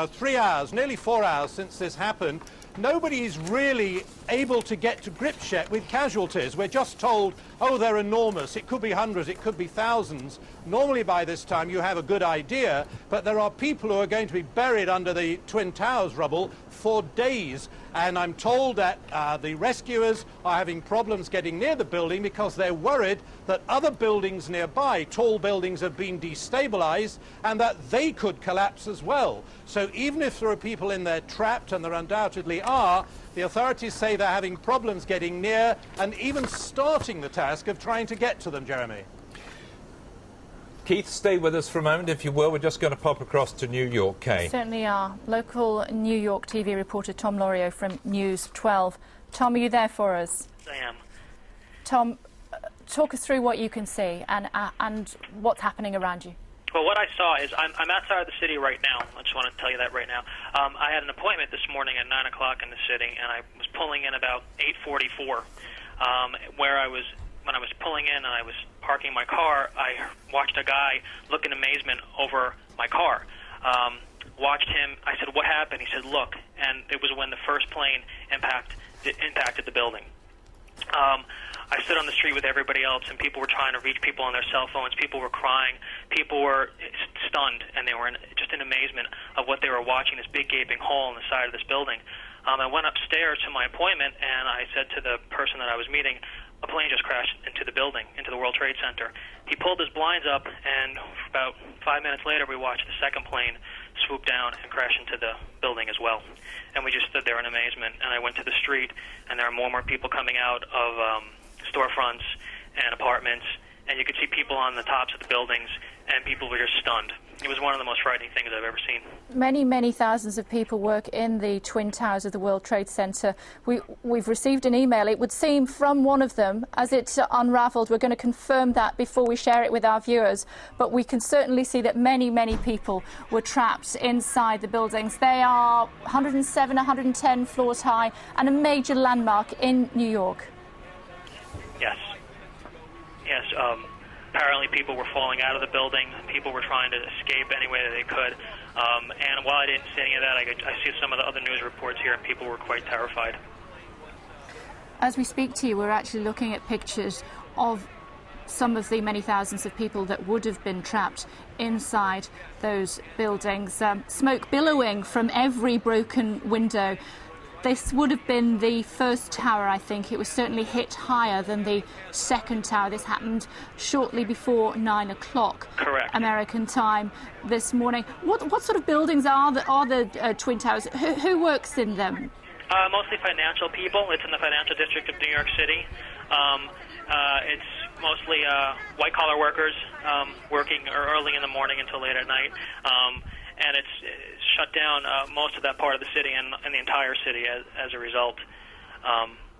3 hours, nearly 4 hours since this happened, nobody's really able to get to grips yet with casualties. We're just told, oh, they're enormous. It could be hundreds, it could be thousands. Normally by this time you have a good idea, but there are people who are going to be buried under the Twin Towers rubble for days. And I'm told that the rescuers are having problems getting near the building because they're worried that other buildings nearby, tall buildings, have been destabilized and that they could collapse as well. So even if there are people in there trapped, and there undoubtedly are, the authorities say they're having problems getting near and even starting the task of trying to get to them, Jeremy. Keith, stay with us for a moment, if you will. We're just going to pop across to New York, Kay. Certainly are. Local New York TV reporter Tom Lorio from News 12. Tom, are you there for us? I am. Tom, talk us through what you can see and what's happening around you. Well, what I saw is I'm outside of the city right now. I just want to tell you that right now. I had an appointment this morning at 9 o'clock in the city, and I was pulling in about 8:44, when I was pulling in and I was parking my car, I watched a guy look in amazement over my car. Watched him. I said, "What happened?" He said, "Look." And it was when the first plane impacted the building. I stood on the street with everybody else, and people were trying to reach people on their cell phones. People were crying. People were stunned, and they were just in amazement of what they were watching, this big gaping hole in the side of this building. I went upstairs to my appointment, and I said to the person that I was meeting, a plane just crashed into the building, into the World Trade Center. He pulled his blinds up, and about 5 minutes later, we watched the second plane swoop down and crash into the building as well. And we just stood there in amazement, and I went to the street, and there are more and more people coming out of storefronts and apartments, and you could see people on the tops of the buildings, and people were just stunned. It was one of the most frightening things I've ever seen. Many, many thousands of people work in the Twin Towers of the World Trade Center. We've received an email, it would seem, from one of them as it unraveled. We're going to confirm that before we share it with our viewers. But we can certainly see that many, many people were trapped inside the buildings. They are 107, 110 floors high and a major landmark in New York. Yes. Yes. Apparently people were falling out of the building. People were trying to escape any way that they could. And while I didn't see any of that, I see some of the other news reports here, and people were quite terrified. As we speak to you, we're actually looking at pictures of some of the many thousands of people that would have been trapped inside those buildings. Smoke billowing from every broken window. This would have been the first tower, I think. It was certainly hit higher than the second tower. This happened shortly before 9 o'clock American time this morning. What sort of buildings are the Twin Towers? Who works in them? Mostly financial people. It's in the financial district of New York City. It's mostly white-collar workers working early in the morning until late at night. And it's shut down most of that part of the city and the entire city as a result.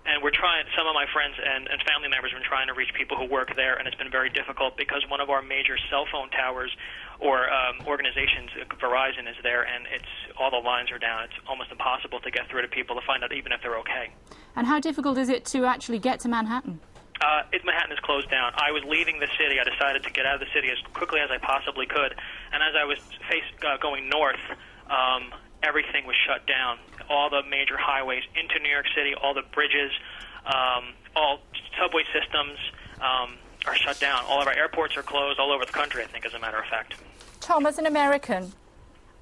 And we're trying, some of my friends and family members have been trying to reach people who work there, and it's been very difficult because one of our major cell phone towers or organizations, Verizon, is there, and all the lines are down. It's almost impossible to get through to people to find out even if they're okay. And how difficult is it to actually get to Manhattan? Manhattan is closed down. I was leaving the city. I decided to get out of the city as quickly as I possibly could. And as I was going north, everything was shut down. All the major highways into New York City, all the bridges, all subway systems are shut down. All of our airports are closed all over the country, I think, as a matter of fact. Tom, as an American,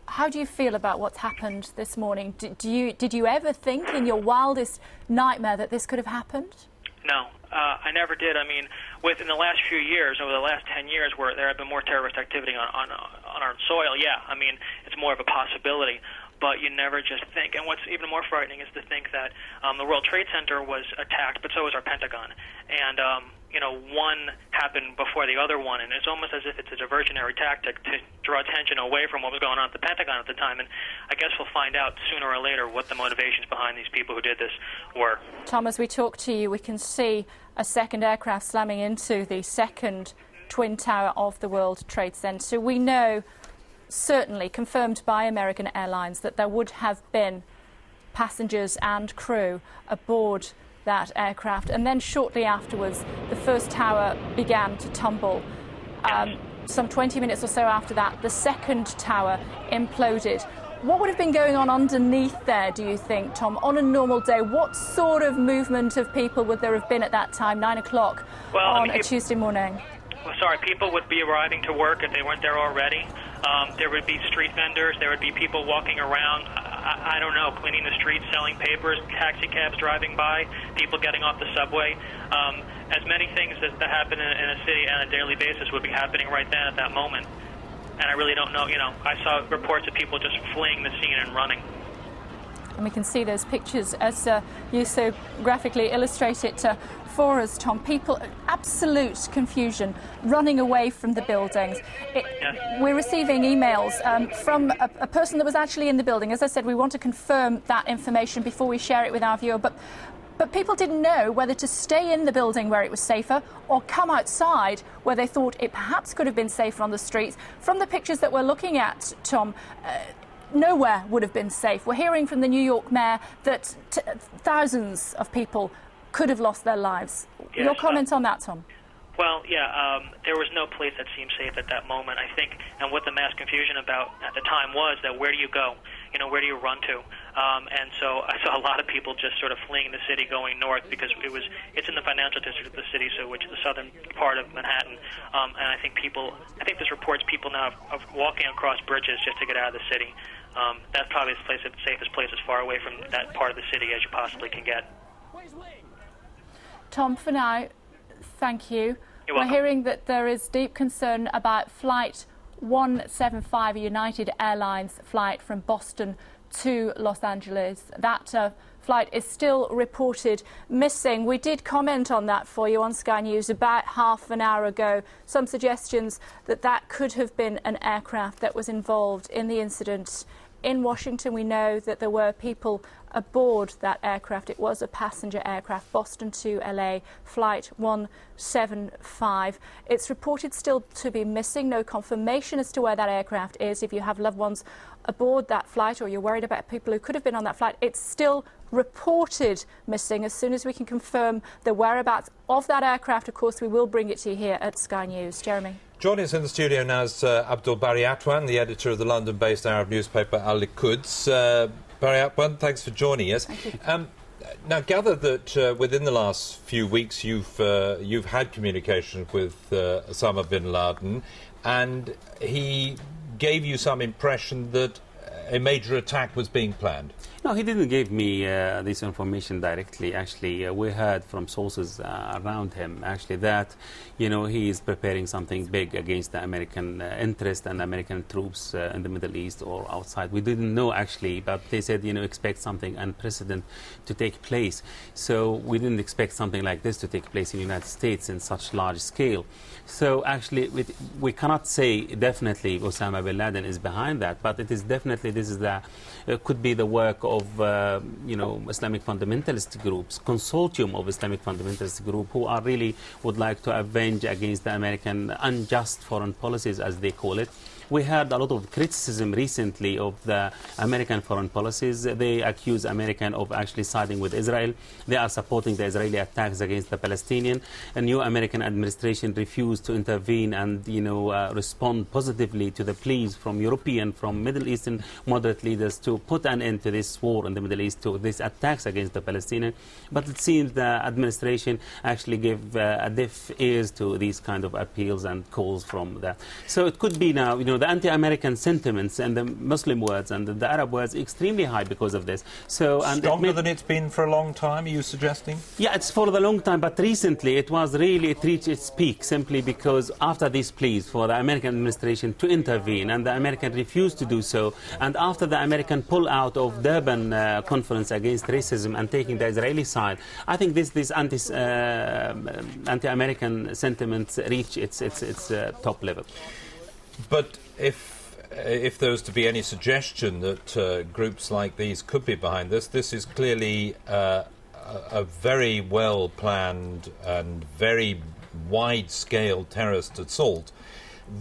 how do you feel about what's happened this morning? Did you ever think in your wildest nightmare that this could have happened? No, I never did. I mean, within the last few years, over the last 10 years, where there have been more terrorist activity on our soil, yeah, I mean, it's more of a possibility. But you never just think. And what's even more frightening is to think that the World Trade Center was attacked, but so was our Pentagon. And, one happened before the other one, and it's almost as if it's a diversionary tactic to draw attention away from what was going on at the Pentagon at the time. And I guess we'll find out sooner or later what the motivations behind these people who did this were. Tom, as we talk to you, we can see a second aircraft slamming into the second twin tower of the World Trade Center. We know, certainly confirmed by American Airlines, that there would have been passengers and crew aboard that aircraft, and then shortly afterwards the first tower began to tumble. Some 20 minutes or so after that, the second tower imploded. What would have been going on underneath there, do you think, Tom, on a normal day? What sort of movement of people would there have been at that time, 9 o'clock on a Tuesday morning? People would be arriving to work if they weren't there already. There would be street vendors. There would be people walking around, I don't know, cleaning the streets, selling papers, taxi cabs driving by, people getting off the subway. As many things that happen in a city on a daily basis would be happening right then at that moment. And I really don't know, I saw reports of people just fleeing the scene and running. And we can see those pictures as you so graphically illustrate it for us, Tom. People, absolute confusion, running away from the buildings. We're receiving emails from a person that was actually in the building. As I said, we want to confirm that information before we share it with our viewer. But people didn't know whether to stay in the building where it was safer or come outside where they thought it perhaps could have been safer on the streets. From the pictures that we're looking at, Tom, nowhere would have been safe. We're hearing from the New York mayor that thousands of people could have lost their lives. Yes, Your comment on that, Tom? Well, yeah, there was no place that seemed safe at that moment, I think. And what the mass confusion about at the time was that where do you go? Where do you run to? And so I saw a lot of people just sort of fleeing the city going north because it's in the financial district of the city, so which is the southern part of Manhattan. And I think this reports people now of walking across bridges just to get out of the city. That's probably the safest place as far away from that part of the city as you possibly can get. Tom, for now, thank you. You're welcome. We're hearing that there is deep concern about Flight 175, a United Airlines flight from Boston to Los Angeles. That flight is still reported missing. We did comment on that for you on Sky News about half an hour ago. Some suggestions that could have been an aircraft that was involved in the incident. In Washington, we know that there were people aboard that aircraft. It was a passenger aircraft, Boston to LA, Flight 175. It's reported still to be missing. No confirmation as to where that aircraft is. If you have loved ones aboard that flight or you're worried about people who could have been on that flight, it's still reported missing. As soon as we can confirm the whereabouts of that aircraft, of course, we will bring it to you here at Sky News. Jeremy. Joining us in the studio now is Abdul Bari Atwan, the editor of the London-based Arab newspaper Al Quds. Bari Atwan, thanks for joining us. Thank you. Now, gather that within the last few weeks you've had communication with Osama bin Laden, and he gave you some impression that a major attack was being planned? No, he didn't give me this information directly. Actually, we heard from sources around him, actually, that, you know, he is preparing something big against the American interest and American troops in the Middle East or outside. We didn't know, actually, but they said, you know, expect something unprecedented to take place. So we didn't expect something like this to take place in the United States in such large scale. So actually, we cannot say definitely Osama bin Laden is behind that, but it is definitely, this is the, could be the work of, you know, Islamic fundamentalist groups, consortium of Islamic fundamentalist group who are really would like to avenge against the American unjust foreign policies, as they call it. We heard a lot of criticism recently of the American foreign policies. They accuse America of actually siding with Israel. They are supporting the Israeli attacks against the Palestinians. A new American administration refused to intervene and, you know, respond positively to the pleas from European, from Middle Eastern moderate leaders to put an end to this war in the Middle East, to these attacks against the Palestinians. But it seems the administration actually gave a deaf ears to these kind of appeals and calls from that. So it could be now, you know, the anti-American sentiments and the Muslim words and the Arab words extremely high because of this. So stronger than it's been for a long time, are you suggesting? Yeah, it's for the long time, but recently it reached its peak simply because after these pleas for the American administration to intervene, and the American refused to do so, and after the American pull out of Durban conference against racism and taking the Israeli side, I think this anti-American sentiments reach its top level. But if there was to be any suggestion that groups like these could be behind this, this is clearly a very well-planned and very wide-scale terrorist assault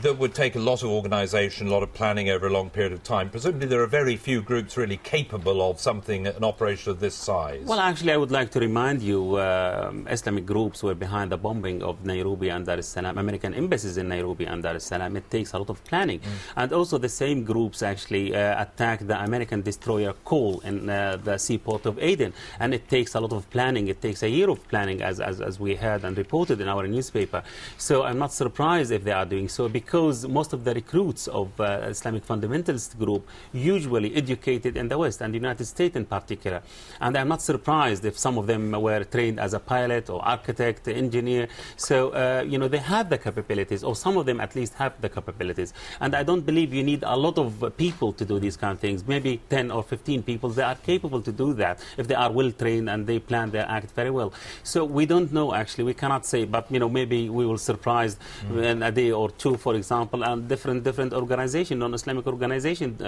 that would take a lot of organisation, a lot of planning over a long period of time. Presumably there are very few groups really capable of something, an operation of this size. Well, actually, I would like to remind you, Islamic groups were behind the bombing of Nairobi and Dar es Salaam, American embassies in Nairobi and Dar es Salaam. It takes a lot of planning. And also the same groups actually attacked the American destroyer Cole in the seaport of Aden. And it takes a lot of planning. It takes a year of planning, as we heard and reported in our newspaper. So I'm not surprised if they are doing so, because most of the recruits of Islamic fundamentalist group usually educated in the West and the United States in particular. And I'm not surprised if some of them were trained as a pilot or architect, engineer. So, you know, they have the capabilities, or some of them at least have the capabilities. And I don't believe you need a lot of people to do these kind of things. Maybe 10 or 15 people, they are capable to do that if they are well trained and they plan their act very well. So we don't know, actually. We cannot say, but, you know, maybe we will surprise in a day or two, for example, and different organizations, non-Islamic organizations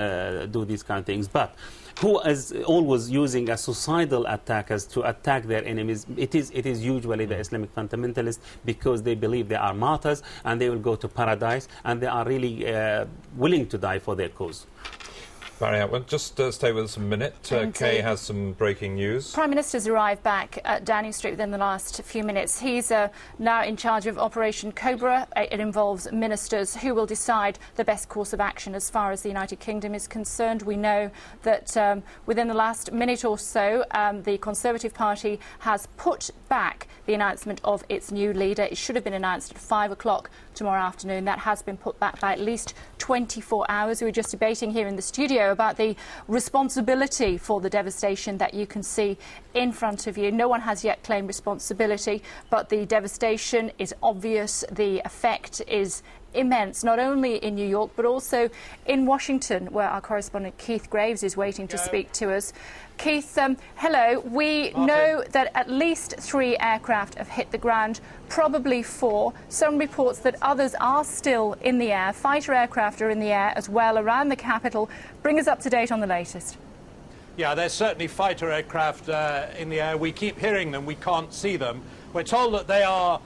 do these kind of things. But who is always using a suicidal attackers to attack their enemies? It is usually the Islamic fundamentalists, because they believe they are martyrs and they will go to paradise, and they are really willing to die for their cause. Barry Atwood, just stay with us a minute. Kay has some breaking news. Prime Minister's arrived back at Downing Street within the last few minutes. He's now in charge of Operation Cobra. It involves ministers who will decide the best course of action as far as the United Kingdom is concerned. We know that within the last minute or so, the Conservative Party has put back the announcement of its new leader. It should have been announced at 5 o'clock tomorrow afternoon. That has been put back by at least 24 hours. We were just debating here in the studio about the responsibility for the devastation that you can see in front of you. No one has yet claimed responsibility, but the devastation is obvious. The effect is immense, not only in New York, but also in Washington, where our correspondent Keith Graves is waiting to speak to us. Keith, hello. We know that at least 3 aircraft have hit the ground, probably 4. Some reports that others are still in the air. Fighter aircraft are in the air as well around the capital. Bring us up to date on the latest. Yeah, there's certainly fighter aircraft in the air. We keep hearing them. We can't see them. We're told that they are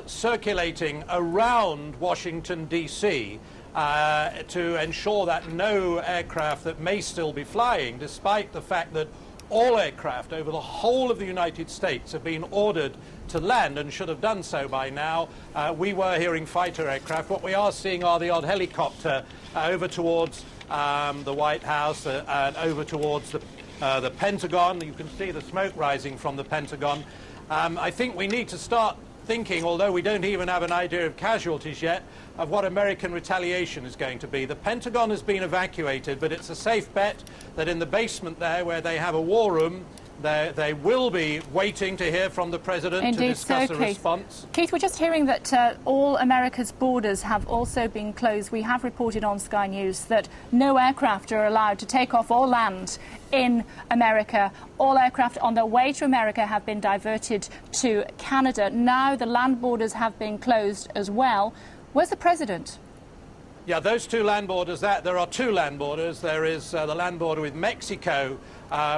circulating around Washington, D.C. To ensure that no aircraft that may still be flying, despite the fact that all aircraft over the whole of the United States have been ordered to land and should have done so by now. We were hearing fighter aircraft. What we are seeing are the odd helicopter over towards the White House and over towards the Pentagon. You can see the smoke rising from the Pentagon. I think we need to start thinking, although we don't even have an idea of casualties yet, of what American retaliation is going to be. The Pentagon has been evacuated, but it's a safe bet that in the basement there, where they have a war room, they will be waiting to hear from the President to discuss a response. Keith, we're just hearing that all America's borders have also been closed. We have reported on Sky News that no aircraft are allowed to take off or land in America. All aircraft on their way to America have been diverted to Canada. Now the land borders have been closed as well. Where's the President? Yeah, those two land borders, there are two land borders. There is the land border with Mexico,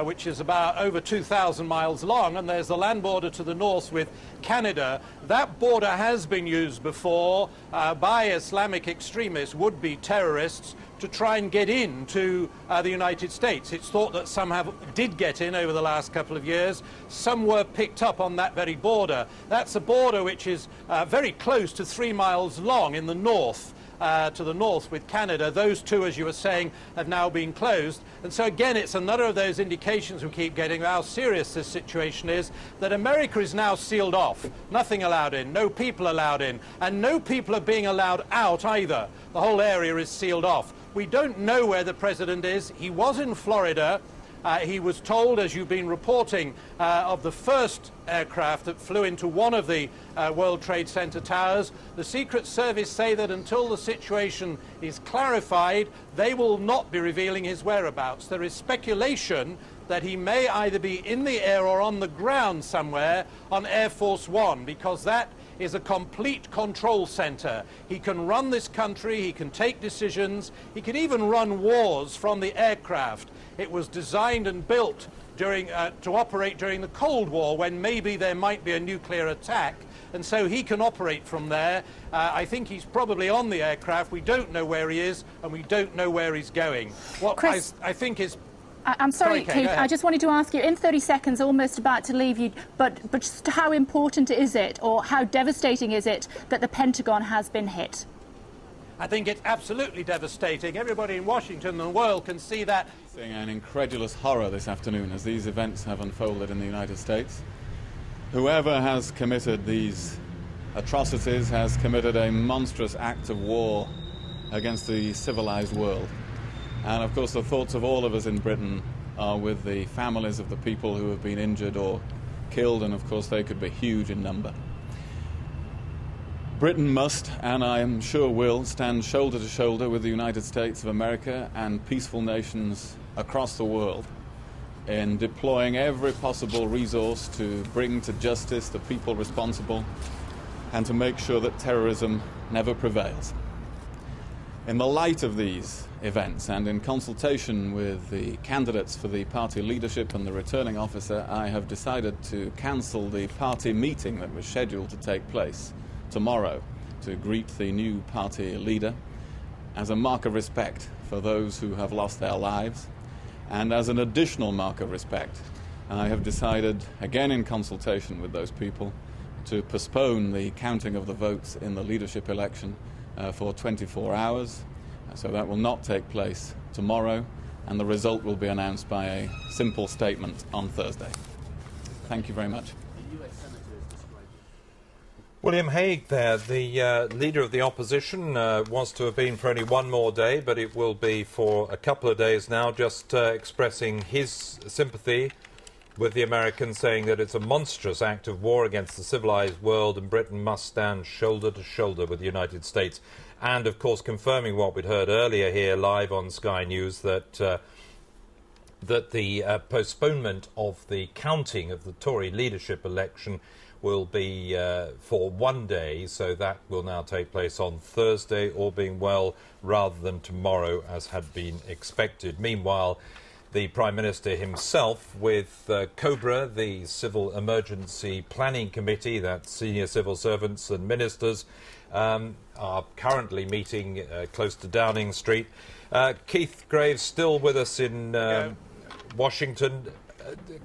which is about over 2,000 miles long, and there's the land border to the north with Canada. That border has been used before by Islamic extremists, would-be terrorists, to try and get into the United States. It's thought that some did get in over the last couple of years. Some were picked up on that very border. That's a border which is very close to 3 miles long in the north. To the north with Canada. Those two, as you were saying, have now been closed. And so again, it's another of those indications we keep getting of how serious this situation is, that America is now sealed off. Nothing allowed in, no people allowed in, and no people are being allowed out either. The whole area is sealed off. We don't know where the President is. He was in Florida. He was told, as you've been reporting, of the first aircraft that flew into one of the World Trade Center towers. The Secret Service say that until the situation is clarified, they will not be revealing his whereabouts. There is speculation that he may either be in the air or on the ground somewhere on Air Force One, because that is a complete control center. He can run this country, he can take decisions, he can even run wars from the aircraft. It was designed and built to operate during the Cold War, when maybe there might be a nuclear attack, and so he can operate from there. I think he's probably on the aircraft. We don't know where he is, and we don't know where he's going. What Chris, I think is... I'm sorry, Keith, I just wanted to ask you, in 30 seconds, almost about to leave you, but just how important is it, or how devastating is it, that the Pentagon has been hit? I think it's absolutely devastating. Everybody in Washington and the world can see that. Seeing an incredulous horror this afternoon as these events have unfolded in the United States. Whoever has committed these atrocities has committed a monstrous act of war against the civilized world. And of course the thoughts of all of us in Britain are with the families of the people who have been injured or killed, and of course they could be huge in number. Britain must, and I am sure will, stand shoulder to shoulder with the United States of America and peaceful nations across the world in deploying every possible resource to bring to justice the people responsible and to make sure that terrorism never prevails. In the light of these events and in consultation with the candidates for the party leadership and the returning officer, I have decided to cancel the party meeting that was scheduled to take place tomorrow to greet the new party leader as a mark of respect for those who have lost their lives, and as an additional mark of respect, I have decided, again in consultation with those people, to postpone the counting of the votes in the leadership election for 24 hours. So that will not take place tomorrow, and the result will be announced by a simple statement on Thursday. Thank you very much. William Hague there, the leader of the opposition, was to have been for only one more day, but it will be for a couple of days now, just expressing his sympathy with the Americans, saying that it's a monstrous act of war against the civilized world and Britain must stand shoulder to shoulder with the United States. And, of course, confirming what we'd heard earlier here live on Sky News, that the postponement of the counting of the Tory leadership election will be for one day, so that will now take place on Thursday, all being well, rather than tomorrow, as had been expected. Meanwhile, the Prime Minister himself, with COBRA, the Civil Emergency Planning Committee, that's senior civil servants and ministers, are currently meeting close to Downing Street. Keith Graves still with us in Washington.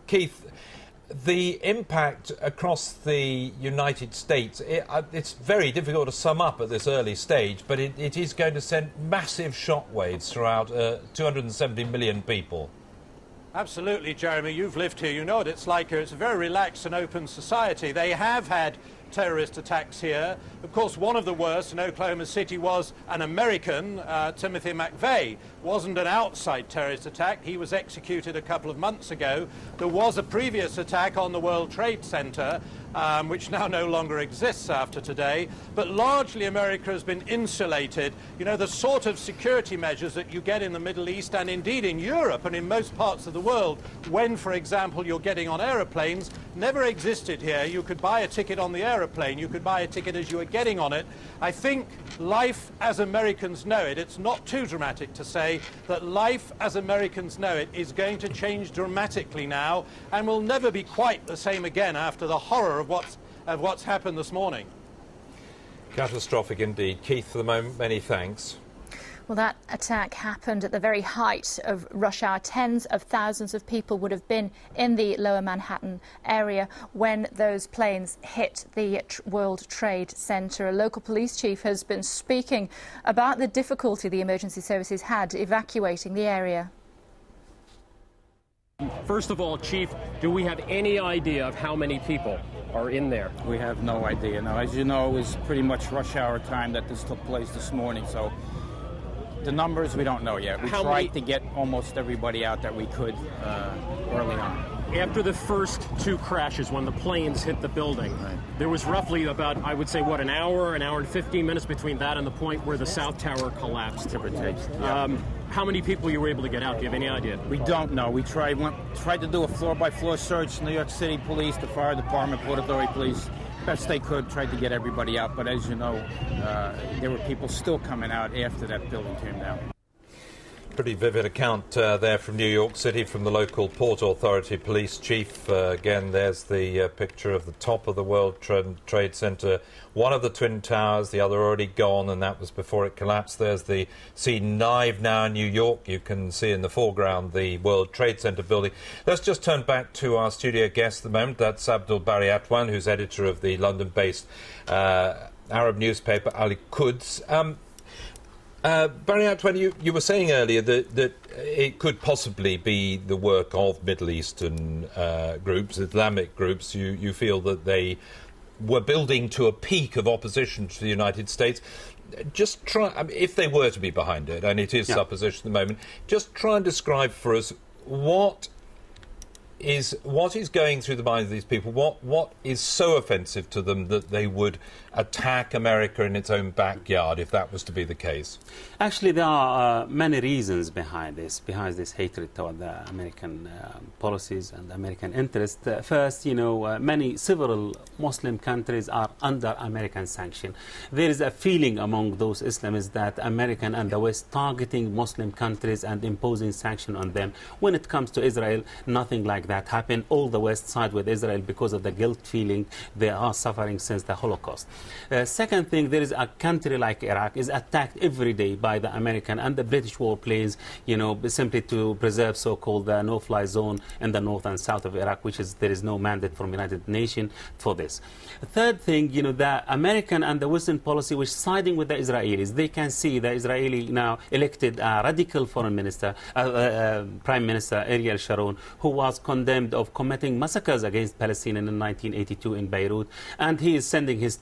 Keith, the impact across the United States, it's very difficult to sum up at this early stage, but it is going to send massive shockwaves throughout 270 million people. Absolutely, Jeremy. You've lived here. You know what it's like here. It's a very relaxed and open society. They have had terrorist attacks here. Of course, one of the worst in Oklahoma City was an American, Timothy McVeigh. Wasn't an outside terrorist attack. He was executed a couple of months ago. There was a previous attack on the World Trade Center, which now no longer exists after today. But largely America has been insulated. You know, the sort of security measures that you get in the Middle East and indeed in Europe and in most parts of the world when, for example, you're getting on aeroplanes never existed here. You could buy a ticket on the aeroplane. You could buy a ticket as you were getting on it. I think life as Americans know it, it's not too dramatic to say that life as Americans know it is going to change dramatically now and will never be quite the same again after the horror of what's happened this morning. Catastrophic indeed. Keith, for the moment, many thanks. Well, that attack happened at the very height of rush hour. Tens of thousands of people would have been in the lower Manhattan area when those planes hit the World Trade Center. A local police chief has been speaking about the difficulty the emergency services had evacuating the area. First of all, Chief, do we have any idea of how many people are in there? We have no idea. Now, as you know, it was pretty much rush hour time that this took place this morning, so the numbers we don't know yet. We tried to get almost everybody out that we could early on. After the first two crashes, when the planes hit the building, there was roughly about, I would say, what, an hour and 15 minutes between that and the point where the South Tower collapsed. Give or take. How many people you were able to get out? Do you have any idea? We don't know. We tried to do a floor-by-floor search. New York City Police, the Fire Department, Port Authority Police, best they could, tried to get everybody out. But as you know, there were people still coming out after that building came down. Pretty vivid account there from New York City from the local Port Authority police chief. Again, there's the picture of the top of the World Trade Center. One of the Twin Towers, the other already gone, and that was before it collapsed. There's the scene live now in New York. You can see in the foreground the World Trade Center building. Let's just turn back to our studio guest at the moment. That's Abdul Bari Atwan, who's editor of the London-based Arab newspaper Al Quds. Barry Atwan, you were saying earlier that it could possibly be the work of Middle Eastern groups, Islamic groups. You feel that they were building to a peak of opposition to the United States. Just try, I mean, if they were to be behind it, and it is supposition at the moment, just try and describe for us what is going through the minds of these people. What is so offensive to them that they would attack America in its own backyard if that was to be the case? Actually, there are many reasons behind this hatred toward the American policies and American interests. First, you know, several Muslim countries are under American sanction. There is a feeling among those Islamists that American and the West targeting Muslim countries and imposing sanction on them. When it comes to Israel, nothing like that happened. All the West side with Israel because of the guilt feeling they are suffering since the Holocaust. Second thing, there is a country like Iraq is attacked every day by the American and the British warplanes, you know, simply to preserve so-called no-fly zone in the north and south of Iraq, which is there is no mandate from United Nations for this. Third thing, you know, the American and the Western policy which siding with the Israelis. They can see the Israeli now elected a radical foreign minister, Prime Minister Ariel Sharon, who was condemned of committing massacres against Palestinians in 1982 in Beirut, and he is sending his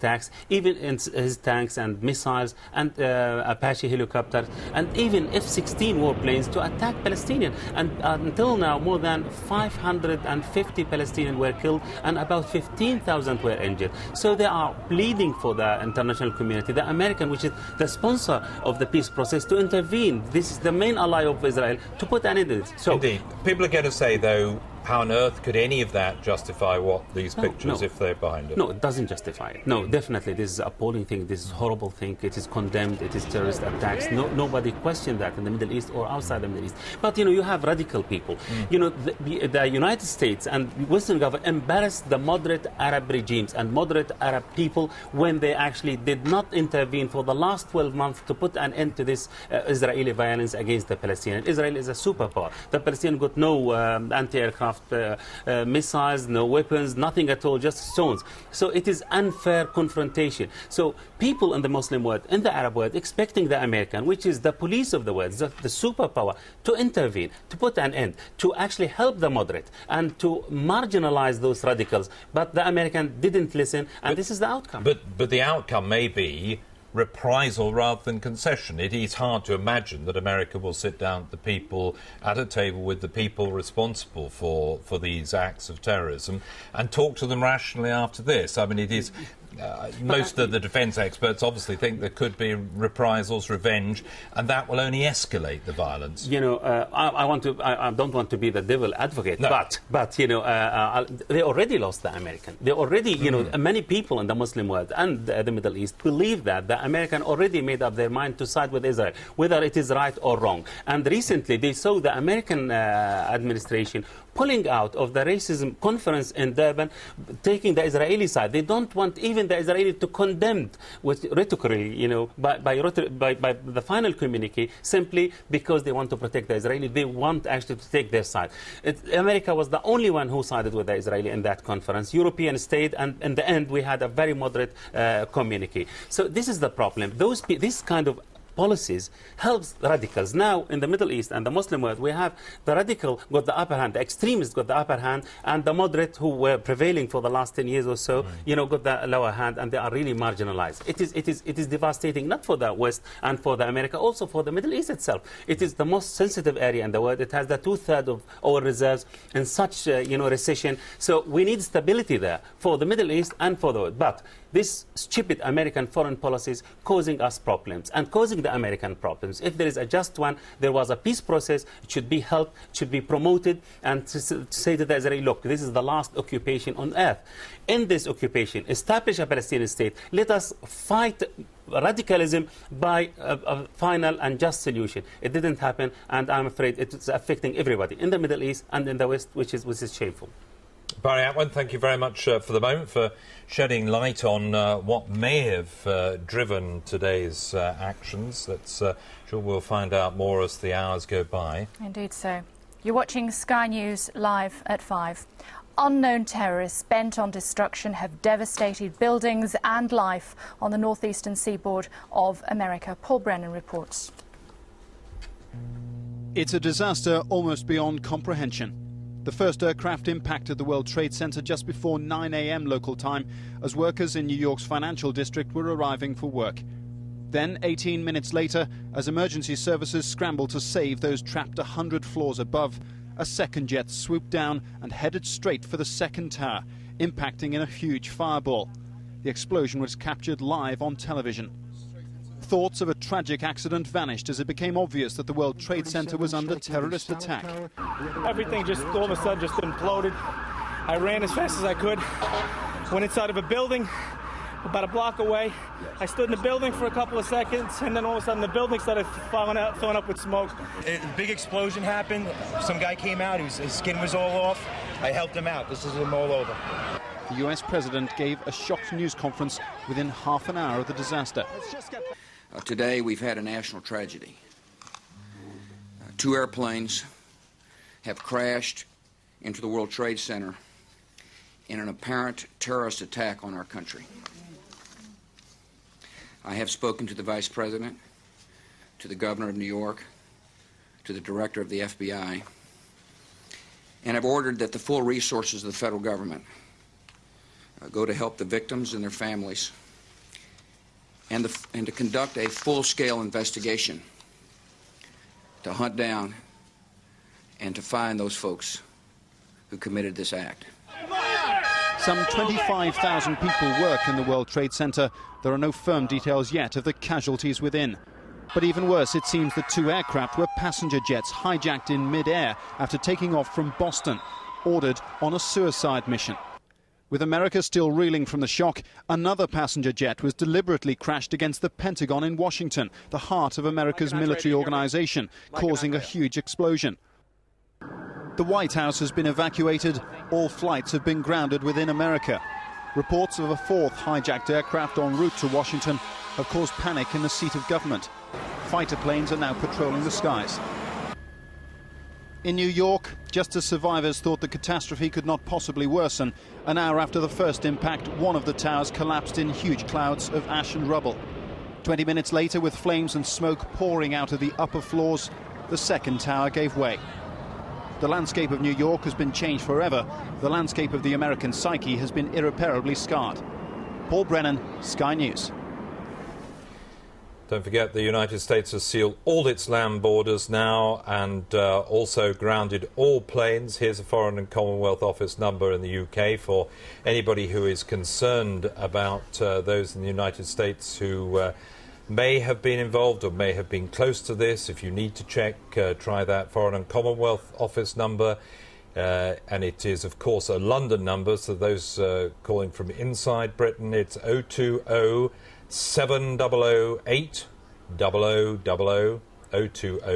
his tanks and missiles and Apache helicopters and even F-16 warplanes to attack Palestinians. And until now, more than 550 Palestinians were killed and about 15,000 were injured. So they are pleading for the international community, the American, which is the sponsor of the peace process, to intervene. This is the main ally of Israel, to put an end to this. So, indeed. People are going to say, though, how on earth could any of that justify what these pictures if they're behind it? No, it doesn't justify it. No, definitely. This is an appalling thing. This is a horrible thing. It is condemned. It is terrorist attacks. Nobody questioned that in the Middle East or outside the Middle East. But, you know, you have radical people. You know, the United States and Western government embarrassed the moderate Arab regimes and moderate Arab people when they actually did not intervene for the last 12 months to put an end to this Israeli violence against the Palestinians. Israel is a superpower. The Palestinians got no anti-aircraft aircraft, missiles, no weapons, nothing at all, just stones. So it is unfair confrontation. So people in the Muslim world, in the Arab world, expecting the American, which is the police of the world, the superpower, to intervene, to put an end, to actually help the moderate and to marginalize those radicals. But the American didn't listen, and this is the outcome. But the outcome may be reprisal rather than concession. It is hard to imagine that America will sit down at the people at a table with the people responsible for these acts of terrorism and talk to them rationally after this. I mean, it is. Most of the defence experts obviously think there could be reprisals, revenge, and that will only escalate the violence. You know, I don't want to be the devil advocate, no. but you know, they already lost the American. They already, you know, many people in the Muslim world and the Middle East believe that the American already made up their mind to side with Israel, whether it is right or wrong. And recently they saw the American administration pulling out of the racism conference in Durban, taking the Israeli side. They don't want even the Israeli to condemn with rhetorically, you know, by the final communique, simply because they want to protect the Israeli. They want actually to take their side. America was the only one who sided with the Israeli in that conference. European stayed, and in the end we had a very moderate communique. So this is the problem. This kind of policies helps the radicals. Now, in the Middle East and the Muslim world, we have the radical got the upper hand, the extremists got the upper hand, and the moderate, who were prevailing for the last 10 years or so, you know, got the lower hand, and they are really marginalized. It is devastating, not for the West and for the America, also for the Middle East itself. It is the most sensitive area in the world. It has the 2/3 of our reserves in such, you know, recession. So we need stability there for the Middle East and for the world. But this stupid American foreign policies causing us problems and causing the American problems. If there is a just one, there was a peace process, it should be helped, it should be promoted, and to say to the Israeli, look, this is the last occupation on earth. In this occupation, establish a Palestinian state. Let us fight radicalism by a final and just solution. It didn't happen, and I'm afraid it's affecting everybody in the Middle East and in the West, which is shameful. Barry Atwood, thank you very much for the moment, for shedding light on what may have driven today's actions. That's sure we'll find out more as the hours go by. Indeed so. You're watching Sky News live at 5. Unknown terrorists bent on destruction have devastated buildings and life on the northeastern seaboard of America. Paul Brennan reports. It's a disaster almost beyond comprehension. The first aircraft impacted the World Trade Center just before 9 a.m. local time as workers in New York's financial district were arriving for work. Then, 18 minutes later, as emergency services scrambled to save those trapped 100 floors above, a second jet swooped down and headed straight for the second tower, impacting in a huge fireball. The explosion was captured live on television. Thoughts of a tragic accident vanished as it became obvious that the World Trade Center was under terrorist attack. Everything just all of a sudden just imploded. I ran as fast as I could, went inside of a building about a block away. I stood in the building for a couple of seconds, and then all of a sudden the building started filling up with smoke. A big explosion happened. Some guy came out, his skin was all off. I helped him out. This is him all over. The US president gave a shocked news conference within half an hour of the disaster. Today we've had a national tragedy. 2 airplanes have crashed into the World Trade Center in an apparent terrorist attack on our country. I have spoken to the Vice President, to the Governor of New York, to the Director of the FBI, and have ordered that the full resources of the federal government go to help the victims and their families, and to conduct a full-scale investigation to hunt down and to find those folks who committed this act. Some 25,000 people work in the World Trade Center. There are no firm details yet of the casualties within. But even worse, it seems the 2 aircraft were passenger jets hijacked in mid-air after taking off from Boston, ordered on a suicide mission. With America still reeling from the shock, another passenger jet was deliberately crashed against the Pentagon in Washington, the heart of America's military organization, causing a huge explosion. The White House has been evacuated. All flights have been grounded within America. Reports of a 4th hijacked aircraft en route to Washington have caused panic in the seat of government. Fighter planes are now patrolling the skies. In New York, just as survivors thought the catastrophe could not possibly worsen, an hour after the first impact, one of the towers collapsed in huge clouds of ash and rubble. 20 minutes later, with flames and smoke pouring out of the upper floors, the second tower gave way. The landscape of New York has been changed forever. The landscape of the American psyche has been irreparably scarred. Paul Brennan, Sky News. Don't forget, the United States has sealed all its land borders now and also grounded all planes. Here's a Foreign and Commonwealth Office number in the UK for anybody who is concerned about those in the United States who may have been involved or may have been close to this. If you need to check, try that Foreign and Commonwealth Office number. And it is, of course, a London number, so those calling from inside Britain, it's 020 700 8000, 020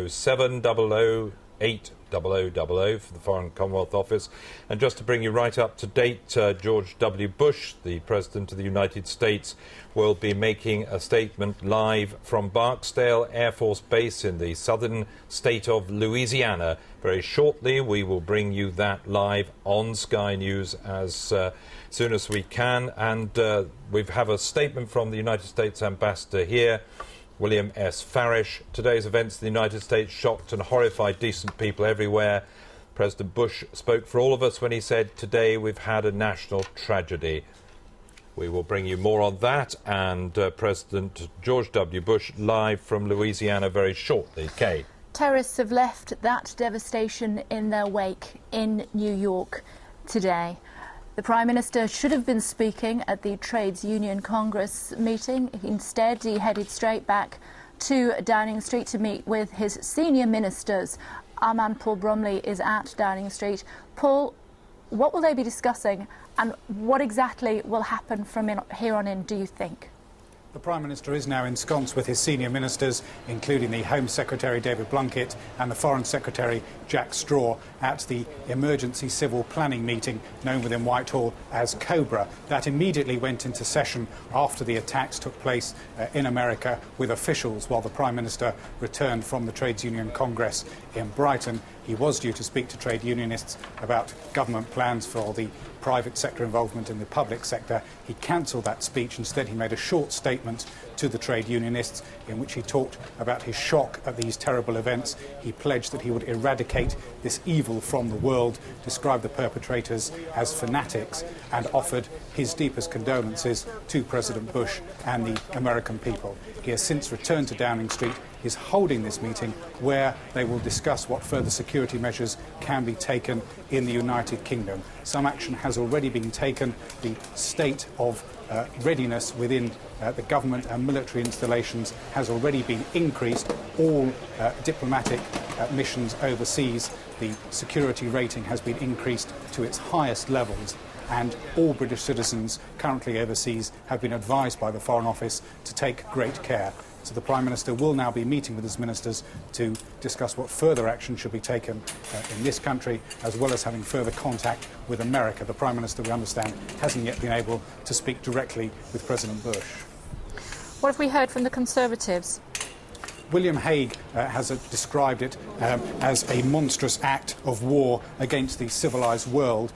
700 8000 for the Foreign Commonwealth Office. And just to bring you right up to date, George W. Bush, the President of the United States, will be making a statement live from Barksdale Air Force Base in the southern state of Louisiana. Very shortly, we will bring you that live on Sky News as soon as we can. And we have a statement from the United States Ambassador here, William S. Farish. Today's events in the United States shocked and horrified decent people everywhere. President Bush spoke for all of us when he said, "Today we've had a national tragedy." We will bring you more on that and President George W. Bush live from Louisiana very shortly. Kay. Terrorists have left that devastation in their wake in New York today. The Prime Minister should have been speaking at the Trades Union Congress meeting. Instead, he headed straight back to Downing Street to meet with his senior ministers. Our man Paul Bromley is at Downing Street. Paul, what will they be discussing and what exactly will happen from here on in, do you think? The Prime Minister is now ensconced with his senior ministers, including the Home Secretary David Blunkett and the Foreign Secretary Jack Straw, at the emergency civil planning meeting known within Whitehall as COBRA. That immediately went into session after the attacks took place in America with officials while the Prime Minister returned from the Trades Union Congress in Brighton. He was due to speak to trade unionists about government plans for the private sector involvement in the public sector. He cancelled that speech. Instead, he made a short statement to the trade unionists in which he talked about his shock at these terrible events. He pledged that he would eradicate this evil from the world, described the perpetrators as fanatics, and offered his deepest condolences to President Bush and the American people. He has since returned to Downing Street. Is holding this meeting where they will discuss what further security measures can be taken in the United Kingdom. Some action has already been taken. The state of readiness within the government and military installations has already been increased. All diplomatic missions overseas, the security rating has been increased to its highest levels, and all British citizens currently overseas have been advised by the Foreign Office to take great care. So the Prime Minister will now be meeting with his ministers to discuss what further action should be taken in this country, as well as having further contact with America. The Prime Minister, we understand, hasn't yet been able to speak directly with President Bush. What have we heard from the Conservatives? William Hague has described it as a monstrous act of war against the civilised world,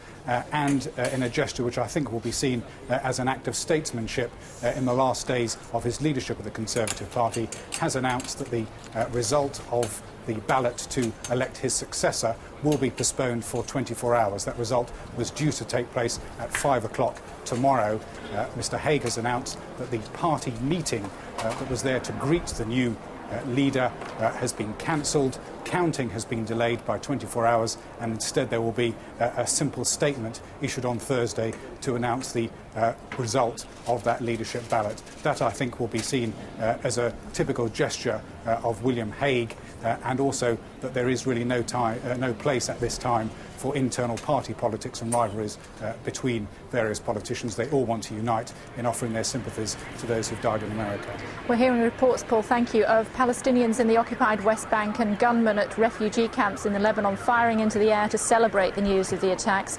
and in a gesture which I think will be seen as an act of statesmanship in the last days of his leadership of the Conservative Party, has announced that the result of the ballot to elect his successor will be postponed for 24 hours. That result was due to take place at 5 o'clock tomorrow. Mr Hague has announced that the party meeting that was there to greet the new leader has been cancelled. Counting has been delayed by 24 hours, and instead there will be a simple statement issued on Thursday to announce the result of that leadership ballot. That, I think, will be seen as a typical gesture of William Hague, and also that there is really no place at this time for internal party politics and rivalries between various politicians. They all want to unite in offering their sympathies to those who've died in America. We're hearing reports, Paul, thank you, of Palestinians in the occupied West Bank and gunmen at refugee camps in Lebanon firing into the air to celebrate the news of the attacks.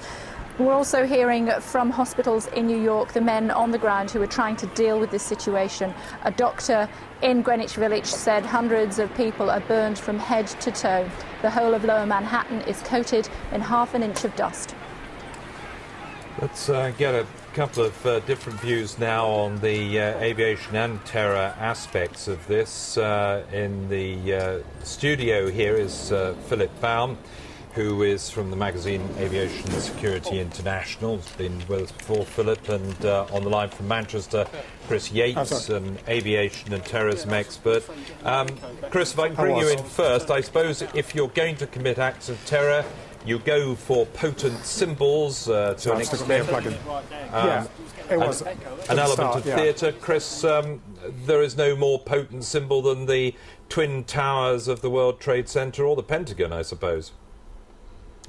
We're also hearing from hospitals in New York, the men on the ground who are trying to deal with this situation. A doctor in Greenwich Village said hundreds of people are burned from head to toe. The whole of Lower Manhattan is coated in half an inch of dust. Let's get a couple of different views now on the aviation and terror aspects of this. In the studio here is Philip Baum, who is from the magazine Aviation Security International. He's been with us before, Philip, and on the line from Manchester, Chris Yates, an aviation and terrorism expert. Chris, if I can bring you in first, I suppose if you're going to commit acts of terror, you go for potent symbols to an extent. It was an element of theatre. Chris, there is no more potent symbol than the twin towers of the World Trade Center or the Pentagon, I suppose.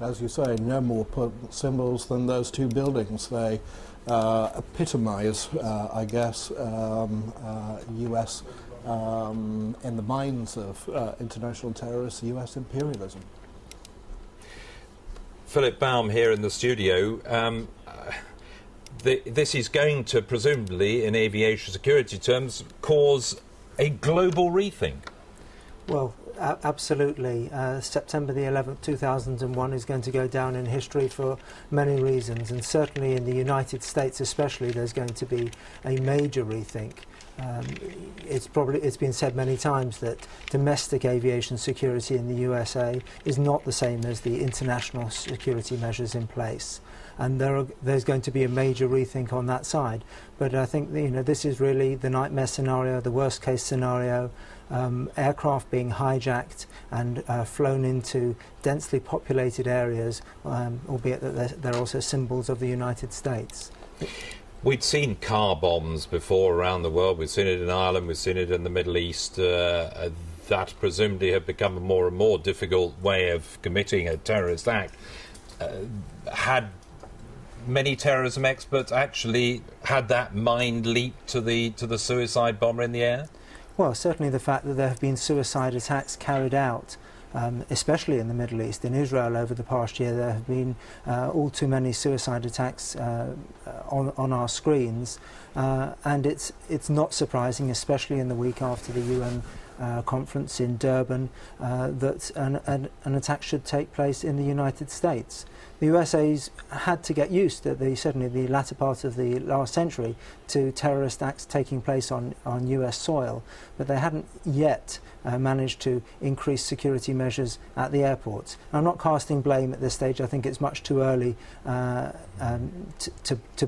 As you say, no more potent symbols than those two buildings. They epitomise, I guess, US, in the minds of international terrorists, US imperialism. Philip Baum here in the studio. This is going to, presumably, in aviation security terms, cause a global rethink. Well, absolutely. September the 11th, 2001 is going to go down in history for many reasons, and certainly in the United States especially there's going to be a major rethink. It's been said many times that domestic aviation security in the USA is not the same as the international security measures in place, and there's going to be a major rethink on that side. But I think this is really the nightmare scenario, the worst case scenario. Aircraft being hijacked and flown into densely populated areas, albeit that they're also symbols of the United States. We'd seen car bombs before around the world. We've seen it in Ireland, we've seen it in the Middle East. That presumably have become a more and more difficult way of committing a terrorist act. Had many terrorism experts actually had that mind leap to the suicide bomber in the air? Well, certainly the fact that there have been suicide attacks carried out, especially in the Middle East. In Israel over the past year there have been all too many suicide attacks on our screens, and it's not surprising, especially in the week after the UN conference in Durban, that an attack should take place in the United States. The USA's had to get used, certainly the latter part of the last century, to terrorist acts taking place on US soil, but they hadn't yet managed to increase security measures at the airports. I'm not casting blame at this stage. I think it's much too early to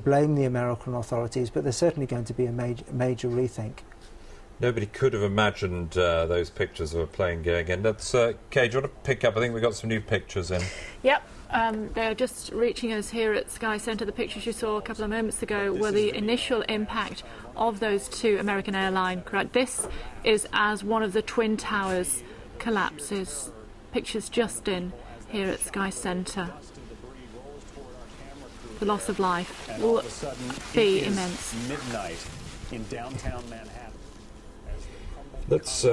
blame the American authorities, but there's certainly going to be a major rethink. Nobody could have imagined those pictures of a plane going in. That's Kay, do you want to pick up? I think we've got some new pictures in. Yep. They're just reaching us here at Sky Centre. The pictures you saw a couple of moments ago were the initial impact of those two American airline crash. This is as one of the Twin Towers collapses. Pictures just in here at Sky Centre. The loss of life will be immense. Midnight in downtown Manhattan. Let's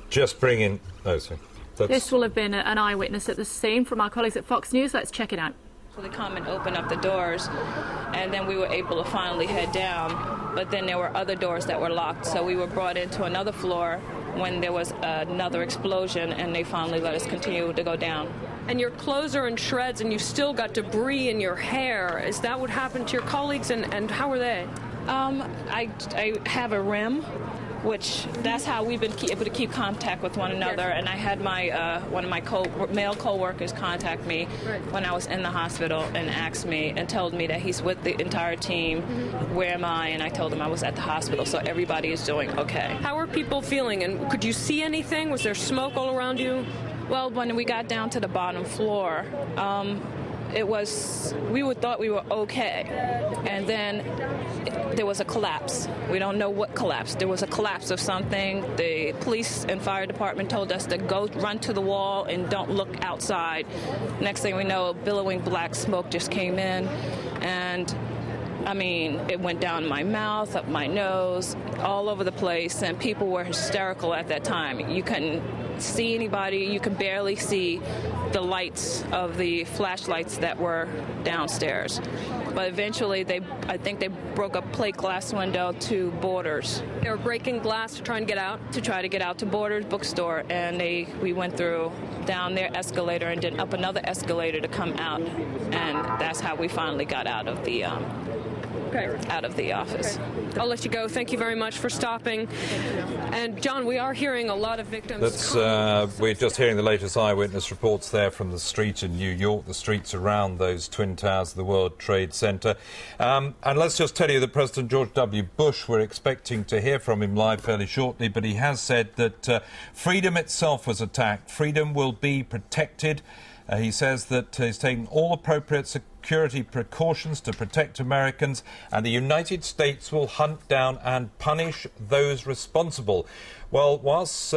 just bring in... Oh, sorry. This will have been an eyewitness at the scene from our colleagues at Fox News. Let's check it out. So they come and open up the doors, and then we were able to finally head down. But then there were other doors that were locked, so we were brought into another floor when there was another explosion, and they finally let us continue to go down. And your clothes are in shreds, and you still got debris in your hair. Is that what happened to your colleagues, and how were they? I have a rim, which that's how we've been able to keep contact with one another. Yes. And I had my one of my male co-workers contact me when I was in the hospital and asked me and told me that he's with the entire team. Mm-hmm. Where am I? And I told him I was at the hospital, so everybody is doing okay. How are people feeling, and could you see anything? Was there smoke all around you? Well, when we got down to the bottom floor, we thought we were okay, and then there was a collapse. We don't know what collapsed. There was a collapse of something. The police and fire department told us to go run to the wall and don't look outside. Next thing we know, billowing black smoke just came in, and I mean, it went down my mouth, up my nose, all over the place, and people were hysterical at that time. You couldn't see anybody. You could barely see the lights of the flashlights that were downstairs. But eventually, I think they broke a plate glass window to Borders. They were breaking glass to try and get out? To try to get out to Borders bookstore, and we went through down their escalator and then up another escalator to come out, and that's how we finally got out of the office. Okay. I'll let you go. Thank you very much for stopping. And John, we are hearing a lot of victims. We're just hearing the latest eyewitness reports there from the street in New York, the streets around those twin towers of the World Trade Center. And let's just tell you that President George W. Bush, we're expecting to hear from him live fairly shortly, but he has said that freedom itself was attacked. Freedom will be protected. He says that he's taking all appropriate security precautions to protect Americans, and the United States will hunt down and punish those responsible. Well, whilst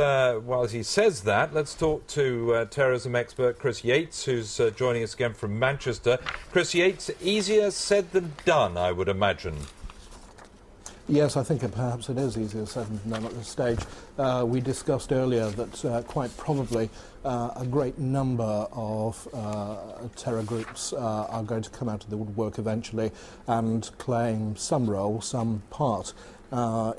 he says that, let's talk to terrorism expert Chris Yates, who's joining us again from Manchester. Chris Yates, easier said than done, I would imagine. Yes, I think perhaps it is easier said than done at this stage. We discussed earlier that quite probably a great number of terror groups are going to come out of the woodwork eventually and claim some role, some part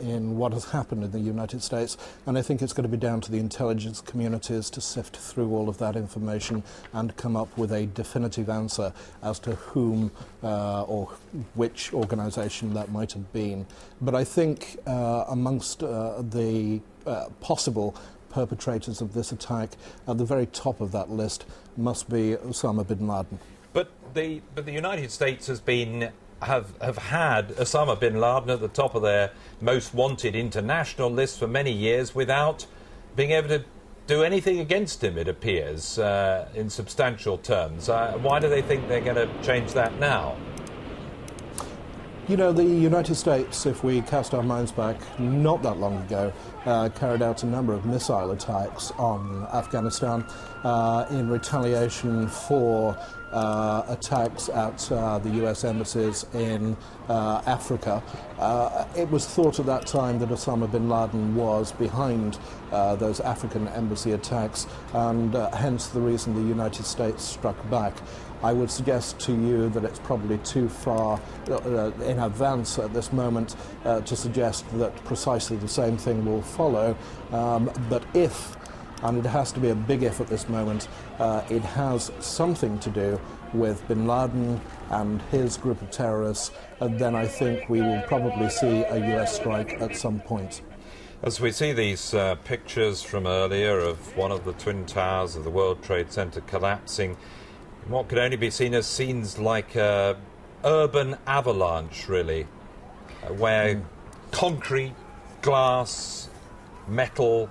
in what has happened in the United States, and I think it's going to be down to the intelligence communities to sift through all of that information and come up with a definitive answer as to whom or which organisation that might have been. But I think amongst the possible perpetrators of this attack, at the very top of that list must be Osama bin Laden. But the United States has been have had Osama bin Laden at the top of their most wanted international list for many years without being able to do anything against him, it appears, in substantial terms. Why do they think they're going to change that now? You know, the United States, if we cast our minds back not that long ago, carried out a number of missile attacks on Afghanistan in retaliation for attacks at the US embassies in Africa. It was thought at that time that Osama bin Laden was behind those African embassy attacks, and hence the reason the United States struck back. I would suggest to you that it's probably too far in advance at this moment to suggest that precisely the same thing will follow. But if, and it has to be a big if at this moment, it has something to do with bin Laden and his group of terrorists, then I think we will probably see a US strike at some point. As we see these pictures from earlier of one of the twin towers of the World Trade Center collapsing, what could only be seen as scenes like urban avalanche, really, where concrete, glass, metal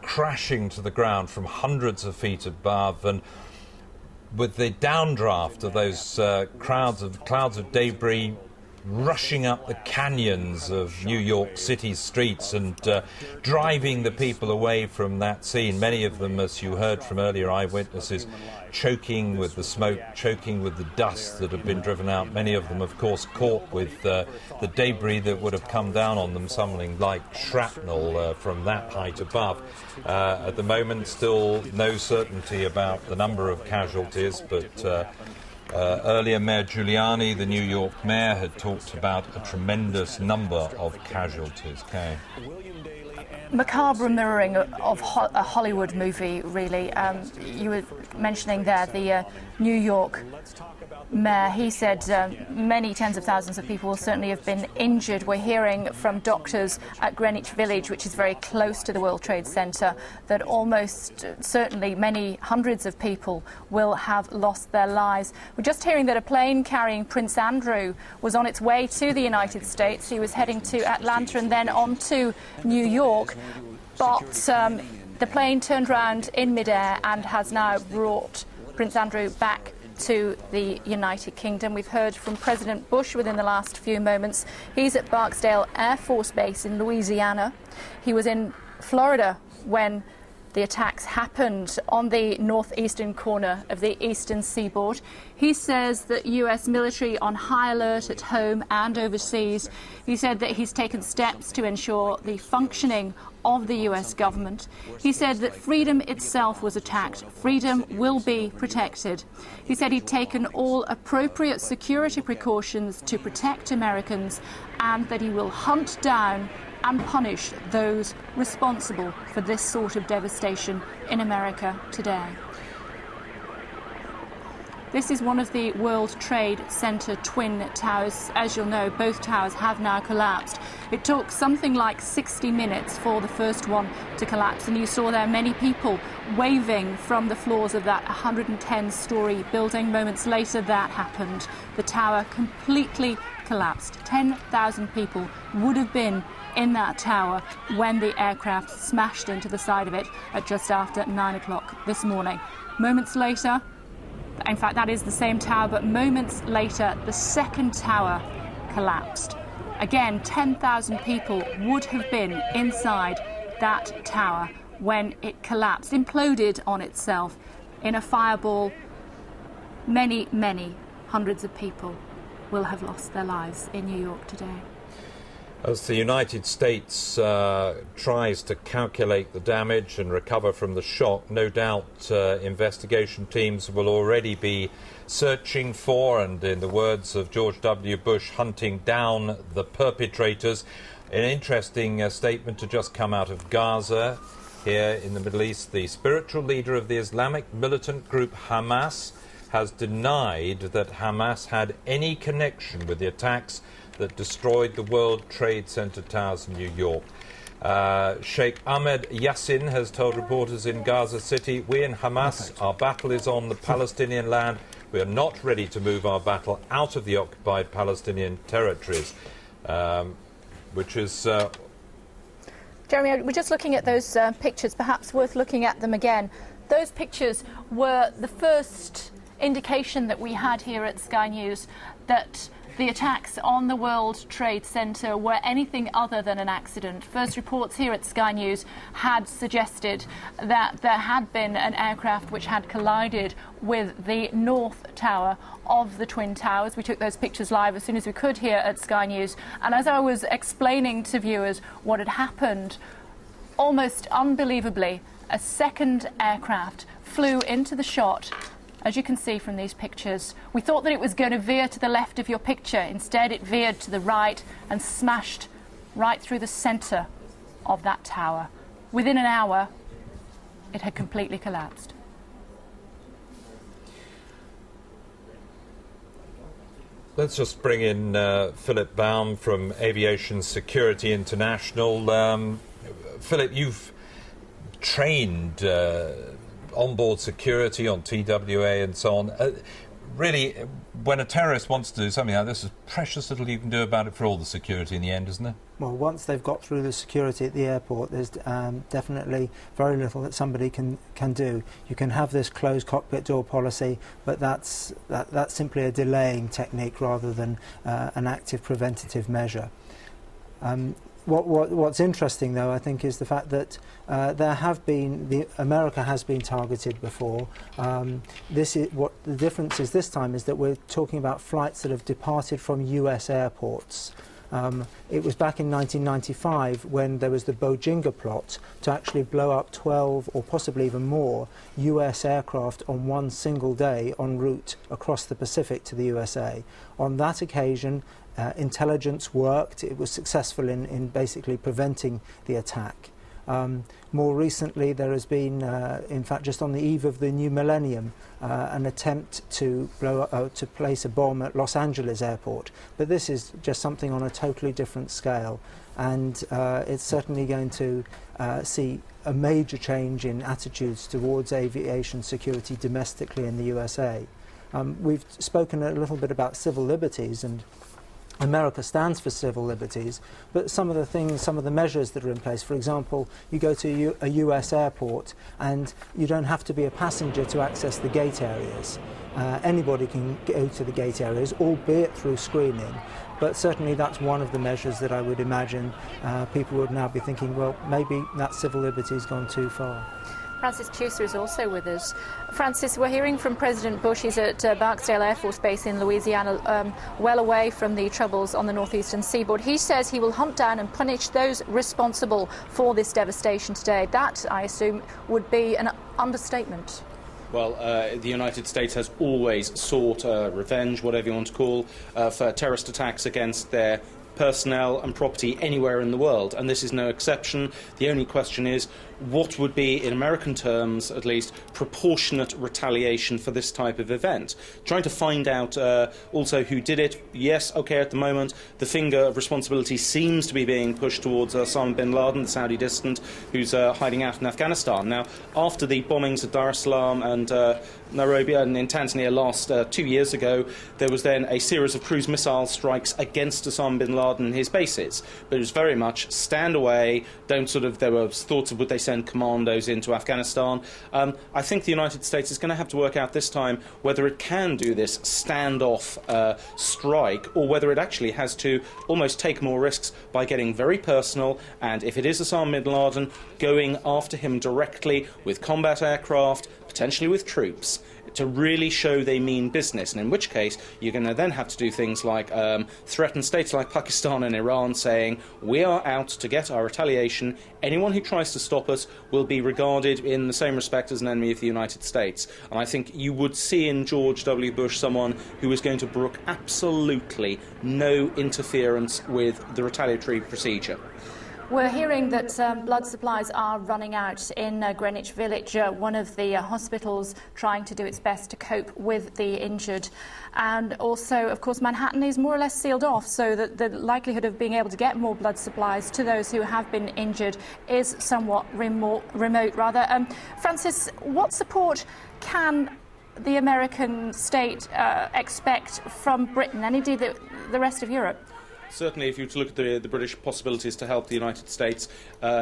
crashing to the ground from hundreds of feet above, and with the downdraft of those clouds of debris rushing up the canyons of New York City streets and driving the people away from that scene. Many of them, as you heard from earlier eyewitnesses, choking with the smoke, choking with the dust that had been driven out. Many of them, of course, caught with the debris that would have come down on them, something like shrapnel from that height above. At the moment, still no certainty about the number of casualties, but earlier Mayor Giuliani, the New York mayor, had talked about a tremendous number of casualties. Kay. Macabre mirroring of a Hollywood movie, really. You were mentioning there the New York mayor. He said many tens of thousands of people certainly have been injured. We're hearing from doctors at Greenwich Village, which is very close to the World Trade Center, that almost certainly many hundreds of people will have lost their lives. We're just hearing that a plane carrying Prince Andrew was on its way to the United States. He was heading to Atlanta and then on to New York, but the plane turned around in midair and has now brought Prince Andrew back to the United Kingdom. We've heard from President Bush within the last few moments. He's at Barksdale Air Force Base in Louisiana. He was in Florida when the attacks happened on the northeastern corner of the eastern seaboard. He says that US military on high alert at home and overseas. He said that he's taken steps to ensure the functioning of the US government. He said that freedom itself was attacked. Freedom will be protected. He said he'd taken all appropriate security precautions to protect Americans and that he will hunt down and punish those responsible for this sort of devastation in America today. This is one of the World Trade Center twin towers. As you'll know, both towers have now collapsed. It took something like 60 minutes for the first one to collapse, and you saw there many people waving from the floors of that 110-story building. Moments later, that happened. The tower completely collapsed. 10,000 people would have been in that tower when the aircraft smashed into the side of it at just after 9 o'clock this morning. Moments later, in fact, that is the same tower, but moments later, the second tower collapsed. Again, 10,000 people would have been inside that tower when it collapsed, imploded on itself in a fireball. Many, many hundreds of people will have lost their lives in New York today. As the United States tries to calculate the damage and recover from the shock, no doubt investigation teams will already be searching for, and in the words of George W. Bush, hunting down the perpetrators. An interesting statement to just come out of Gaza here in the Middle East. The spiritual leader of the Islamic militant group Hamas has denied that Hamas had any connection with the attacks that destroyed the World Trade Center towers in New York. Sheikh Ahmed Yassin has told reporters in Gaza City, "We in Hamas, our battle is on the Palestinian land. We are not ready to move our battle out of the occupied Palestinian territories," which is... Jeremy, we're just looking at those pictures, perhaps worth looking at them again. Those pictures were the first indication that we had here at Sky News that the attacks on the World Trade Center were anything other than an accident. First reports here at Sky News had suggested that there had been an aircraft which had collided with the North Tower of the Twin Towers. We took those pictures live as soon as we could here at Sky News. And as I was explaining to viewers what had happened, almost unbelievably, a second aircraft flew into the shot. As you can see from these pictures, we thought that it was going to veer to the left of your picture. Instead, it veered to the right and smashed right through the centre of that tower. Within an hour, it had completely collapsed. Let's just bring in Philip Baum from Aviation Security International. Philip, you've trained onboard security on TWA and so on. Really, when a terrorist wants to do something like this, there's precious little you can do about it for all the security in the end, isn't there? Well, once they've got through the security at the airport, there's definitely very little that somebody can do. You can have this closed cockpit door policy, but that's simply a delaying technique rather than an active preventative measure. What's interesting, though, I think, is the fact that America has been targeted before. What the difference is this time is that we're talking about flights that have departed from US airports. It was back in 1995 when there was the Bojinga plot to actually blow up 12 or possibly even more US aircraft on one single day en route across the Pacific to the USA. On that occasion, intelligence worked. It was successful in basically preventing the attack. More recently, there has been, in fact, just on the eve of the new millennium, an attempt to place a bomb at Los Angeles airport. But this is just something on a totally different scale, and it's certainly going to see a major change in attitudes towards aviation security domestically in the USA. We've spoken a little bit about civil liberties, and America stands for civil liberties, but some of the measures that are in place, for example, you go to a US airport and you don't have to be a passenger to access the gate areas. Anybody can go to the gate areas, albeit through screening, but certainly that's one of the measures that I would imagine people would now be thinking, well, maybe that civil liberty has gone too far. Francis Chusa is also with us. Francis, we're hearing from President Bush. He's at Barksdale Air Force Base in Louisiana, well away from the troubles on the northeastern seaboard. He says he will hunt down and punish those responsible for this devastation today. That, I assume, would be an understatement. Well, the United States has always sought revenge, whatever you want to call, for terrorist attacks against their personnel and property anywhere in the world, and this is no exception. The only question is, what would be, in American terms at least, proportionate retaliation for this type of event? Trying to find out also who did it. Yes, okay, at the moment the finger of responsibility seems to be being pushed towards Osama bin Laden, the Saudi dissident, who's hiding out in Afghanistan. Now, after the bombings at Dar es Salaam and Nairobi and in Tanzania last 2 years ago, there was then a series of cruise missile strikes against Osama bin Laden and his bases. But it was very much stand away, don't sort of, there were thoughts of would they send commandos into Afghanistan. I think the United States is going to have to work out this time whether it can do this standoff strike, or whether it actually has to almost take more risks by getting very personal, and if it is Osama bin Laden, going after him directly with combat aircraft, potentially with troops, to really show they mean business, and in which case you're going to then have to do things like threaten states like Pakistan and Iran, saying we are out to get our retaliation. Anyone who tries to stop us will be regarded in the same respect as an enemy of the United States. And I think you would see in George W. Bush someone who is going to brook absolutely no interference with the retaliatory procedure. We're hearing that blood supplies are running out in Greenwich Village, one of the hospitals trying to do its best to cope with the injured. And also, of course, Manhattan is more or less sealed off, so that the likelihood of being able to get more blood supplies to those who have been injured is somewhat remote. Francis, what support can the American state expect from Britain and indeed the rest of Europe? Certainly, if you look at the British possibilities to help the United States,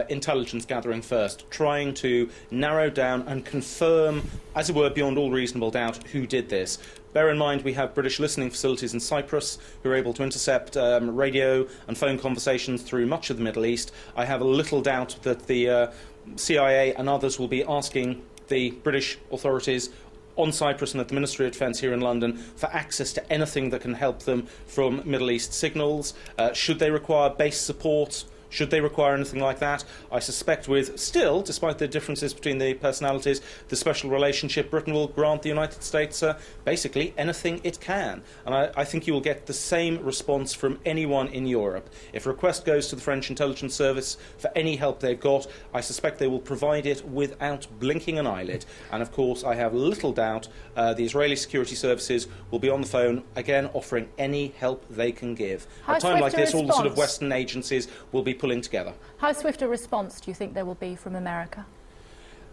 intelligence gathering first, trying to narrow down and confirm, as it were, beyond all reasonable doubt, who did this. Bear in mind we have British listening facilities in Cyprus who are able to intercept radio and phone conversations through much of the Middle East. I have a little doubt that the CIA and others will be asking the British authorities on Cyprus and at the Ministry of Defence here in London for access to anything that can help them from Middle East signals. Should they require base support? Should they require anything like that? I suspect with still, despite the differences between the personalities, the special relationship, Britain will grant the United States basically anything it can. And I think you will get the same response from anyone in Europe. If a request goes to the French intelligence service for any help they've got, I suspect they will provide it without blinking an eyelid. And of course, I have little doubt the Israeli security services will be on the phone, again, offering any help they can give. At a time like this, all the sort of Western agencies will be pulling together. How swift a response do you think there will be from America?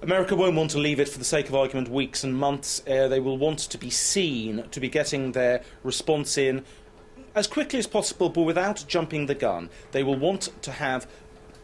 America won't want to leave it, for the sake of argument, weeks and months. They will want to be seen to be getting their response in as quickly as possible, but without jumping the gun. They will want to have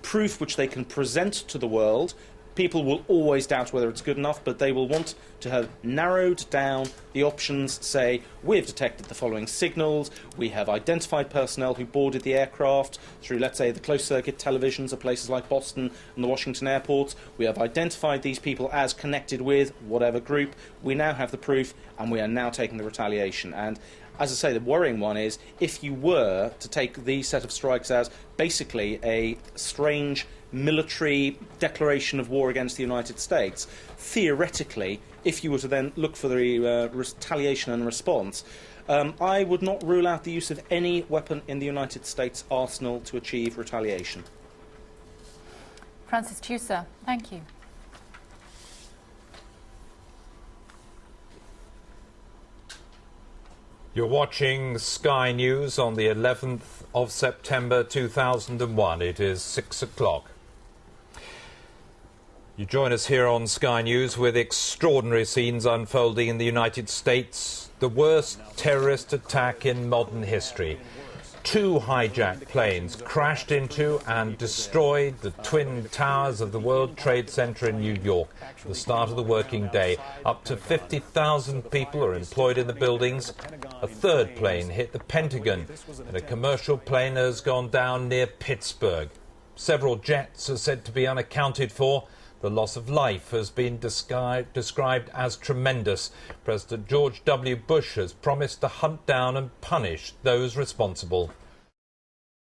proof which they can present to the world. People will always doubt whether it's good enough, but they will want to have narrowed down the options, say, we have detected the following signals, we have identified personnel who boarded the aircraft through, let's say, the closed-circuit televisions of places like Boston and the Washington airports, we have identified these people as connected with whatever group, we now have the proof, and we are now taking the retaliation. And as I say, the worrying one is, if you were to take these set of strikes as basically a strange military declaration of war against the United States, theoretically, if you were to then look for the retaliation and response, I would not rule out the use of any weapon in the United States arsenal to achieve retaliation. Francis Chusa, thank you. You're watching Sky News on the 11th of September 2001. It is 6 o'clock. You join us here on Sky News with extraordinary scenes unfolding in the United States. The worst terrorist attack in modern history. 2 hijacked planes crashed into and destroyed the twin towers of the World Trade Center in New York at the start of the working day. Up to 50,000 people are employed in the buildings. A 3rd plane hit the Pentagon, and a commercial plane has gone down near Pittsburgh. Several jets are said to be unaccounted for. The loss of life has been described as tremendous. President George W. Bush has promised to hunt down and punish those responsible.